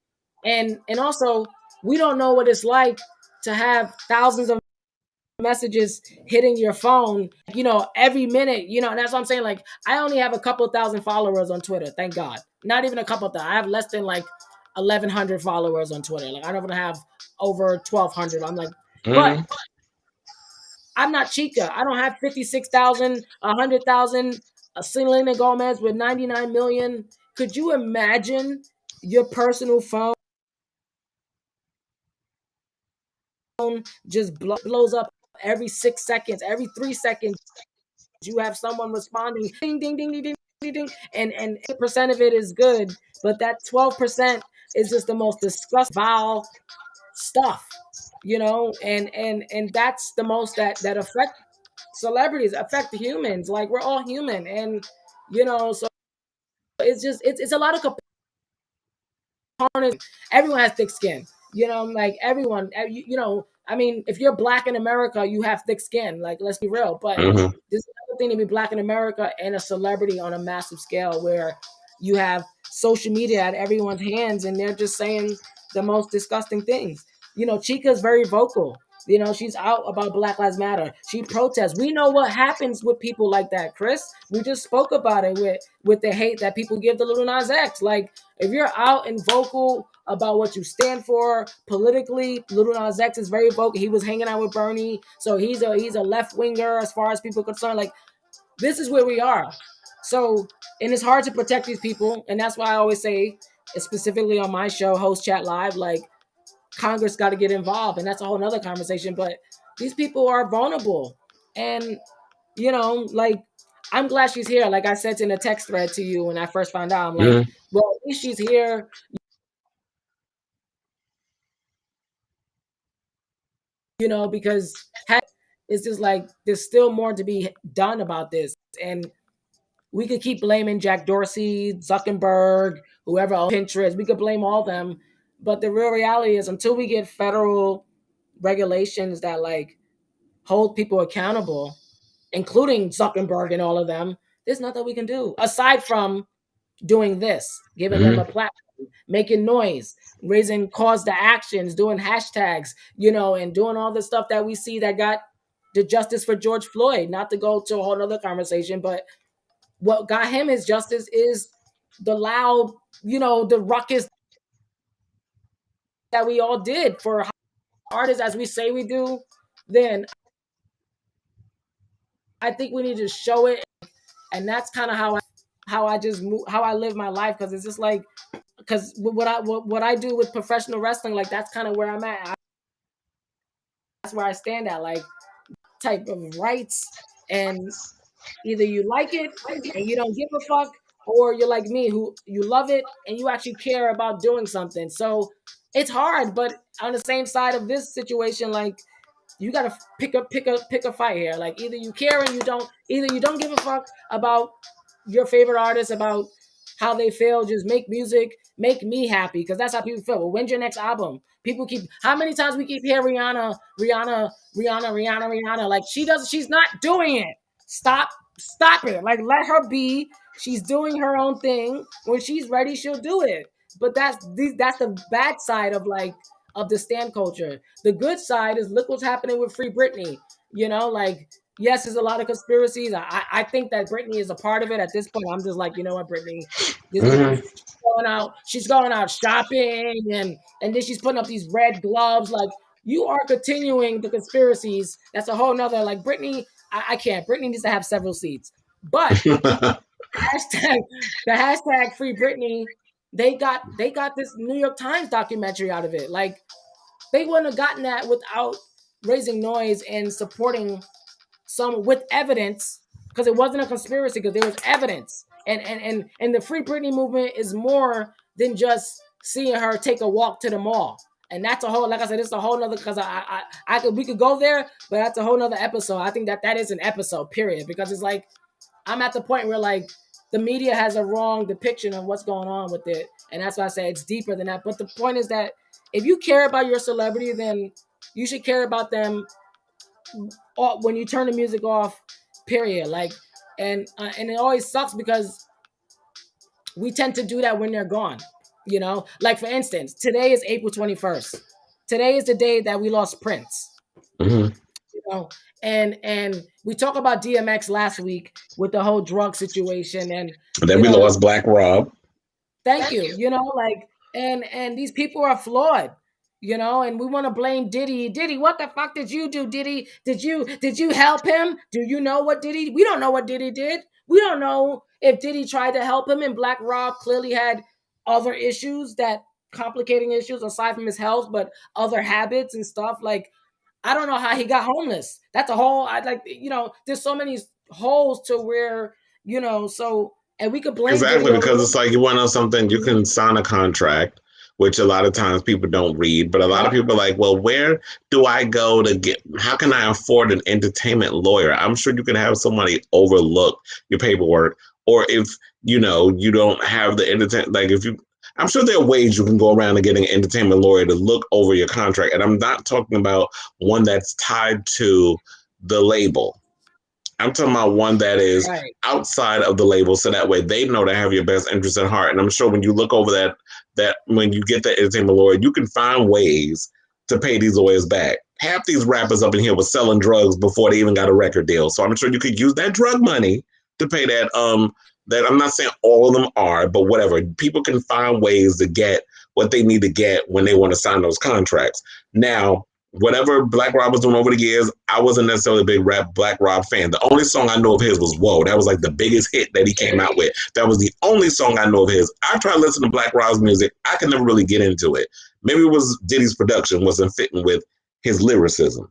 Speaker 2: And also, we don't know what it's like to have thousands of messages hitting your phone, you know, every minute. You know, and that's what I'm saying. Like, I only have a couple thousand followers on Twitter, thank God. Not even a couple thousand. I have less than like 1,100 followers on Twitter. Like, I don't even have over 1,200. I'm like, but
Speaker 1: Mhm.
Speaker 2: I'm not Chica. I don't have 56,000, 100,000. Selena Gomez with 99 million. Could you imagine your personal phone just blows up every 6 seconds, every 3 seconds? You have someone responding, ding, ding, ding, ding, ding, ding, ding, and 8% of it is good, but that 12% is just the most disgusting, vile stuff, you know, and that's the most that affect celebrities, affect humans. Like, we're all human, and you know, so it's a lot of components. Everyone has thick skin. Like everyone. I mean, if you're black in America, you have thick skin. Like, let's be real. But
Speaker 1: Mm-hmm.
Speaker 2: there's another thing to be black in America and a celebrity on a massive scale, where you have social media at everyone's hands, and they're just saying the most disgusting things. Chica's very vocal. She's out about Black Lives Matter. She protests. We know what happens with people like that, Chris. We just spoke about it with the hate that people give to Lil Nas X. Like, if you're out and vocal about what you stand for politically, Lil Nas X is very vocal. He was hanging out with Bernie, so he's a left winger as far as people are concerned. Like, this is where we are. So, and it's hard to protect these people, and that's why I always say, specifically on my show, Host Chat Live, like, Congress got to get involved, and that's a whole nother conversation. But these people are vulnerable, and like, I'm glad she's here. Like I said in a text thread to you when I first found out, I'm like,
Speaker 1: Mm-hmm.
Speaker 2: well, at least she's here. Because it's just like there's still more to be done about this, and we could keep blaming Jack Dorsey, Zuckerberg, whoever owns Pinterest. We could blame all them, but the real reality is, until we get federal regulations that like hold people accountable, including Zuckerberg and all of them, there's nothing we can do aside from doing this, giving them a platform, making noise, raising cause to actions, doing hashtags, and doing all the stuff that we see that got the justice for George Floyd. Not to go to a whole other conversation, but what got him his justice is the loud, the ruckus that we all did for artists, as we say we do. Then I think we need to show it, and that's kind of how I just move, how I live my life, because it's just like, because what I do with professional wrestling, like, that's kind of where I'm at. That's where I stand at, like, type of rights, and either you like it and you don't give a fuck, or you're like me, who you love it and you actually care about doing something. So it's hard, but on the same side of this situation, like, you gotta pick a fight here. Like, either you care and either you don't give a fuck about your favorite artist, about how they feel, just make music, make me happy, because that's how people feel. Well, when's your next album? People keep, how many times we keep hearing Rihanna, like, she's not doing it. Stop it. Like, let her be. She's doing her own thing. When she's ready, she'll do it. But that's the bad side of, like, of the stan culture. The good side is, look what's happening with Free Britney. Like, yes, there's a lot of conspiracies. I think that Britney is a part of it. At this point, I'm just like, you know what, Britney, she's going out shopping, and then she's putting up these red gloves. Like, you are continuing the conspiracies. That's a whole nother, like, Britney. I can't. Britney needs to have several seats. But the hashtag Free Britney, they got this New York Times documentary out of it. Like, they wouldn't have gotten that without raising noise and supporting some with evidence, because it wasn't a conspiracy, because there was evidence. And the Free Britney movement is more than just seeing her take a walk to the mall. And that's a whole, like I said, it's a whole nother, because we could go there, but that's a whole nother episode. I think that is an episode, period, because it's like, I'm at the point where, like, the media has a wrong depiction of what's going on with it. And that's why I say it's deeper than that. But the point is that if you care about your celebrity, then you should care about them when you turn the music off, period. Like, and it always sucks, because we tend to do that when they're gone. Like, for instance, today is April 21st. Today is the day that we lost Prince.
Speaker 1: Mm-hmm.
Speaker 2: And we talked about DMX last week with the whole drug situation, and
Speaker 1: then we lost Black Rob.
Speaker 2: Thank you. Like, and these people are flawed. And we want to blame Diddy. Diddy, what the fuck did you do, Diddy? Did you help him? Do you know what Diddy? We don't know what Diddy did. We don't know if Diddy tried to help him, and Black Rob clearly had other issues, that complicating issues aside from his health, but other habits and stuff. Like, I don't know how he got homeless. That's a whole, there's so many holes to where, so, and we could blame
Speaker 1: exactly, because it's like, you want to know something, you can sign a contract, which a lot of times people don't read, but a lot of people are like, well, where do I go how can I afford an entertainment lawyer? I'm sure you can have somebody overlook your paperwork, or if you don't have the entertainment. Like if you, I'm sure there are ways you can go around and get an entertainment lawyer to look over your contract, and I'm not talking about one that's tied to the label. I'm talking about one that is
Speaker 2: Right.
Speaker 1: outside of the label, so that way they know to have your best interest at heart. And I'm sure when you look over that when you get that entertainment lawyer, you can find ways to pay these lawyers back. Half these rappers up in here were selling drugs before they even got a record deal, so I'm sure you could use that drug money to pay that. That I'm not saying all of them are, but whatever. People can find ways to get what they need to get when they want to sign those contracts. Now, whatever Black Rob was doing over the years, I wasn't necessarily a big Black Rob fan. The only song I know of his was Whoa. That was like the biggest hit that he came out with. That was the only song I know of his. I tried to listen to Black Rob's music. I could never really get into it. Maybe it was Diddy's production wasn't fitting with his lyricism.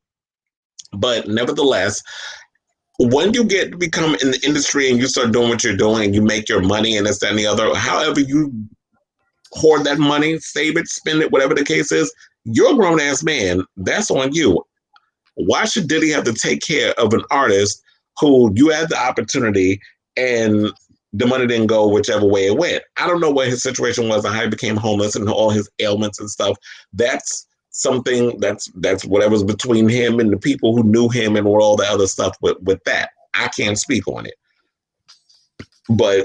Speaker 1: But nevertheless, when you get to become in the industry and you start doing what you're doing and you make your money and this, that, and the other, however you hoard that money, save it, spend it, whatever the case is, you're a grown ass man. That's on you. Why should Diddy have to take care of an artist who you had the opportunity and the money didn't go whichever way it went? I don't know what his situation was and how he became homeless and all his ailments and stuff. That's something that's whatever's between him and the people who knew him and all the other stuff with that. I can't speak on it. But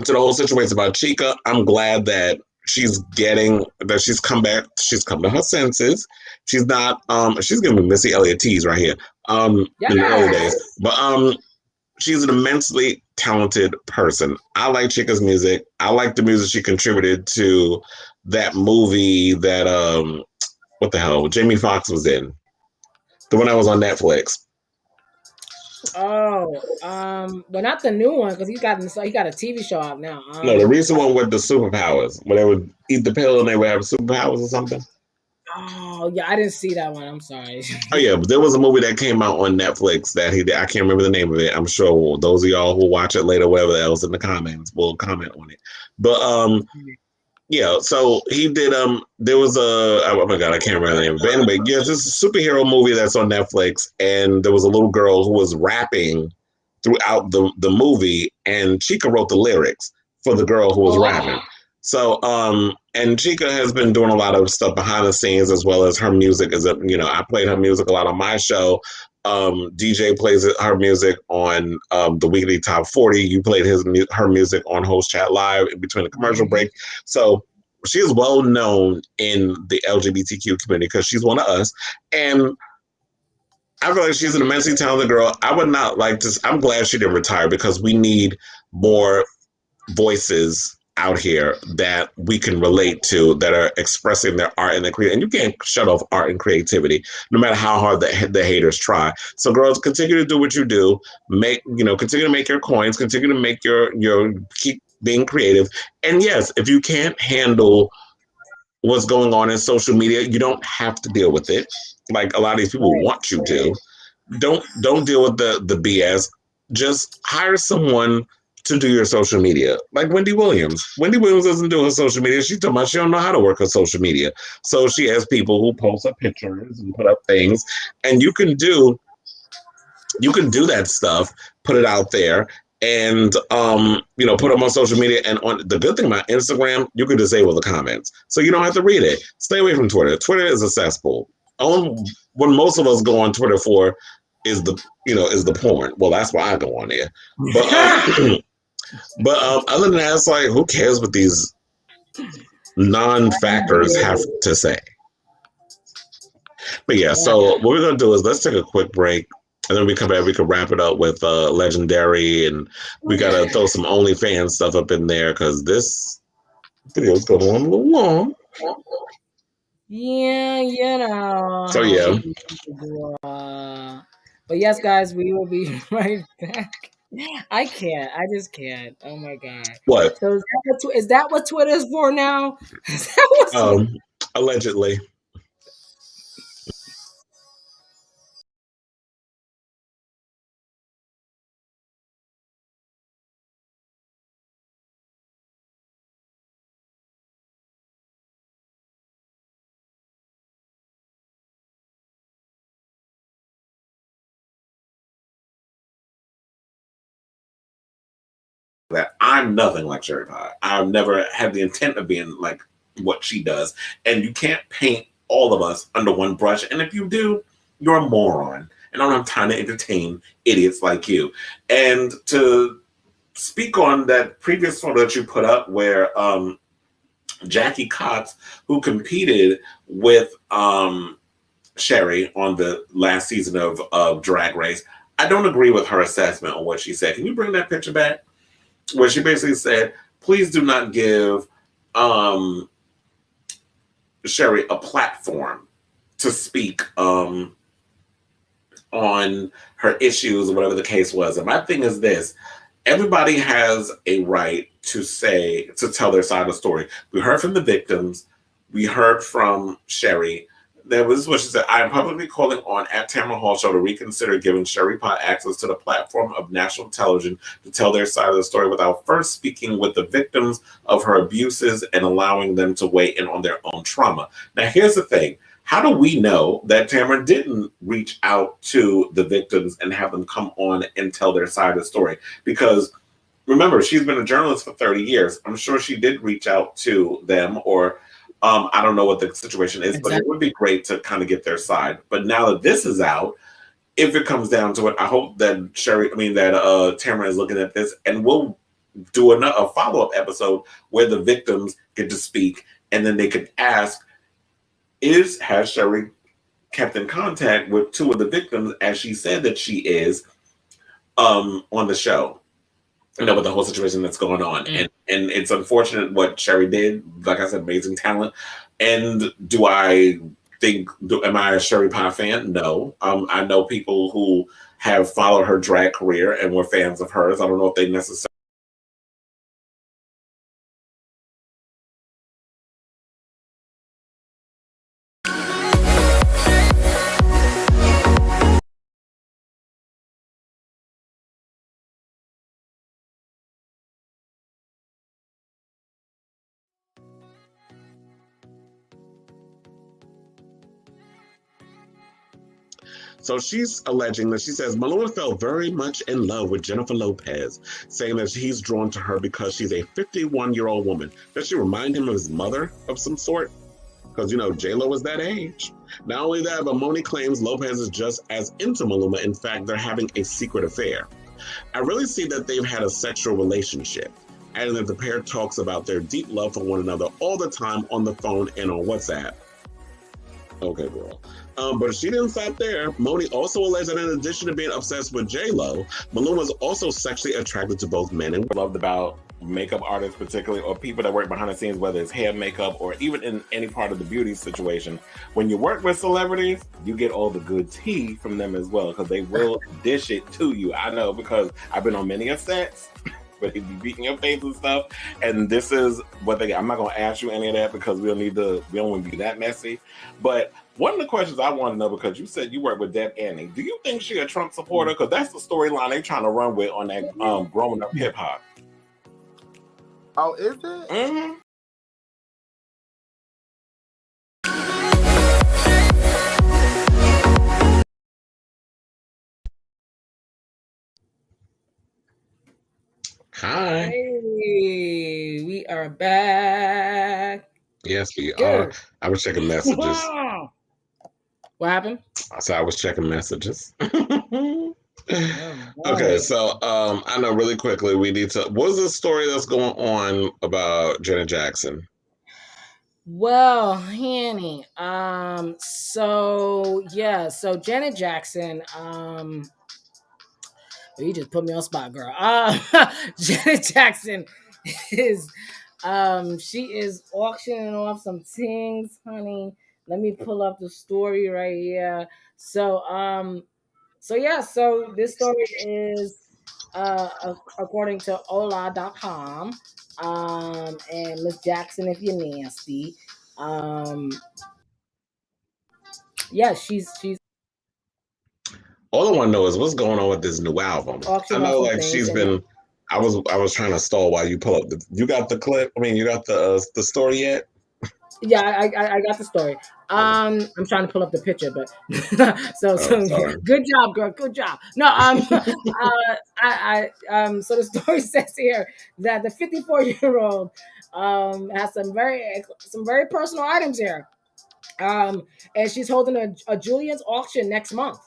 Speaker 1: to the whole situation about Chica, I'm glad that she's come back, she's come to her senses. She's not she's giving me Missy Elliott tease right here. In the early days. But she's an immensely talented person. I like Chica's music. I like the music she contributed to that movie that what the hell, Jamie Foxx was in. The one that was on Netflix.
Speaker 2: Oh, but not the new one because he got a TV show out now.
Speaker 1: No, the recent one with the superpowers, where they would eat the pill and they would have superpowers or something.
Speaker 2: Oh yeah, I didn't see that one. I'm sorry.
Speaker 1: Oh yeah, but there was a movie that came out on Netflix that he did. I can't remember the name of it. I'm sure those of y'all who watch it later, whatever else in the comments, will comment on it. But yeah, so he did there was oh my god, I can't remember the name. But anyway, yeah, this is a superhero movie that's on Netflix, and there was a little girl who was rapping throughout the movie, and Chica wrote the lyrics for the girl who was rapping. So and Chica has been doing a lot of stuff behind the scenes, as well as her music is I played her music a lot on my show. DJ plays her music on the weekly top 40. You played her music on Host Chat Live in between the commercial break. So she is well known in the LGBTQ community because she's one of us. And I feel like she's an immensely talented girl. I would not like to. I'm glad she didn't retire because we need more voices out here that we can relate to that are expressing their art and their creativity. And you can't shut off art and creativity, no matter how hard the haters try. So, girls, continue to do what you do. Continue to make your coins. Continue to make your keep being creative. And yes, if you can't handle what's going on in social media, you don't have to deal with it. Like a lot of these people want you to. Don't deal with the BS. Just hire someone to do your social media. Like Wendy Williams. Wendy Williams doesn't do her social media. She's talking about she don't know how to work her social media. So she has people who post up pictures and put up things. And you can do that stuff, put it out there, and put them on social media. And on the good thing about Instagram, you can disable the comments, so you don't have to read it. Stay away from Twitter. Twitter is a cesspool. What most of us go on Twitter for is the porn. Well, that's why I go on there. But other than that, it's like, who cares what these non-factors have to say? But yeah, so what we're gonna do is let's take a quick break. And then we come back, we can wrap it up with Legendary, and we gotta throw some OnlyFans stuff up in there because this video is going on a little long.
Speaker 2: Yeah,
Speaker 1: So yeah.
Speaker 2: But yes, guys, we will be right back. I can't. I just can't. Oh my god.
Speaker 1: What?
Speaker 2: So is that what Twitter is for now? Is that
Speaker 1: allegedly. that. I'm nothing like Sherry Pie. I've never had the intent of being like what she does. And you can't paint all of us under one brush. And if you do, you're a moron. And I don't have time to entertain idiots like you. And to speak on that previous photo that you put up where Jackie Cox, who competed with Sherry on the last season of Drag Race, I don't agree with her assessment on what she said. Can you bring that picture back? Where she basically said, please do not give Sherry a platform to speak on her issues or whatever the case was. And my thing is this: everybody has a right to tell their side of the story. We heard from the victims. We heard from Sherry. There was what she said: I am publicly calling on at Tamara Hall Show to reconsider giving Sherry Pie access to the platform of national television to tell their side of the story without first speaking with the victims of her abuses and allowing them to weigh in on their own trauma. Now, here's the thing. How do we know that Tamara didn't reach out to the victims and have them come on and tell their side of the story? Because remember, she's been a journalist for 30 years. I'm sure she did reach out to them, or I don't know what the situation is, but it would be great to kind of get their side. But now that this is out, if it comes down to it, I hope that Tamara is looking at this, and we'll do a follow-up episode where the victims get to speak, and then they could ask, has Sherry kept in contact with two of the victims, as she said that she is, on the show? You know, with the whole situation that's going on. And it's unfortunate what Sherry did. Like I said, amazing talent. And am I a Sherry Pie fan? No. I know people who have followed her drag career and were fans of hers. I don't know if they necessarily. So she's alleging that she says Maluma fell very much in love with Jennifer Lopez, saying that he's drawn to her because she's a 51-year-old woman. Does she remind him of his mother of some sort? Because, you know, J-Lo is that age. Not only that, but Moni claims Lopez is just as into Maluma. In fact, they're having a secret affair. I really see that they've had a sexual relationship, adding that the pair talks about their deep love for one another all the time on the phone and on WhatsApp. Okay, girl. But she didn't stop there. Moni also alleged that in addition to being obsessed with J-Lo, Maluma is also sexually attracted to both men and women. Loved about makeup artists particularly, or people that work behind the scenes, whether it's hair, makeup, or even in any part of the beauty situation. When you work with celebrities, you get all the good tea from them as well, because they will dish it to you. I know, because I've been on many sets where they be beating your face and stuff, and this is what they get. I'm not going to ask you any of that because we don't want to be that messy. But one of the questions I want to know, because you said you work with Deb Annie, do you think she a Trump supporter? Because that's the storyline they're trying to run with on that growing up hip hop.
Speaker 5: Oh, is it?
Speaker 1: Mm-hmm. Hi.
Speaker 2: Hey, we are back.
Speaker 1: Yes, we are. I was checking messages.
Speaker 2: What happened?
Speaker 1: So I was checking messages. Okay, so I know really quickly we need to. What's the story that's going on about Janet Jackson?
Speaker 2: Well, Hanny, so Janet Jackson, you just put me on spot, girl. Janet Jackson is, she is auctioning off some things, honey. Let me pull up the story right here. So this story is, according to Ola.com, and Miss Jackson, if you're nasty, she's.
Speaker 1: All I want to know is what's going on with this new album. I know, like, she's been. I was trying to stall while you pull up. You got the clip? I mean, you got the story yet?
Speaker 2: Yeah, I got the story. I'm trying to pull up the picture, but so
Speaker 1: Oh, sorry.
Speaker 2: good job, girl. Good job. No, so the story says here that the 54-year-old has some very personal items here. And she's holding a Julian's auction next month.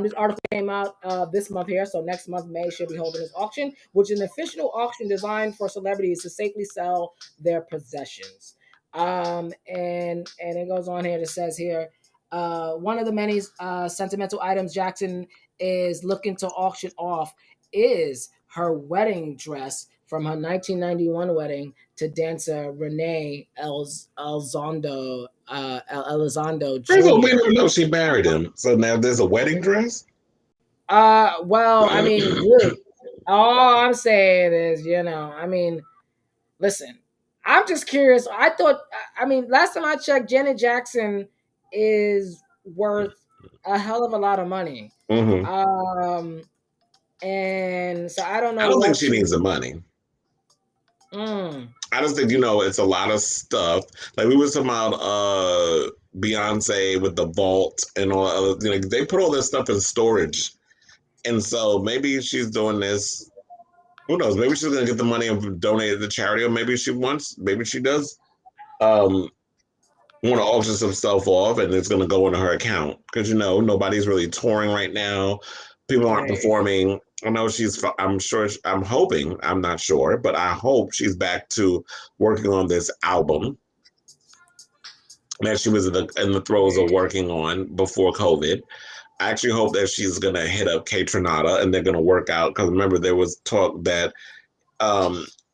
Speaker 2: This article came out this month here, so next month May she'll be holding this auction, which is an official auction designed for celebrities to safely sell their possessions. And it goes on here. It says here, one of the many sentimental items Jackson is looking to auction off is her wedding dress from her 1991 wedding to dancer Renee Elizondo
Speaker 1: First of all, we
Speaker 2: Jr.
Speaker 1: don't know she married him. So now there's a wedding dress?
Speaker 2: Well, I mean, really, all I'm saying is, listen, I'm just curious. I mean, last time I checked, Janet Jackson is worth a hell of a lot of money.
Speaker 1: Mm-hmm.
Speaker 2: And so I don't know
Speaker 1: I don't think
Speaker 2: what
Speaker 1: she needs the money. I just think, it's a lot of stuff. Like we were talking about Beyonce with the vault and all other, they put all this stuff in storage. And so maybe she's doing this. Who knows? Maybe she's gonna get the money and donate it to charity, or maybe she does want to auction some stuff off and it's gonna go into her account. Because nobody's really touring right now. People aren't
Speaker 2: Right.
Speaker 1: performing. I know I'm hoping, I'm not sure, but I hope she's back to working on this album that she was in the throes of working on before COVID. I actually hope that she's going to hit up K Tronada and they're going to work out. Because remember, there was talk that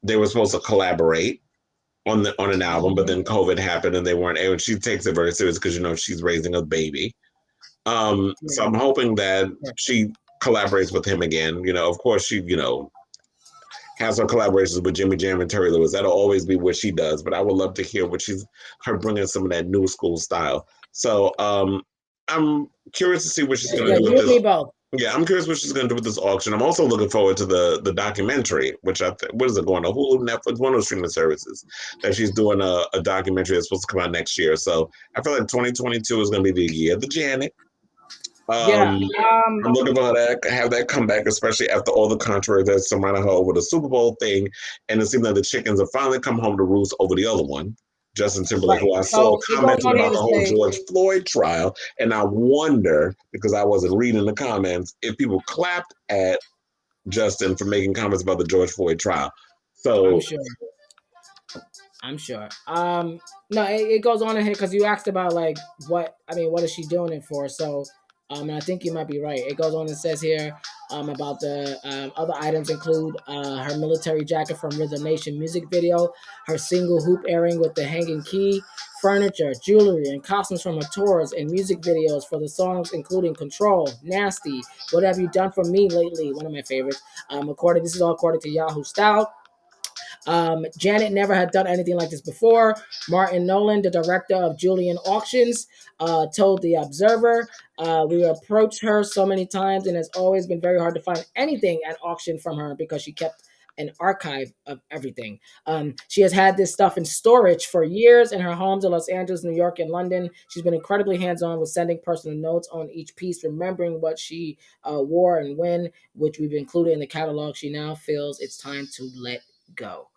Speaker 1: they were supposed to collaborate on an album, but then COVID happened and they weren't able. She takes it very serious because, she's raising a baby. So I'm hoping that she collaborates with him again. Of course, she, has her collaborations with Jimmy Jam and Terry Lewis. That'll always be what she does. But I would love to hear her bringing some of that new school style. So I'm curious to see what she's going to do with this.
Speaker 2: Both.
Speaker 1: Yeah, I'm curious what she's going to do with this auction. I'm also looking forward to the documentary, which what is it going to Hulu, Netflix, one of those streaming services that she's doing a documentary that's supposed to come out next year. So I feel like 2022 is going to be the year of the Janet. I'm looking for her to have that comeback, especially after all the controversy that's surrounding her over the Super Bowl thing. And it seems like the chickens have finally come home to roost over the other one, Justin Timberlake, who I saw commenting about the whole George Floyd trial. And I wonder, because I wasn't reading the comments, if people clapped at Justin for making comments about the George Floyd trial. So
Speaker 2: I'm sure. No, it goes on in here because you asked about what is she doing it for? So, and I think you might be right. It goes on and says here about the other items include her military jacket from Rhythm Nation music video, her single hoop earring with the hanging key, furniture, jewelry, and costumes from her tours and music videos for the songs including Control, Nasty, What Have You Done For Me Lately, one of my favorites. This is all according to Yahoo Style. Janet never had done anything like this before. Martin Nolan, the director of Julian Auctions, told The Observer, we approached her so many times and it's always been very hard to find anything at auction from her because she kept an archive of everything. She has had this stuff in storage for years in her homes in Los Angeles, New York, and London. She's been incredibly hands-on with sending personal notes on each piece, remembering what she wore and when, which we've included in the catalog. She now feels it's time to let go.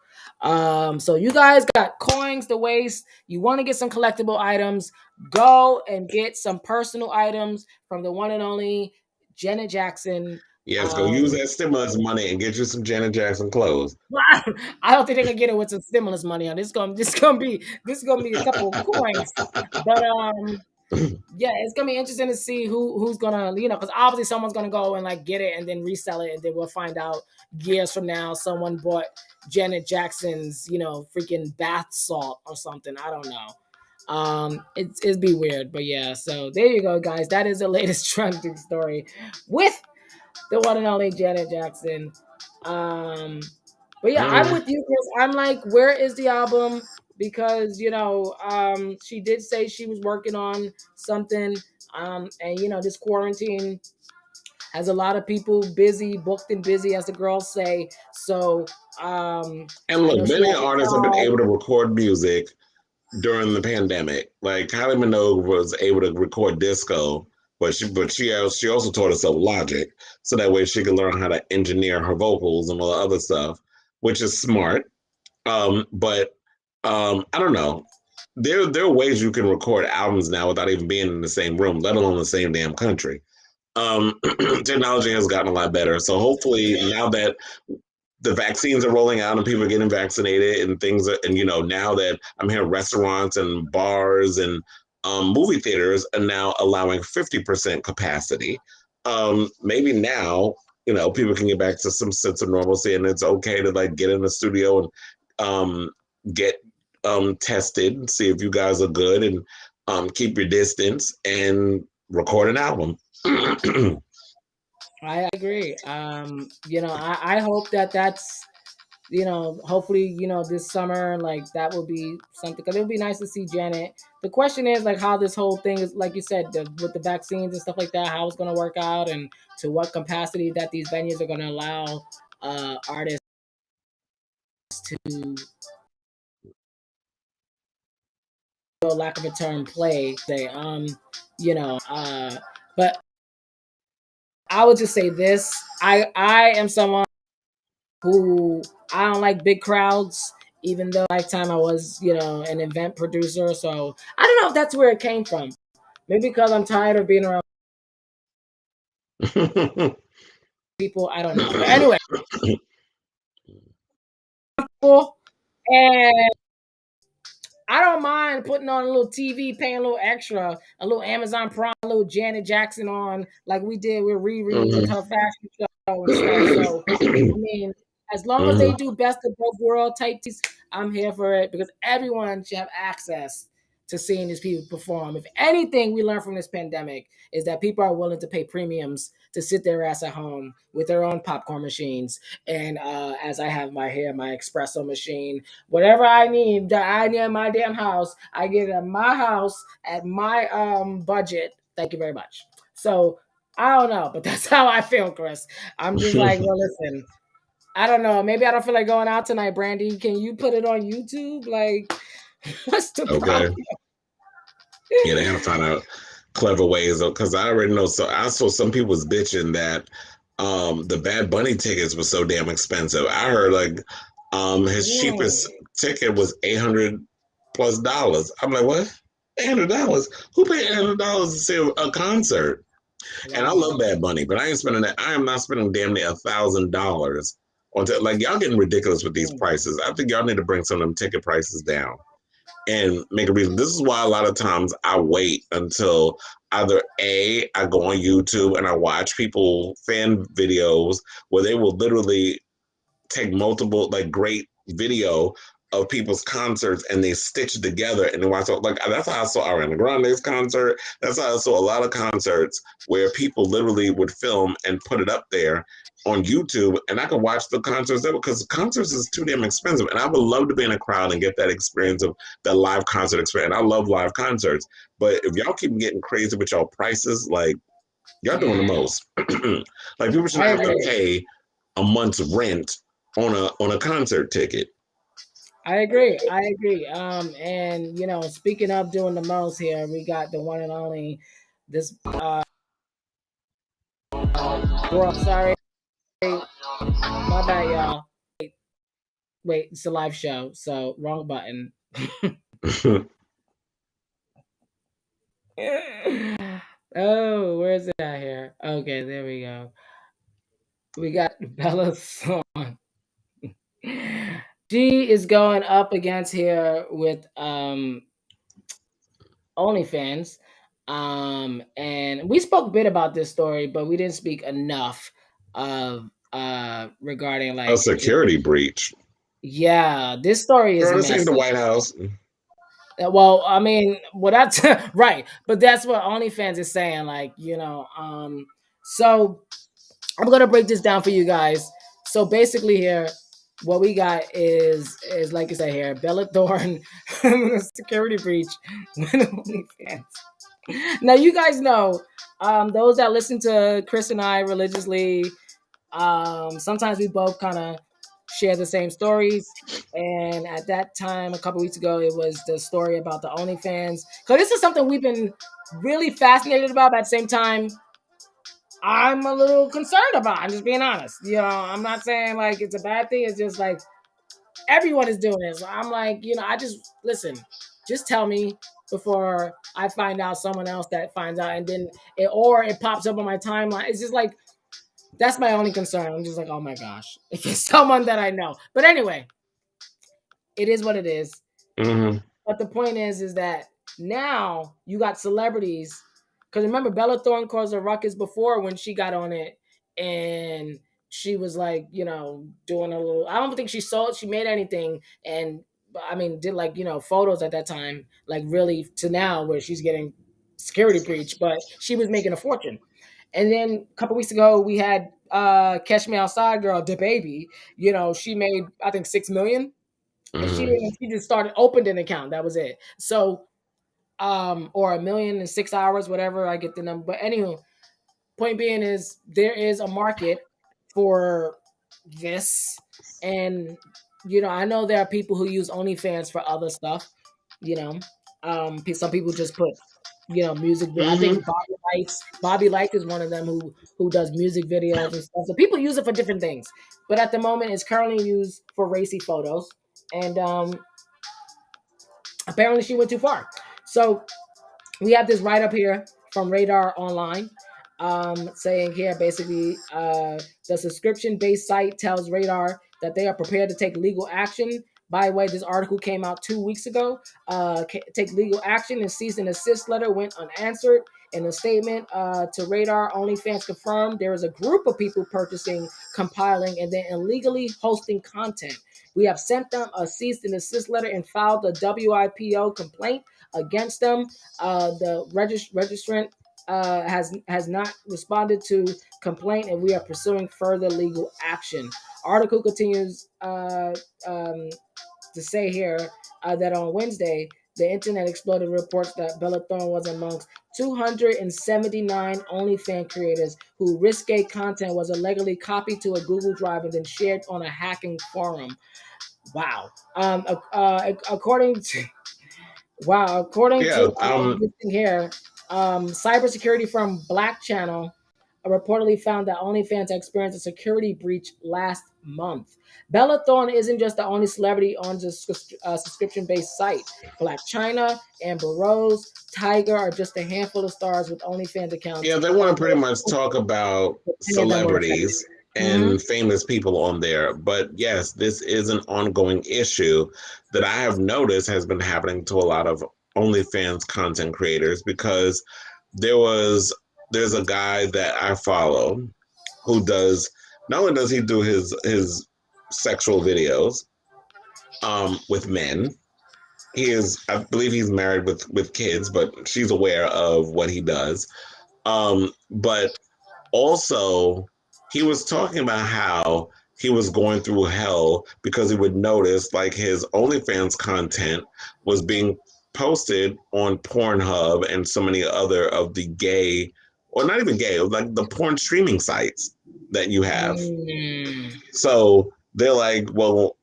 Speaker 2: So you guys got coins to waste. You want to get some collectible items, go and get some personal items from the one and only Janet Jackson.
Speaker 1: Yes, go use that stimulus money and get you some Janet Jackson clothes.
Speaker 2: I don't think they can get it with some stimulus money on this. This gonna be a couple of coins, but yeah, it's gonna be interesting to see who's gonna because obviously someone's gonna go and get it and then resell it, and then we'll find out years from now someone bought Janet Jackson's freaking bath salt or something. I don't know. It'd be weird, but yeah. So there you go, guys. That is the latest trending story with the one and only Janet Jackson. But yeah, I'm with you, Chris. I'm like, where is the album? Because she did say she was working on something. And this quarantine has a lot of people busy, booked and busy, as the girls say. So
Speaker 1: and look, many artists have been able to record music during the pandemic. Like Kylie Minogue was able to record disco, but she also taught herself Logic, so that way she could learn how to engineer her vocals and all the other stuff, which is smart. But I don't know. There are ways you can record albums now without even being in the same room, let alone the same damn country. Technology has gotten a lot better. So hopefully now that the vaccines are rolling out and people are getting vaccinated and things are, and now that I'm hearing restaurants and bars and movie theaters are now allowing 50% capacity, maybe now people can get back to some sense of normalcy and it's okay to like get in the studio and get tested, see if you guys are good, and keep your distance and record an album.
Speaker 2: I agree. I hope that's hopefully, this summer, like that will be something because it would be nice to see Janet. The question is like how this whole thing is, like you said, with the vaccines and stuff like that, how it's going to work out and to what capacity that these venues are going to allow artists to, lack of a term, play. But I would just say this: I am someone who I don't like big crowds, even though lifetime I was, an event producer. So I don't know if that's where it came from. Maybe because I'm tired of being around people. I don't know. But anyway, and I don't mind putting on a little TV, paying a little extra, a little Amazon Prime, a little Janet Jackson on, like we did with Riri with her fashion show and stuff. So, I mean, as long as they do best of both world type piece, I'm here for it because everyone should have access to seeing these people perform. If anything we learned from this pandemic is that people are willing to pay premiums to sit their ass at home with their own popcorn machines. And as I have my espresso machine, whatever I need that I need in my damn house, I get it at my house at my budget. Thank you very much. So I don't know, but that's how I feel, Chris. I'm just like, well, listen, I don't know. Maybe I don't feel like going out tonight, Brandy. Can you put it on YouTube? Like, what's the
Speaker 1: Okay.
Speaker 2: problem?
Speaker 1: Yeah, they gotta find out clever ways because I already know. So I saw some people was bitching that the Bad Bunny tickets were so damn expensive. I heard like his cheapest ticket was $800+. I'm like, what? $800? Who paid $800 to see a concert? And I love Bad Bunny, but I ain't spending that. I am not spending damn near $1,000 on like y'all getting ridiculous with these prices. I think y'all need to bring some of them ticket prices down and make a reason. This is why a lot of times I wait until either I go on YouTube and I watch people fan videos where they will literally take multiple like great video of people's concerts and they stitch it together and then watch it. Like that's how I saw Ariana Grande's concert. That's how I saw a lot of concerts where people literally would film and put it up there on YouTube, and I could watch the concerts there because concerts is too damn expensive. And I would love to be in a crowd and get that experience of that live concert experience. I love live concerts, but if y'all keep getting crazy with y'all prices, like y'all doing the most. Like people should have to pay a month's rent on a concert ticket.
Speaker 2: I agree. And speaking of doing the most here, we got the one and only this bro, sorry. My bad, y'all. Wait, it's a live show, so wrong button. Oh, where's it at here? Okay, there we go. We got Bella's song. She is going up against here with OnlyFans. And we spoke a bit about this story, but we didn't speak enough of regarding like
Speaker 1: a security breach.
Speaker 2: Yeah, this story is
Speaker 1: Girl, this ain't the
Speaker 2: messy.
Speaker 1: White House.
Speaker 2: Well, I mean, well, that's right, but that's what OnlyFans is saying. Like, so I'm gonna break this down for you guys. So basically, here, what we got is like you said here, Bella Thorne, security breach with OnlyFans. Now, you guys know, those that listen to Chris and I religiously, sometimes we both kind of share the same stories. And at that time, a couple weeks ago, it was the story about the OnlyFans. Because this is something we've been really fascinated about. But at the same time, I'm a little concerned about. I'm just being honest. You know, I'm not saying like it's a bad thing. It's just like everyone is doing this. I'm like, I just listen. Just tell me before I find out someone else that finds out, and then it pops up on my timeline. It's just like that's my only concern. I'm just like, oh my gosh, if it's someone that I know. But anyway, it is what it is.
Speaker 1: Mm-hmm.
Speaker 2: But the point is that now you got celebrities. Because remember, Bella Thorne caused a ruckus before when she got on it, and she was like, doing a little. I don't think she made anything, and I mean, did like photos at that time, like really to now where she's getting security breach, but she was making a fortune. And then a couple weeks ago, we had Catch Me Outside girl, the baby. She made I think 6 million, and she
Speaker 1: Mm-hmm.
Speaker 2: just started opened an account. That was it. So or 1 million in 6 hours, whatever. I get the number. But anywho, point being is there is a market for this, and I know there are people who use OnlyFans for other stuff. Some people just put music. I
Speaker 1: Mm-hmm.
Speaker 2: think Bobby Lights is one of them who does music videos and stuff. So people use it for different things. But at the moment, it's currently used for racy photos, and apparently she went too far. So we have this write up here from Radar Online, saying here basically the subscription based site tells Radar that they are prepared to take legal action. By the way, this article came out 2 weeks ago. Take legal action, and cease and assist letter went unanswered. In a statement to Radar, OnlyFans confirmed there is a group of people purchasing, compiling, and then illegally hosting content. We have sent them a cease and assist letter and filed a WIPO complaint against them. The registrant has not responded to complaint, and we are pursuing further legal action. Article continues to say here that on Wednesday, the Internet Explorer reports that Bella Thorne was amongst 279 OnlyFans creators whose risque content was allegedly copied to a Google Drive and then shared on a hacking forum. Wow. According to
Speaker 1: Yeah.
Speaker 2: this thing here, cybersecurity firm Black Channel reportedly found that OnlyFans experienced a security breach last month. Bella Thorne isn't just the only celebrity on the subscription-based site. Black China, Amber Rose, Tiger are just a handful of stars with OnlyFans accounts.
Speaker 1: Yeah, they want to pretty much talk about
Speaker 2: Many of them were affected.
Speaker 1: celebrities and famous people on there. But yes, this is an ongoing issue that I have noticed has been happening to a lot of OnlyFans content creators because there's a guy that I follow who does not only does he do his sexual videos with men. I believe he's married with kids, but she's aware of what he does. But also, he was talking about how he was going through hell because he would notice like his OnlyFans content was being posted on Pornhub and so many other of the gay, or not even gay, like the porn streaming sites that you have. So they're like, well,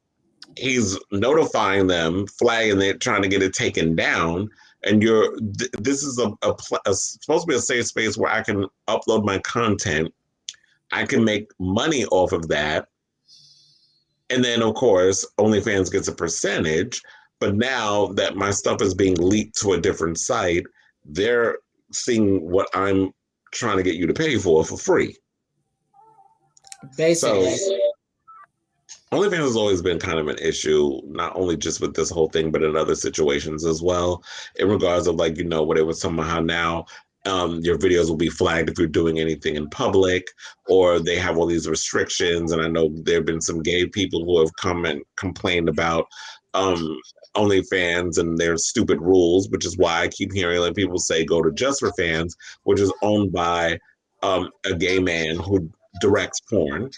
Speaker 1: he's notifying them, flagging it, trying to get it taken down. And this is supposed to be a safe space where I can upload my content. I can make money off of that. And then, of course, OnlyFans gets a percentage. But now that my stuff is being leaked to a different site, they're seeing what I'm trying to get you to pay for free.
Speaker 2: Basically.
Speaker 1: So, OnlyFans has always been kind of an issue, not only just with this whole thing, but in other situations as well, in regards of like, what it was somehow now your videos will be flagged if you're doing anything in public, or they have all these restrictions. And I know there have been some gay people who have come and complained about OnlyFans and their stupid rules, which is why I keep hearing like people say go to Just for Fans, which is owned by a gay man who directs porn.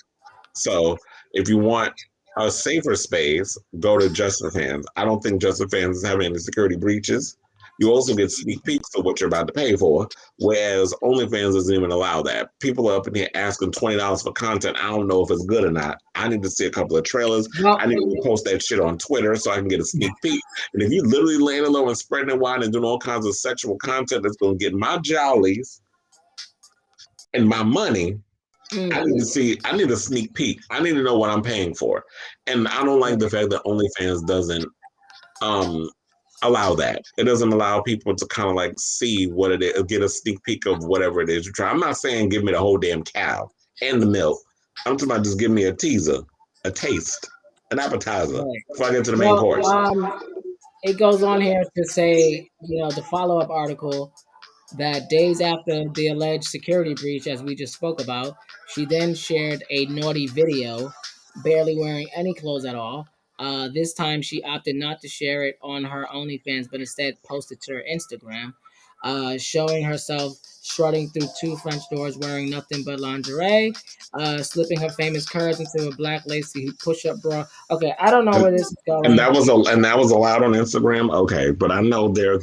Speaker 1: So if you want a safer space, go to Just for Fans. I don't think Just for Fans is having any security breaches. You also get sneak peeks of what you're about to pay for, whereas OnlyFans doesn't even allow that. People are up in here asking $20 for content. I don't know if it's good or not. I need to see a couple of trailers.
Speaker 2: Well,
Speaker 1: I need to post that shit on Twitter so I can get a sneak peek. And if you literally laying low and spreading it wide and doing all kinds of sexual content that's going to get my jollies and my money, I need to see. I need a sneak peek. I need to know what I'm paying for, and I don't like the fact that OnlyFans doesn't allow that. It doesn't allow people to kind of like see what it is, get a sneak peek of whatever it is you try. I'm not saying give me the whole damn cow and the milk. I'm talking about just give me a teaser, a taste, an appetizer before I get to the main course.
Speaker 2: It goes on here to say, the follow-up article that days after the alleged security breach, as we just spoke about, she then shared a naughty video, barely wearing any clothes at all. This time, she opted not to share it on her OnlyFans, but instead posted to her Instagram, showing herself strutting through two French doors wearing nothing but lingerie, slipping her famous curves into a black lacy push-up bra. Okay, I don't know where this is going.
Speaker 1: And that was allowed on Instagram. Okay, but I know there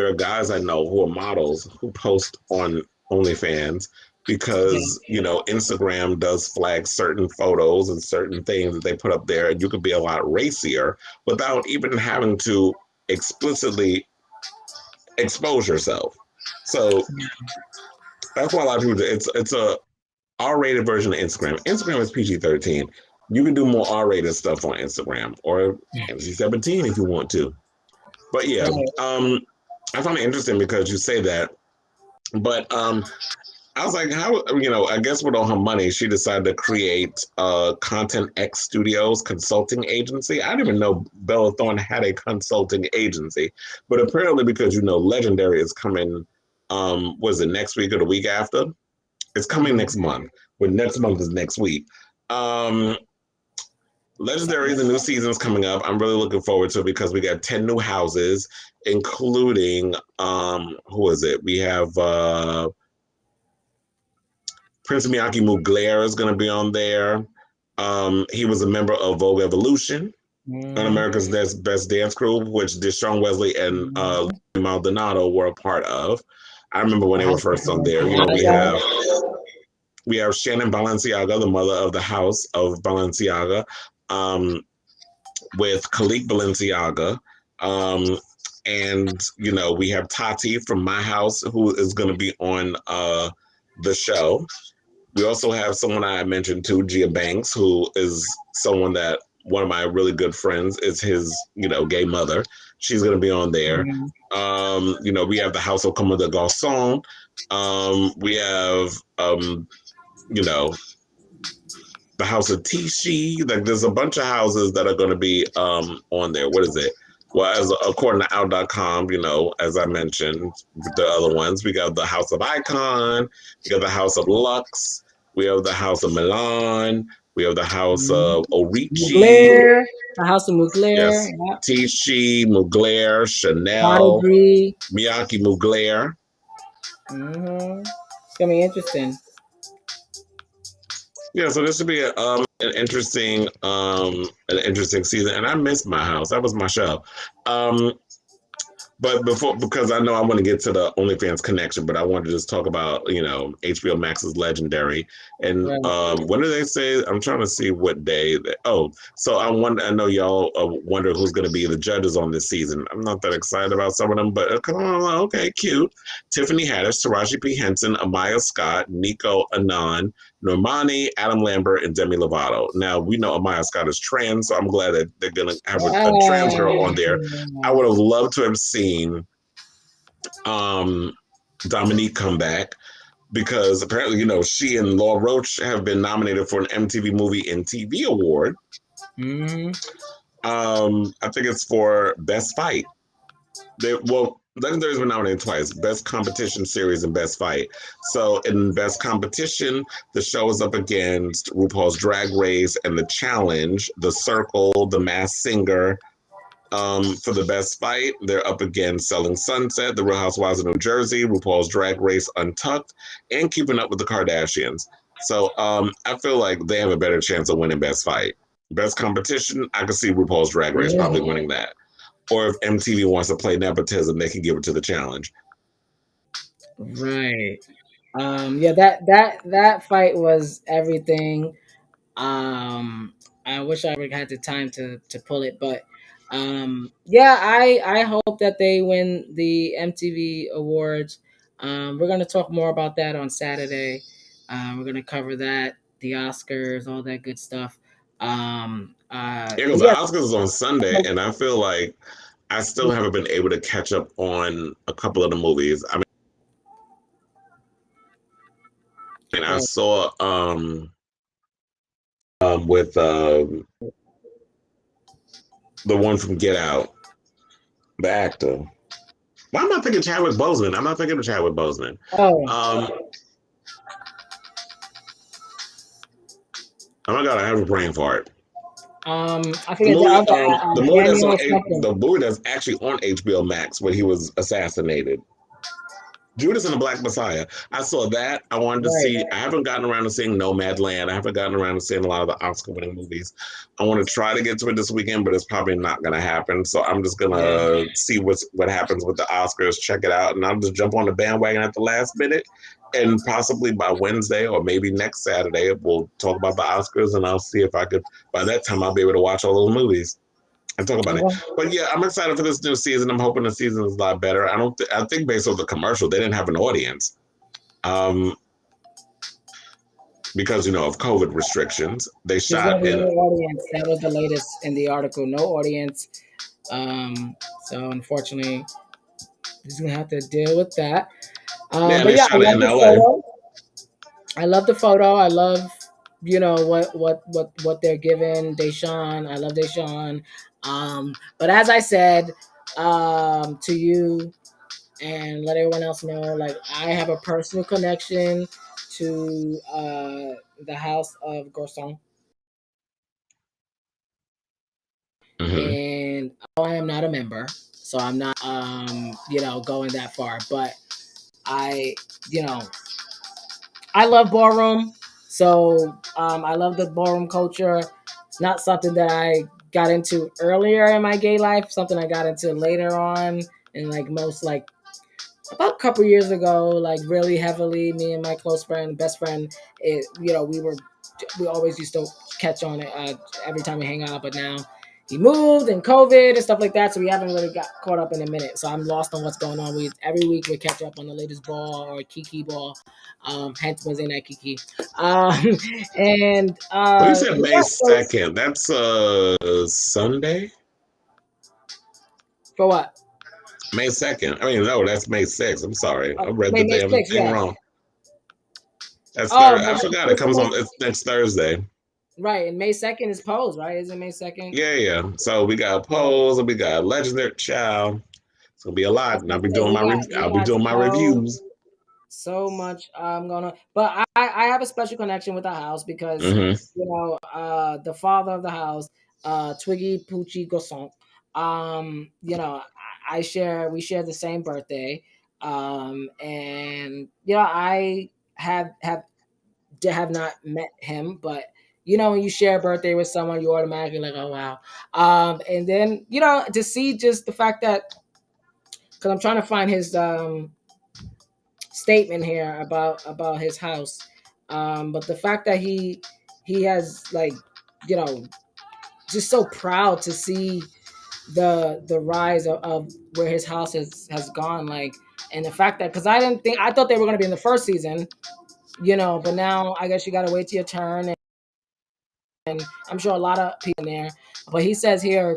Speaker 1: are guys I know who are models who post on OnlyFans because Instagram does flag certain photos and certain things that they put up there, and you can be a lot racier without even having to explicitly expose yourself. So that's why a lot of people do. It's a R-rated version of Instagram. Instagram is PG-13. You can do more R-rated stuff on Instagram or NC-17 if you want to. But yeah, I found it interesting because you say that. But I was like, how, I guess with all her money, she decided to create Content X Studios consulting agency. I didn't even know Bella Thorne had a consulting agency. But apparently because, Legendary is coming, was it next week or the week after? It's coming next month. When next month is next week. Legendary, the new season's coming up. I'm really looking forward to it because we got 10 new houses, including who is it? We have Prince Miyake Mugler is going to be on there. He was a member of Vogue Evolution and America's Best Dance Crew, which Deshaun Wesley and Maldonado were a part of. I remember when they were first on there. We have Shannon Balenciaga, the mother of the house of Balenciaga, with Khalik Balenciaga. And, we have Tati from My House, who is going to be on the show. We also have someone I mentioned too, Gia Banks, who is someone that one of my really good friends is his, gay mother. She's going to be on there. We have the House of Comme des Garçons. We have, the House of Tishi. Like, there's a bunch of houses that are going to be on there. What is it? Well, according to out.com, as I mentioned, the other ones, we got the House of Icon, we got the House of Lux, we have the House of Milan, we have the House of Orici.
Speaker 2: Mugler, the House of Mugler.
Speaker 1: Yes.
Speaker 2: Yeah.
Speaker 1: Tishi, Mugler, Chanel, Miyake Mugler.
Speaker 2: It's going to be interesting.
Speaker 1: Yeah, so this should be an interesting season, and I missed My House. That was my show. But because I know I want to get to the OnlyFans connection, but I want to just talk about HBO Max's Legendary, and when do they say? I'm trying to see what day. So I know y'all wonder who's going to be the judges on this season. I'm not that excited about some of them, but okay, cute. Tiffany Haddish, Taraji P. Henson, Amaya Scott, Nico Anand, Normani, Adam Lambert, and Demi Lovato. Now, we know Amaya Scott is trans, so I'm glad that they're going to have a trans girl on there. I would have loved to have seen Dominique come back because apparently, she and Laura Roach have been nominated for an MTV Movie and TV Award. I think it's for Best Fight. Legendary's been nominated twice, Best Competition Series and Best Fight. So in Best Competition, the show is up against RuPaul's Drag Race and The Challenge, The Circle, The Masked Singer. For the Best Fight, they're up against Selling Sunset, The Real Housewives of New Jersey, RuPaul's Drag Race Untucked, and Keeping Up with the Kardashians. So I feel like they have a better chance of winning Best Fight. Best Competition, I could see RuPaul's Drag Race probably winning that. or if MTV wants to play nepotism, they can give it to the challenge.
Speaker 2: Right. Yeah, that fight was everything. I wish I would have had the time to pull it, but yeah, I hope that they win the MTV awards. We're gonna talk more about that on Saturday. We're gonna cover that, the Oscars, all that good stuff.
Speaker 1: Yeah, because
Speaker 2: But
Speaker 1: the
Speaker 2: yeah,
Speaker 1: Oscars is on Sunday, and I feel like I still haven't been able to catch up on a couple of the movies. I mean, I
Speaker 2: oh,
Speaker 1: saw with the one from Get Out, the actor. Why am I thinking Chadwick Boseman? I'm not thinking of Chadwick Boseman.
Speaker 2: oh,
Speaker 1: Um, oh my god, I have a brain fart.
Speaker 2: I forget the other
Speaker 1: The movie that's on
Speaker 2: Daniel something.
Speaker 1: the movie that's actually on HBO Max when he was assassinated. Judas and the Black Messiah. I saw that. I wanted to
Speaker 2: Right.
Speaker 1: see. I haven't gotten around to seeing Nomadland. I haven't gotten around to seeing a lot of the Oscar-winning movies. I want to try to get to it this weekend, but it's probably not going to happen. So I'm just
Speaker 2: Yeah.
Speaker 1: gonna see what happens with the Oscars. Check it out, and I'll just jump on the bandwagon at the last minute. And possibly by Wednesday or maybe next Saturday, we'll talk about the Oscars, and I'll see if I could. By that time, I'll be able to watch all those movies and talk about it.
Speaker 2: Well,
Speaker 1: But yeah, I'm excited for this new season. I'm hoping the season is a lot better. I don't. I think based on the commercial, they didn't have an audience, because of COVID restrictions. They
Speaker 2: there's gonna
Speaker 1: shot
Speaker 2: be no
Speaker 1: in.
Speaker 2: audience. That was the latest in the article. No audience. So unfortunately, he's gonna have to deal with that.
Speaker 1: Yeah,
Speaker 2: But
Speaker 1: they
Speaker 2: yeah, I
Speaker 1: shot it
Speaker 2: love
Speaker 1: in
Speaker 2: the
Speaker 1: LA.
Speaker 2: photo. I love the photo. I love what they're giving Deshaun. I love Deshaun. But as I said to you and let everyone else know, like I have a personal connection to the house of Gorson,
Speaker 1: Hmm.
Speaker 2: and I am not a member, so I'm not going that far. But I you know I love ballroom, so I love the ballroom culture. It's not something that I got into earlier in my gay life. Something I got into later on, and like most like about a couple years ago, like really heavily. Me and my close friend, best friend, we always used to catch on it every time we hang out. But now he moved and COVID and stuff like that, so we haven't really got caught up in a minute. So I'm lost on what's going on. We every week we catch up on the latest ball or Kiki ball. Hence was in that Kiki. And
Speaker 1: Well, you said May
Speaker 2: yeah, so
Speaker 1: 2nd. That's Sunday.
Speaker 2: for what?
Speaker 1: May 2nd. I mean, no, that's May 6th. I'm sorry, I read the
Speaker 2: May
Speaker 1: damn
Speaker 2: 6th,
Speaker 1: thing
Speaker 2: yeah.
Speaker 1: wrong. That's
Speaker 2: Oh,
Speaker 1: third. I forgot it comes on. It's next Thursday.
Speaker 2: right, and May 2nd is Pose, right? Is it May 2nd?
Speaker 1: Yeah, yeah. So we got polls and we got legendary child. It's gonna be a
Speaker 2: I
Speaker 1: lot,
Speaker 2: was
Speaker 1: and
Speaker 2: gonna say we
Speaker 1: I'll be
Speaker 2: got
Speaker 1: doing my
Speaker 2: so
Speaker 1: reviews.
Speaker 2: so much going on, but I have a special connection with the house because
Speaker 1: Hmm.
Speaker 2: the father of the house, Twiggy Poochie Gosson, we share the same birthday, and I have not met him, but when you share a birthday with someone, you automatically like, oh wow, and then to see just the fact that because I'm trying to find his statement here about his house, but the fact that he has like you know just so proud to see the rise of where his house has gone, like, and the fact that because I thought they were going to be in the first season, but now I guess you got to wait till your turn, and I'm sure a lot of people in there, but he says here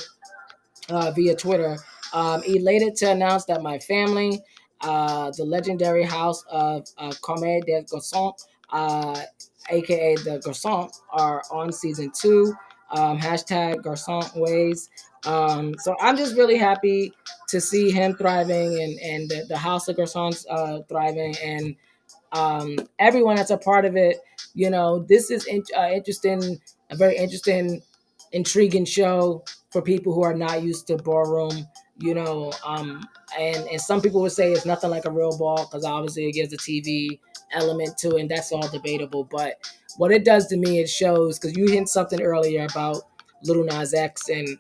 Speaker 2: via Twitter. Elated to announce that my family, the legendary house of Comé des Garçons, aka the Garçon, are on season 2. Hashtag Garçon Ways. So I'm just really happy to see him thriving and the house of Garçons thriving, and everyone that's a part of it. This is interesting, a very interesting, intriguing show for people who are not used to ballroom. And some people would say it's nothing like a real ball because obviously it gives a TV element to it, and that's all debatable. But what it does to me, it shows because you hint something earlier about Lil Nas X and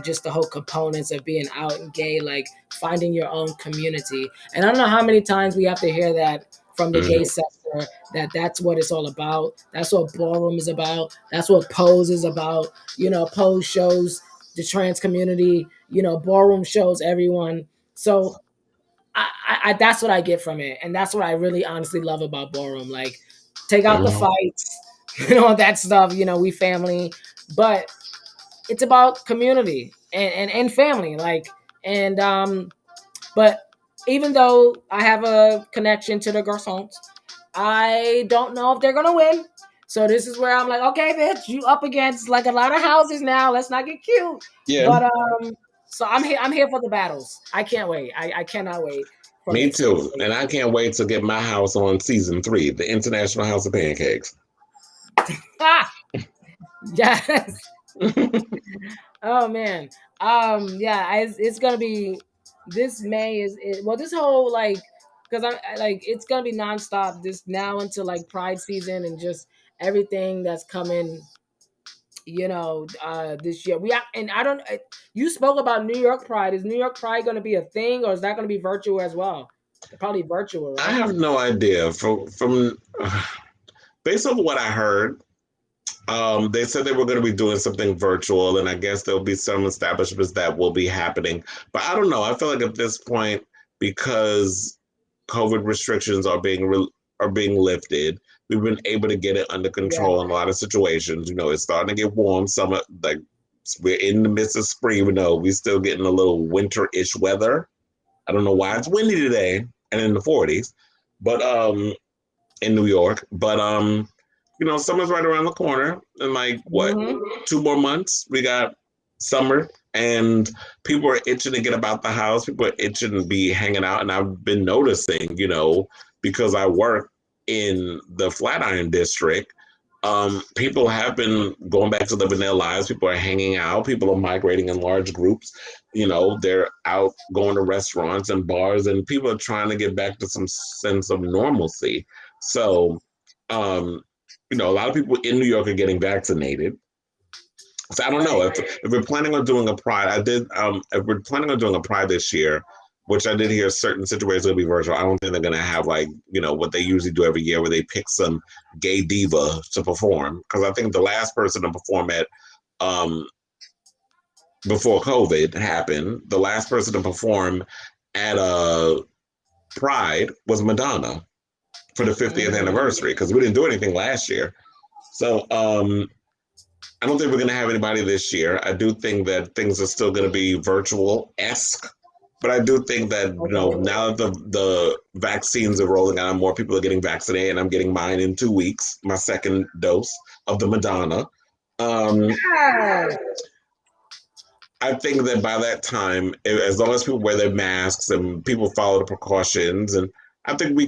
Speaker 2: just the whole components of being out and gay, like finding your own community. And I don't know how many times we have to hear that from the gay sector, that that's what it's all about. That's what ballroom is about. That's what Pose is about. Pose shows the trans community. Ballroom shows everyone. So I that's what I get from it, and that's what I really honestly love about ballroom. Like, take out the fights, that stuff. We family, but it's about community and family. Like, and but even though I have a connection to the Garçons, I don't know if they're gonna win. So this is where I'm like, okay, bitch, you up against like a lot of houses now. Let's not get cute.
Speaker 1: Yeah.
Speaker 2: But so I'm here. I'm here for the battles. I can't wait. I cannot wait.
Speaker 1: Me too. And I can't wait to get my house on season 3, the International House of Pancakes.
Speaker 2: Yes. Oh man. Yeah. It's gonna be this May well, this whole like, because I like it's gonna be nonstop this now until like Pride season and just everything that's coming. This year and I don't. You spoke about New York Pride. Is New York Pride going to be a thing, or is that going to be virtual as well? Probably virtual, right?
Speaker 1: I have no idea. From based on what I heard, they said they were going to be doing something virtual, and I guess there'll be some establishments that will be happening. But I don't know. I feel like at this point, because COVID restrictions are being lifted, we've been able to get it under control in a lot of situations. It's starting to get warm. Summer, like we're in the midst of spring, even though we're still getting a little winter-ish weather. I don't know why it's windy today and in the 40s, but in New York. But summer's right around the corner. And like, what, 2 more months? We got summer, and people are itching to get about the house. People are itching to be hanging out. And I've been noticing, because I work in the Flatiron district, people have been going back to living their lives. People are hanging out. People are migrating in large groups. They're out going to restaurants and bars, and people are trying to get back to some sense of normalcy. So, a lot of people in New York are getting vaccinated. So I don't know if we're planning on doing a Pride. If we're planning on doing a Pride this year, which I did hear certain situations will be virtual. I don't think they're going to have what they usually do every year, where they pick some gay diva to perform. Because I think the last person to perform at before COVID happened, the last person to perform at a Pride was Madonna for the 50th anniversary, because we didn't do anything last year. So I don't think we're going to have anybody this year. I do think that things are still going to be virtual-esque. But I do think that, now that the vaccines are rolling out, more people are getting vaccinated, and I'm getting mine in 2 weeks, my second dose of the Madonna. I think that by that time, as long as people wear their masks and people follow the precautions, and I think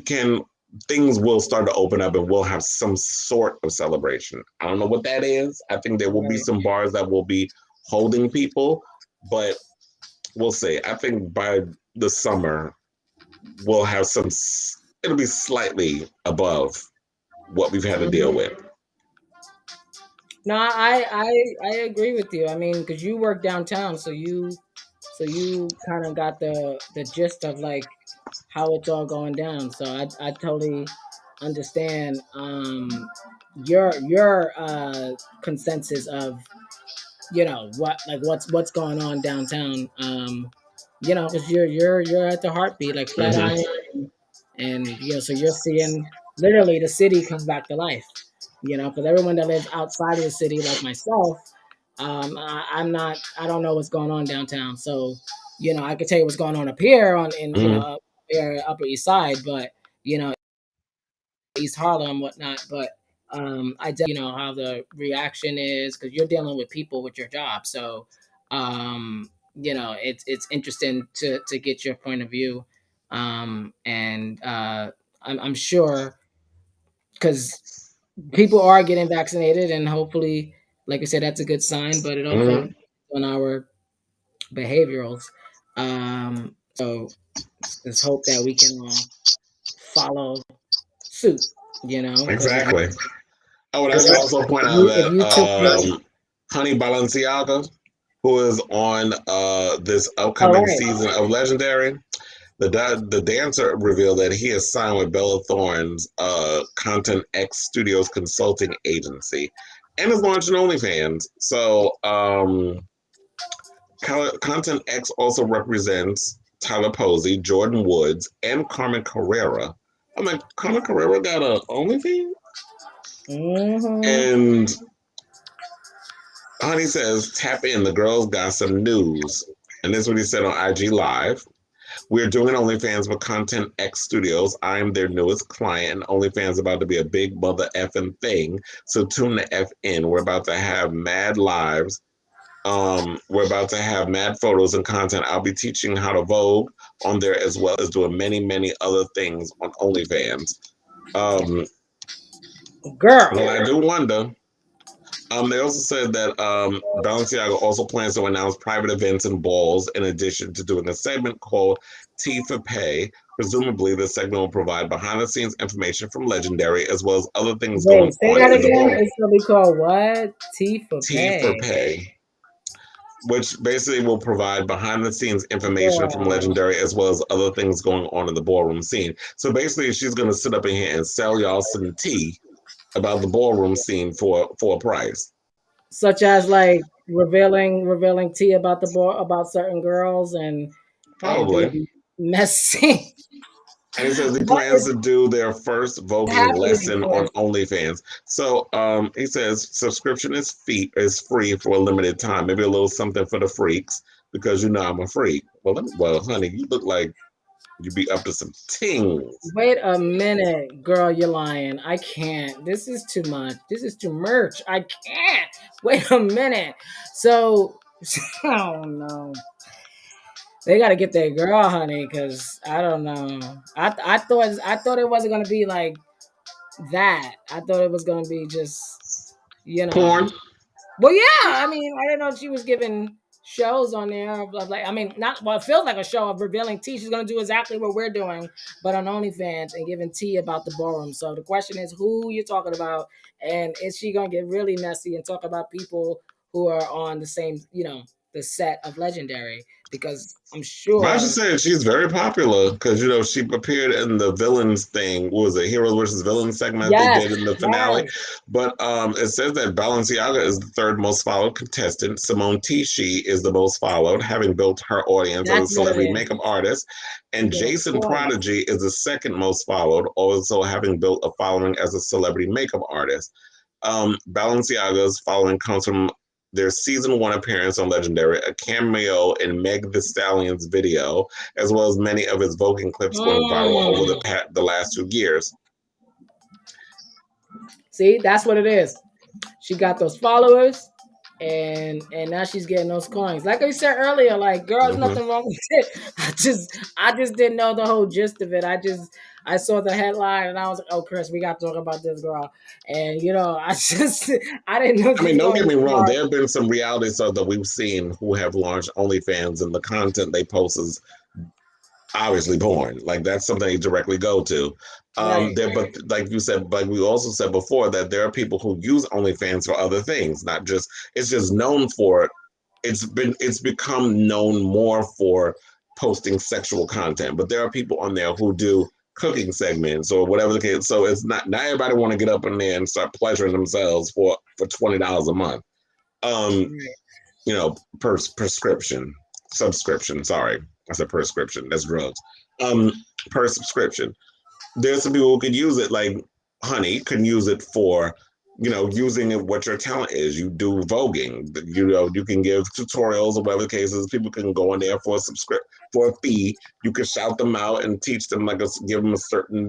Speaker 1: things will start to open up, and we'll have some sort of celebration. I don't know what that is. I think there will be some bars that will be holding people, but we'll see. I think by the summer, we'll have it'll be slightly above what we've had to deal with.
Speaker 2: No, I agree with you. I mean, because you work downtown, so you kind of got the gist of like how it's all going down. So I totally understand your consensus of what's going on downtown. Because you're at the heartbeat, like Flatiron, and so you're seeing literally the city come back to life. Because everyone that lives outside of the city, like myself, I don't know what's going on downtown. So, I could tell you what's going on up here up here, Upper East Side, but East Harlem, whatnot. But how the reaction is, because you're dealing with people with your job. So, it's interesting to get your point of view, and I'm sure, because people are getting vaccinated, and hopefully, like I said, that's a good sign. But it also on our behaviorals. So let's hope that we can all follow suit.
Speaker 1: Exactly. Oh, and I should also point out that Honey Balenciaga, who is on this upcoming season of Legendary. The dancer revealed that he has signed with Bella Thorne's Content X Studios consulting agency and is launching OnlyFans. So Content X also represents Tyler Posey, Jordan Woods, and Carmen Carrera. I'm like, Carmen Carrera got a OnlyFans? And Honey says, tap in, the girls got some news. And this is what he said on IG Live. We're doing an OnlyFans with Content X Studios. I'm their newest client, and OnlyFans about to be a big mother effing thing. So tune the F in. We're about to have mad lives. We're about to have mad photos and content. I'll be teaching how to Vogue on there as well as doing many, many other things on OnlyFans.
Speaker 2: Girl.
Speaker 1: Well, I do wonder. They also said that Balenciaga also plans to announce private events and balls in addition to doing a segment called T for Pay. Presumably, the segment will provide behind-the-scenes information from Legendary as well as other things going on.
Speaker 2: Say that again. It's going to be called what? T for Pay.
Speaker 1: T for Pay. Which basically will provide behind-the-scenes information from Legendary as well as other things going on in the ballroom scene. So basically, she's going to sit up in here and sell y'all some tea about the ballroom scene for a price,
Speaker 2: such as like revealing tea about about certain girls and
Speaker 1: probably
Speaker 2: messy.
Speaker 1: And he says he plans to do their first voguing lesson on OnlyFans. So he says subscription is free for a limited time. Maybe a little something for the freaks because you know I'm a freak. Well, honey, you look like you be up to some things.
Speaker 2: Wait a minute, girl, you're lying. I can't. This is too much. This is too much. I can't. Wait a minute. So, oh no. They got to get their girl, honey, because I don't know. I thought it wasn't gonna be like that. I thought it was gonna be just
Speaker 1: porn.
Speaker 2: Well, yeah. I mean, I didn't know she was giving shows on there of like, I mean, not well, it feels like a show of revealing tea. She's gonna do exactly what we're doing, but on OnlyFans and giving tea about the ballroom. So the question is, who you're talking about, and is she gonna get really messy and talk about people who are on the same, the set of Legendary? Because I'm sure.
Speaker 1: I should say she's very popular because she appeared in the villains thing. What was it, Heroes versus Villains segment they did in the finale? Yes. But it says that Balenciaga is the third most followed contestant. Simone Tichy is the most followed, having built her audience as a celebrity makeup artist. And Jason Prodigy is the second most followed, also having built a following as a celebrity makeup artist. Balenciaga's following comes from their season 1 appearance on Legendary, a cameo in Meg Thee Stallion's video, as well as many of his voguing clips going viral over the last 2 years.
Speaker 2: See, that's what it is. She got those followers, and now she's getting those coins. Like I said earlier, like, girl, nothing wrong with it. I just didn't know the whole gist of it. I saw the headline and I was like, oh, Chris, we got to talk about this girl. And, I didn't know.
Speaker 1: I mean, don't get me wrong. There have been some reality stars that we've seen who have launched OnlyFans, and the content they post is obviously porn. Like, that's something they directly go to. But like you said, like we also said before, that there are people who use OnlyFans for other things, not just, it's just known for, it's become known more for posting sexual content. But there are people on there who do cooking segments or whatever the case. So it's not everybody want to get up in there and start pleasuring themselves for $20 a month. Subscription. Sorry, I said prescription. That's drugs. Per subscription. There's some people who could use it, like Honey can use it for, using it what your talent is. You do voguing, you can give tutorials or whatever the case is. People can go in there for a fee. You can shout them out and teach them, give them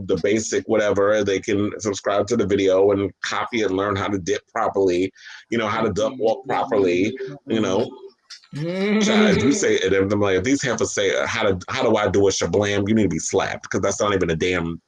Speaker 1: the basic whatever. They can subscribe to the video and copy and learn how to dip properly, how to duck walk properly, Child, if you say it, if these heifers say, how do I do a shablam? You need to be slapped because that's not even a damn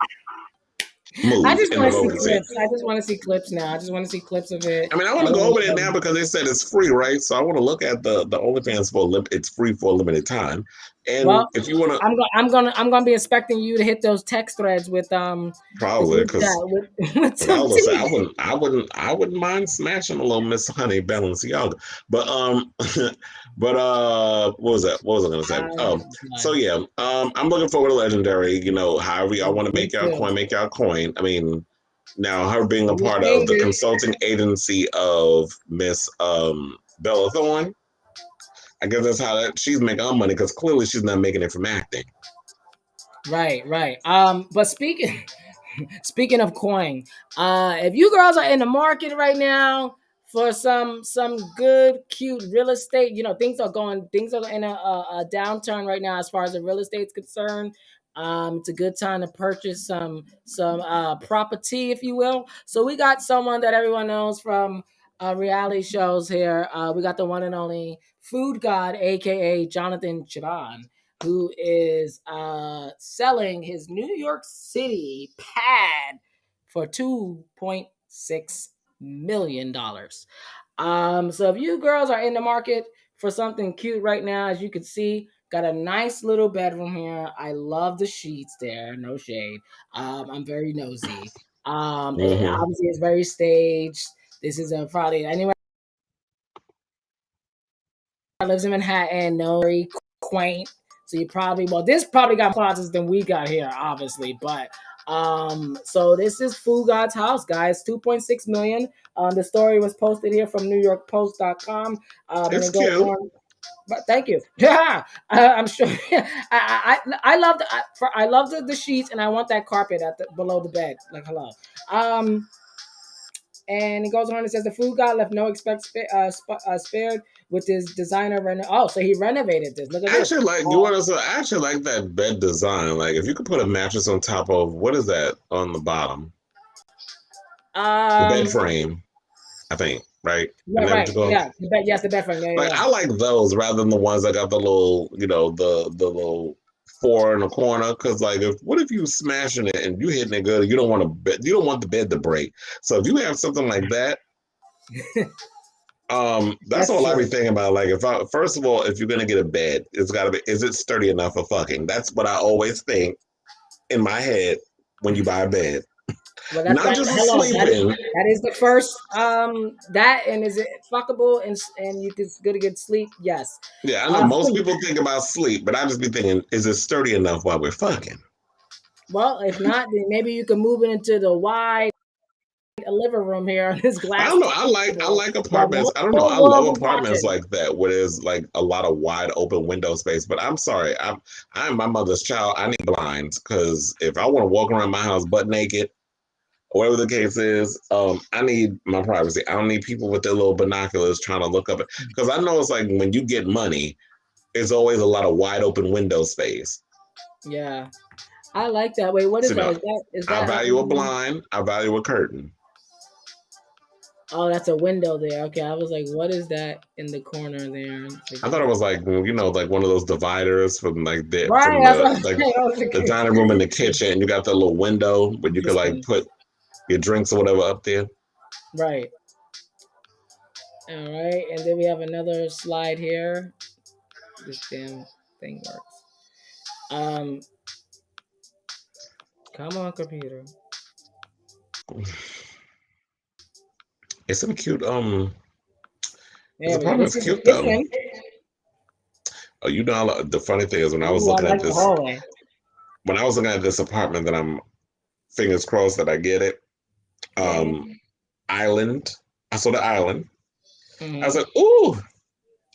Speaker 1: move.
Speaker 2: I just want to see clips. I just want to see clips now. I just want to see clips of it.
Speaker 1: I mean, I want to go over there now because they said it's free, right? So I want to look at the OnlyFans it's free for a limited time. And
Speaker 2: Well,
Speaker 1: if you want to,
Speaker 2: I'm gonna be expecting you to hit those text threads with the
Speaker 1: probably
Speaker 2: group
Speaker 1: because
Speaker 2: chat with
Speaker 1: I
Speaker 2: some
Speaker 1: was gonna say
Speaker 2: tea.
Speaker 1: I wouldn't mind smashing a little Miss Honey Balenciaga, but but what was that? What was I gonna say? So
Speaker 2: Done.
Speaker 1: yeah, I'm looking forward to Legendary. You know, however y'all want to
Speaker 2: Me too.
Speaker 1: make y'all coin. I mean, now her being a
Speaker 2: You
Speaker 1: part of
Speaker 2: named
Speaker 1: the
Speaker 2: it.
Speaker 1: consulting agency of Miss Bella Thorne, I guess that's how she's making her money because clearly she's not making it from acting.
Speaker 2: Right, right. But speaking of coin, if you girls are in the market right now for some good, cute real estate, things are in a downturn right now as far as the real estate's concerned. It's a good time to purchase some property, if you will. So we got someone that everyone knows from reality shows here. We got the one and only Food God, aka Jonathan Chabon, who is selling his New York City pad for $2.6 million. So if you girls are in the market for something cute right now, as you can see, got a nice little bedroom here. I love the sheets there, no shade. I'm very nosy.
Speaker 1: Mm-hmm.
Speaker 2: Obviously, it's very staged. This is probably anywhere that lives in Manhattan, no, very quaint. So you probably this probably got more closets than we got here, obviously. But so this is Food God's house, guys. 2.6 million. The story was posted here from NewYorkPost.com. And
Speaker 1: It's
Speaker 2: it goes
Speaker 1: cute.
Speaker 2: on. But thank you. Yeah, I'm sure. I love I love the sheets, and I want that carpet below the bed. Like hello. And it goes on and says the Food God left no expense spared with his designer. Oh, so he renovated this. Look at
Speaker 1: I
Speaker 2: this.
Speaker 1: actually like you want to. I actually like that bed design. Like if you could put a mattress on top of what is that on the bottom? The bed
Speaker 2: Um.
Speaker 1: frame, I think. Right?
Speaker 2: Yeah.
Speaker 1: And that what
Speaker 2: Right.
Speaker 1: you call?
Speaker 2: Yeah. The bed. Yes, the bed frame. Yeah.
Speaker 1: Like
Speaker 2: Yeah.
Speaker 1: I like those rather than the ones that got the little, the little four in the corner. Because like, if what if you smashing it and you hitting it good, you don't want you don't want the bed to break. So if you have something like that,
Speaker 2: Yeah.
Speaker 1: that's
Speaker 2: That's
Speaker 1: all I be
Speaker 2: true.
Speaker 1: thinking about. Like, first of all, if you're gonna get a bed, it's gotta be, is it sturdy enough for fucking? That's what I always think in my head when you buy a bed,
Speaker 2: Well,
Speaker 1: not just a
Speaker 2: hello.
Speaker 1: sleeping.
Speaker 2: That is the first. That and is it fuckable and you can go to get sleep? Yes.
Speaker 1: Yeah, I know
Speaker 2: Um.
Speaker 1: most people think about sleep, but I just be thinking, is it sturdy enough while we're fucking?
Speaker 2: Well, if not, then maybe you can move it into the wide living room here on this
Speaker 1: I
Speaker 2: glass
Speaker 1: don't know. I
Speaker 2: table.
Speaker 1: like
Speaker 2: But no,
Speaker 1: apartments. I don't know.
Speaker 2: no
Speaker 1: I love
Speaker 2: horrible
Speaker 1: apartments
Speaker 2: watching.
Speaker 1: like that where there's like a lot of wide open window space. But I'm sorry, I'm my mother's child. I need blinds because if I want to walk around my house butt naked, whatever the case is, I need my privacy. I don't need people with their little binoculars trying to look up. Because I know it's like when you get money, it's always a lot of wide open window space.
Speaker 2: Yeah. I like that. Wait, what
Speaker 1: So,
Speaker 2: is that? Is
Speaker 1: I
Speaker 2: that
Speaker 1: value a blind. I value a curtain.
Speaker 2: oh, that's a window there. Okay, I was like, what is that in the corner there?
Speaker 1: I thought it was like like one of those dividers from like
Speaker 2: Right,
Speaker 1: from
Speaker 2: that's what
Speaker 1: the
Speaker 2: I'm
Speaker 1: like
Speaker 2: saying. I was
Speaker 1: the
Speaker 2: like,
Speaker 1: dining room and the kitchen. You got that little window where you could like
Speaker 2: interesting.
Speaker 1: put your drinks or whatever up there.
Speaker 2: Right. All right, and then we have another slide here. This damn thing works. Um, come on, computer.
Speaker 1: It's some cute. This
Speaker 2: There we go. This
Speaker 1: apartment's
Speaker 2: is the
Speaker 1: cute though.
Speaker 2: kitchen.
Speaker 1: Oh, the funny thing is
Speaker 2: Ooh, I like the hallway.
Speaker 1: when I was looking at this apartment that I'm fingers crossed that I get it.
Speaker 2: Yeah.
Speaker 1: Island. I saw the island. I was
Speaker 2: Mm-hmm.
Speaker 1: like, ooh,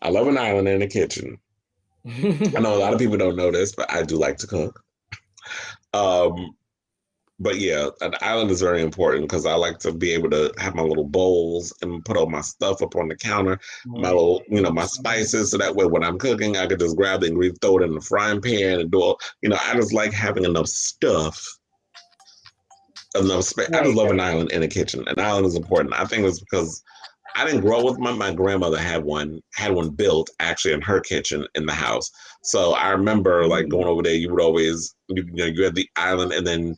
Speaker 1: I love an island in the kitchen. I know a lot of people don't know this, but I do like to cook. Um, but yeah, an island is very important because I like to be able to have my little bowls and put all my stuff up on the counter,
Speaker 2: Oh,
Speaker 1: my
Speaker 2: yeah.
Speaker 1: little, my spices, so that way when I'm cooking, I could just grab the ingredients, throw it in the frying pan, and do all. I just like having enough stuff, enough space. I just
Speaker 2: Right.
Speaker 1: love an island in the kitchen. An island is important. I think it's because I didn't grow up with my grandmother had one built actually in her kitchen in the house. So I remember like going over there. You would always you had the island, and then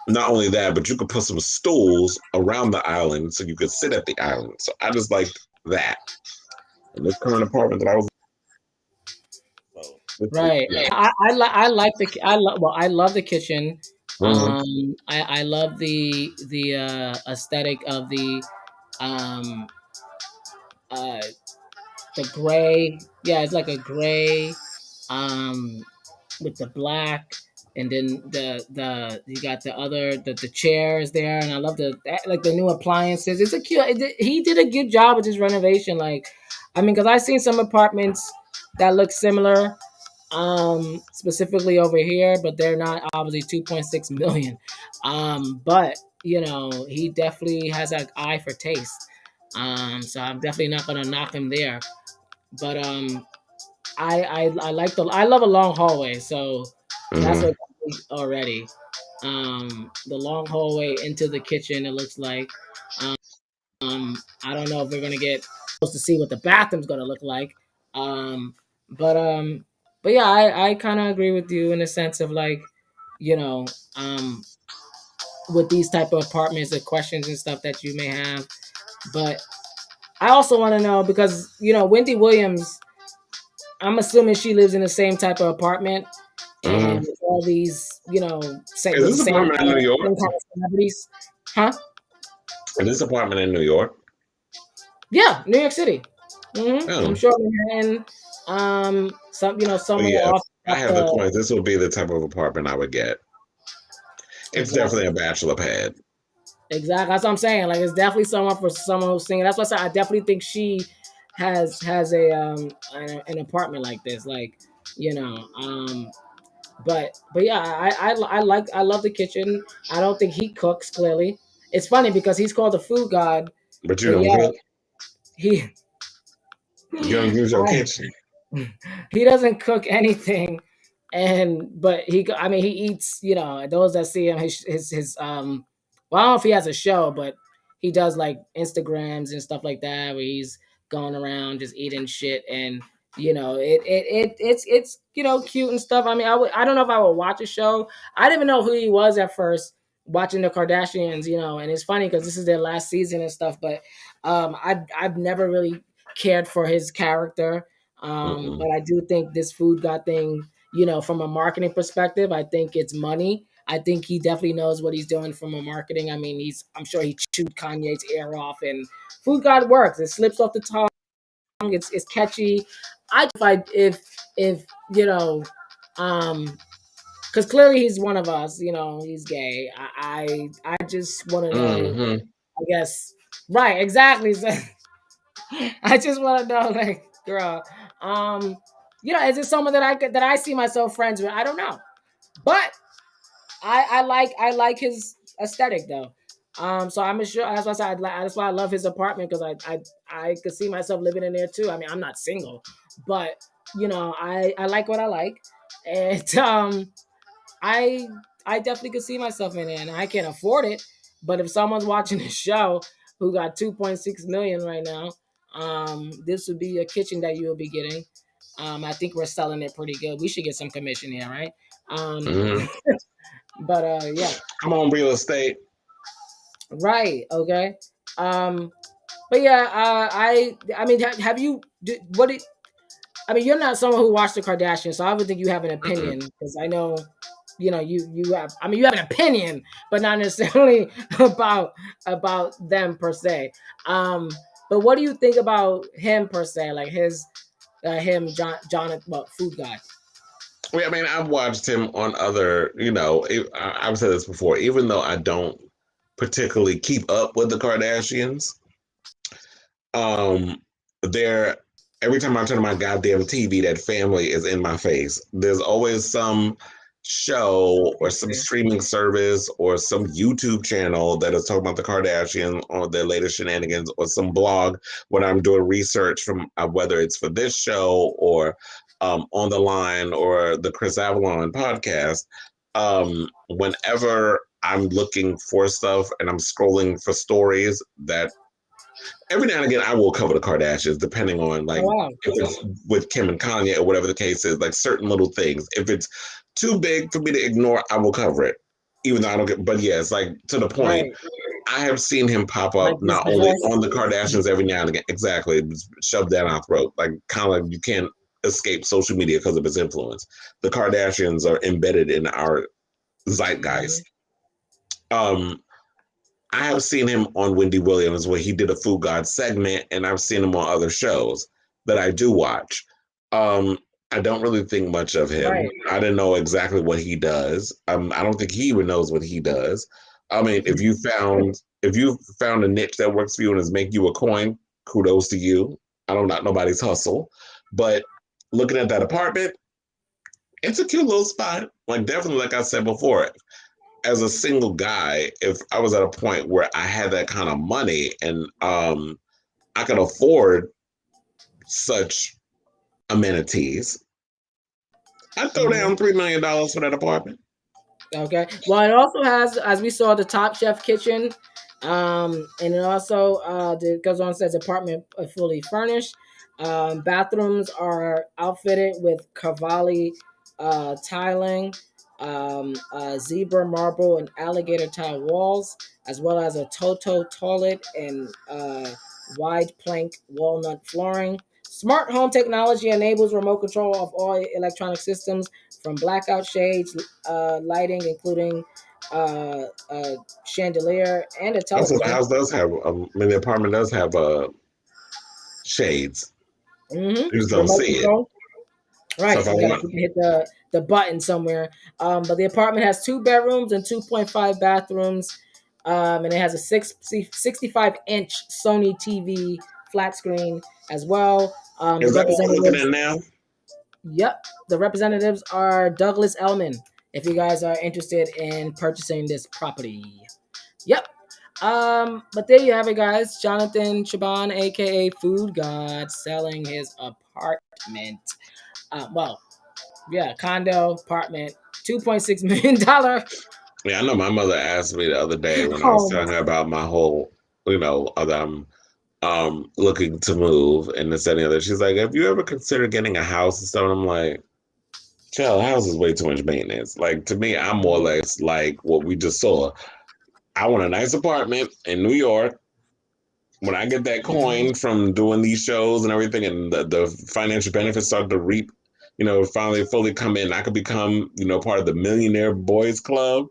Speaker 1: not only that, but you could put some stools around the island so you could sit at the island. So I just liked that. In this current apartment that I was
Speaker 2: Right.
Speaker 1: Yeah.
Speaker 2: I like the I love the kitchen.
Speaker 1: Mhm.
Speaker 2: I love the aesthetic of um uh the gray. Yeah, it's like a gray um with the black, and then the you got the chairs there, and I love like the new appliances. It's a cute. He did a good job with his renovation. Like, I mean, because I've seen some apartments that look similar, specifically over here, but they're not obviously 2.6 million. But you know, he definitely has an eye for taste. So I'm definitely not gonna knock him there. But I like I love a long hallway, so that's
Speaker 1: Mhm.
Speaker 2: what already. The long hallway into the kitchen. It looks like. I don't know if we're gonna get close to see what the bathroom's gonna look like. Um, but um, but yeah, I kind of agree with you in the sense of like, you know, with these type of apartments, the questions and stuff that you may have. But I also want to know because you know Wendy Williams. I'm assuming she lives in the same type of apartment and
Speaker 1: Mhm.
Speaker 2: with all these, you know, say
Speaker 1: Is
Speaker 2: with the
Speaker 1: this apartment in New York?
Speaker 2: same kind of celebrities, huh?
Speaker 1: Is this apartment in New York?
Speaker 2: Yeah, New York City. I'm
Speaker 1: Oh,
Speaker 2: sure Manhattan. Some you know
Speaker 1: oh
Speaker 2: somewhere
Speaker 1: yeah.
Speaker 2: off
Speaker 1: I
Speaker 2: off
Speaker 1: have the
Speaker 2: the
Speaker 1: coins. This would be the type of apartment I would get. It's
Speaker 2: exactly.
Speaker 1: definitely a bachelor pad.
Speaker 2: Exactly. That's what I'm saying. Like it's definitely someone for someone who's singing. That's why I said I definitely think she has a an apartment like this. Like, you know, but yeah, I love the kitchen. I don't think he cooks clearly. It's funny because he's called the food god,
Speaker 1: But you
Speaker 2: but
Speaker 1: don't
Speaker 2: yeah,
Speaker 1: cook.
Speaker 2: he
Speaker 1: You don't use your
Speaker 2: I,
Speaker 1: kitchen.
Speaker 2: he doesn't cook anything, and but I mean he eats, you know, those that see him his well, I don't know if he has a show, but he does like Instagrams and stuff like that where he's going around just eating shit, and you know it's you know cute and stuff. I mean I don't know if I would watch a show. I didn't even know who he was at first watching the Kardashians, you know, and it's funny because this is their last season and stuff, but I've never really cared for his character.
Speaker 1: Mm-mm.
Speaker 2: But I do think this food god thing, you know, from a marketing perspective, I think it's money. I think he definitely knows what he's doing from a marketing. I mean, I'm sure he chewed Kanye's ear off, and food god works. It slips off the tongue. It's catchy. If you know, because clearly he's one of us. You know, he's gay. I just want to know.
Speaker 1: Hmm.
Speaker 2: I guess right, exactly. So, I just want to know, like, girl, um, you know, is it someone that I see myself friends with? I don't know, but I like his aesthetic though. So I'm sure that's why I said that's why I love his apartment because I could see myself living in there too. I mean, I'm not single, but you know, I like what I like, and I I definitely could see myself in it, and I can't afford it. But if someone's watching the show who got 2.6 million right now, this would be a kitchen that you will be getting. I think we're selling it pretty good. We should get some commission here, right? Um,
Speaker 1: Hmm.
Speaker 2: but yeah,
Speaker 1: Come on, real estate.
Speaker 2: right, okay. Um, but yeah, I mean, have you? What? I mean, you're not someone who watched the Kardashians, so I would think you have an
Speaker 1: Mm-mm.
Speaker 2: opinion because I know, you know, you have. I mean, you have an opinion, but not necessarily about them per se. Um, but what do you think about him per se, like John, well, food guy?
Speaker 1: Well, I mean, I've watched him on other, I've said this before, even though I don't particularly keep up with the Kardashians, um, they're every time I turn on my goddamn TV, that family is in my face. There's always some show or some streaming service or some YouTube channel that is talking about the Kardashians or their latest shenanigans or some blog when I'm doing research from whether it's for this show or On the Line or the Chris Avalon podcast. Whenever I'm looking for stuff and I'm scrolling for stories that every now and again I will cover the Kardashians, depending on
Speaker 2: Oh
Speaker 1: like
Speaker 2: wow,
Speaker 1: if it's with Kim and Kanye or whatever the case is, like certain little things. If it's too big for me to ignore, I will cover it. Even though I don't get, but yeah, it's like to the point.
Speaker 2: right,
Speaker 1: I have seen him pop
Speaker 2: like
Speaker 1: up
Speaker 2: this
Speaker 1: not only
Speaker 2: divorce.
Speaker 1: on the Kardashians every now and again, exactly, shoved down our throat, like kind of like you can't escape social media because of its influence. The Kardashians are embedded in our zeitgeist. I have seen him on Wendy Williams where he did a Food God segment, and I've seen him on other shows that I do watch. I don't really think much of him.
Speaker 2: Right.
Speaker 1: I didn't know exactly what he does. I don't think he even knows what he does. I mean, if you found a niche that works for you and is making you a coin, kudos to you. I don't know nobody's hustle, but looking at that apartment, it's a cute little spot. Like definitely, like I said before, as a single guy, if I was at a point where I had that kind of money and I could afford such amenities, I'd throw down $3 million for that apartment.
Speaker 2: Okay. Well, it also has, as we saw, the Top Chef kitchen, and it also it goes on, says apartment fully furnished. Bathrooms are outfitted with Cavalli tiling, zebra marble and alligator tile walls, as well as a Toto toilet and wide plank walnut flooring. Smart home technology enables remote control of all electronic systems, from blackout shades, lighting, including chandelier and a
Speaker 1: Also, the
Speaker 2: television.
Speaker 1: house does have, the apartment does have shades. You just don't
Speaker 2: Remote
Speaker 1: see it.
Speaker 2: control.
Speaker 1: So
Speaker 2: Right,
Speaker 1: if I
Speaker 2: you gotta
Speaker 1: want,
Speaker 2: hit the button somewhere. But the apartment has 2 bedrooms and 2.5 bathrooms, and it has a 65-inch Sony TV flat screen as well. The
Speaker 1: is that what we're looking
Speaker 2: representatives,
Speaker 1: at now?
Speaker 2: yep, the representatives are Douglas Elman. If you guys are interested in purchasing this property, yep. But there you have it, guys. Jonathan Chaban, aka Food God, selling his apartment. Well, yeah, condo, apartment, $2.6 million.
Speaker 1: Yeah, I know my mother asked me the other day when I was
Speaker 2: home.
Speaker 1: telling her about my whole, that I'm looking to move and this and the other. She's like, have you ever considered getting a house and stuff? And I'm like, child, a house is way too much maintenance. Like to me, I'm more or less like what we just saw. I want a nice apartment in New York. When I get that coin from doing these shows and everything, and the financial benefits start to reap, finally fully come in, I could become, part of the Millionaire Boys Club.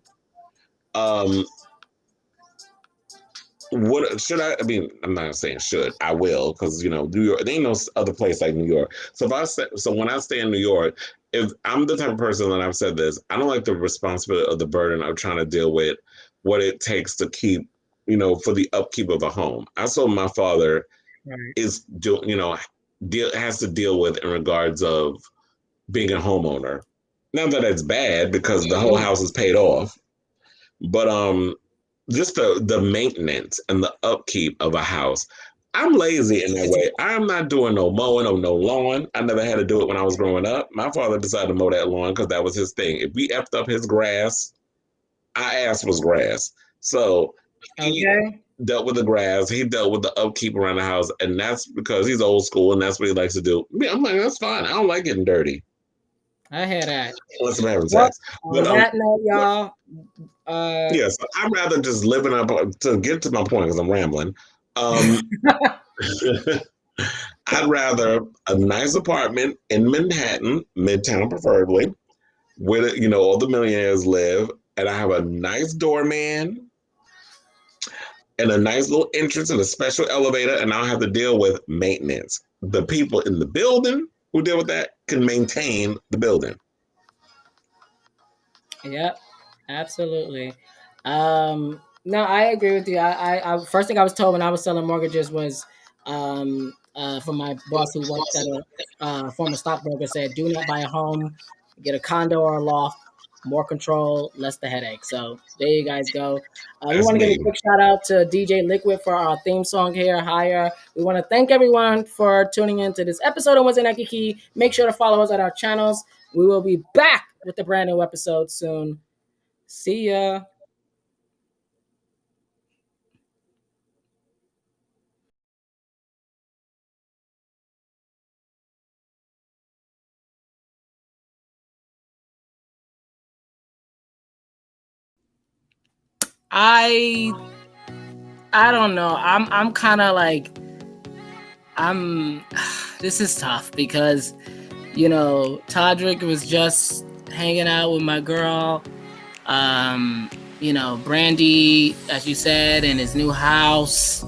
Speaker 1: What should I? I mean, I'm not saying should. I will, because New York. There ain't no other place like New York. So when I stay in New York, if I'm the type of person that I've said this, I don't like the responsibility or the burden of trying to deal with what it takes to keep, for the upkeep of a home. I saw my father
Speaker 2: Right.
Speaker 1: has to deal with in regards of being a homeowner. Not that it's bad because the whole house is paid off, but just the maintenance and the upkeep of a house. I'm lazy in that way. I'm not doing no mowing or no lawn. I never had to do it when I was growing up. My father decided to mow that lawn because that was his thing. If we effed up his grass, our ass was grass. So he
Speaker 2: Okay.
Speaker 1: dealt with the grass. He dealt with the upkeep around the house, and that's because he's old school and that's what he likes to do. I'm like, that's fine. I don't like getting dirty
Speaker 2: I hear that.
Speaker 1: unless I'm having
Speaker 2: Well,
Speaker 1: sex.
Speaker 2: on
Speaker 1: But
Speaker 2: that note, y'all,
Speaker 1: yes, I'd rather just living up to get to my point because I'm rambling. Um, I'd rather a nice apartment in Manhattan, Midtown preferably, where all the millionaires live, and I have a nice doorman and a nice little entrance and a special elevator, and I don't have to deal with maintenance. The people in the building who deal with that can maintain the building.
Speaker 2: yep, absolutely. No, I agree with you. I first thing I was told when I was selling mortgages was, from my boss who worked at a former stockbroker, said, "Do not buy a home, get a condo or a loft. More control, less the headache." So there you guys go. We
Speaker 1: That's
Speaker 2: want to give a
Speaker 1: me.
Speaker 2: quick shout out to DJ Liquid for our theme song here, Higher. We want to thank everyone for tuning in to this episode of Wednesday Night Kiki. Make sure to follow us at our channels. We will be back with a brand new episode soon. See ya. I I don't know. I'm kind of like, I'm this is tough because you know, Todrick was just hanging out with my girl. You know, Brandy, as you said, in his new house,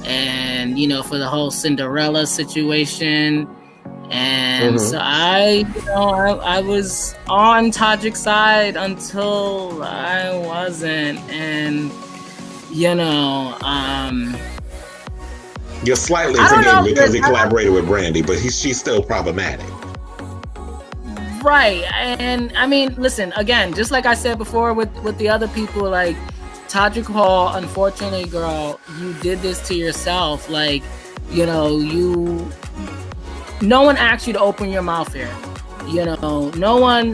Speaker 2: and, you know, for the whole Cinderella situation. And so I was on Todrick's side until I wasn't. And, you know,
Speaker 1: you're slightly forgiven because he collaborated with Brandy, but she's still problematic.
Speaker 2: Right. And I mean, listen, again, just like I said before with the other people, like Todrick Hall, unfortunately, girl, you did this to yourself. Like, you know, no one asked you to open your mouth here. You know, no one,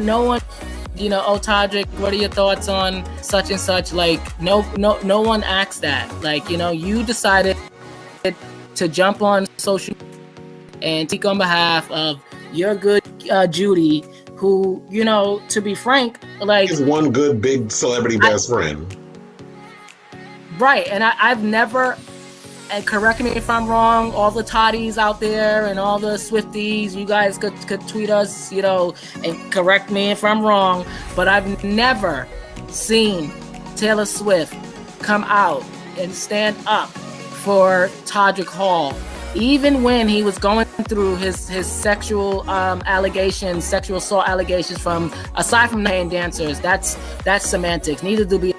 Speaker 2: you know, oh, Todrick, what are your thoughts on such and such? Like, no one asked that. Like, you know, you decided to jump on social and speak on behalf of your good Judy, who, you know, to be frank, like,
Speaker 1: is one good big celebrity best friend.
Speaker 2: Right. And I've never, and correct me if I'm wrong, all the Toddies out there and all the Swifties, you guys could tweet us, you know, and correct me if I'm wrong, but I've never seen Taylor Swift come out and stand up for Todrick Hall, even when he was going through his sexual allegations, sexual assault allegations from, aside from name dancers. That's semantics. Neither do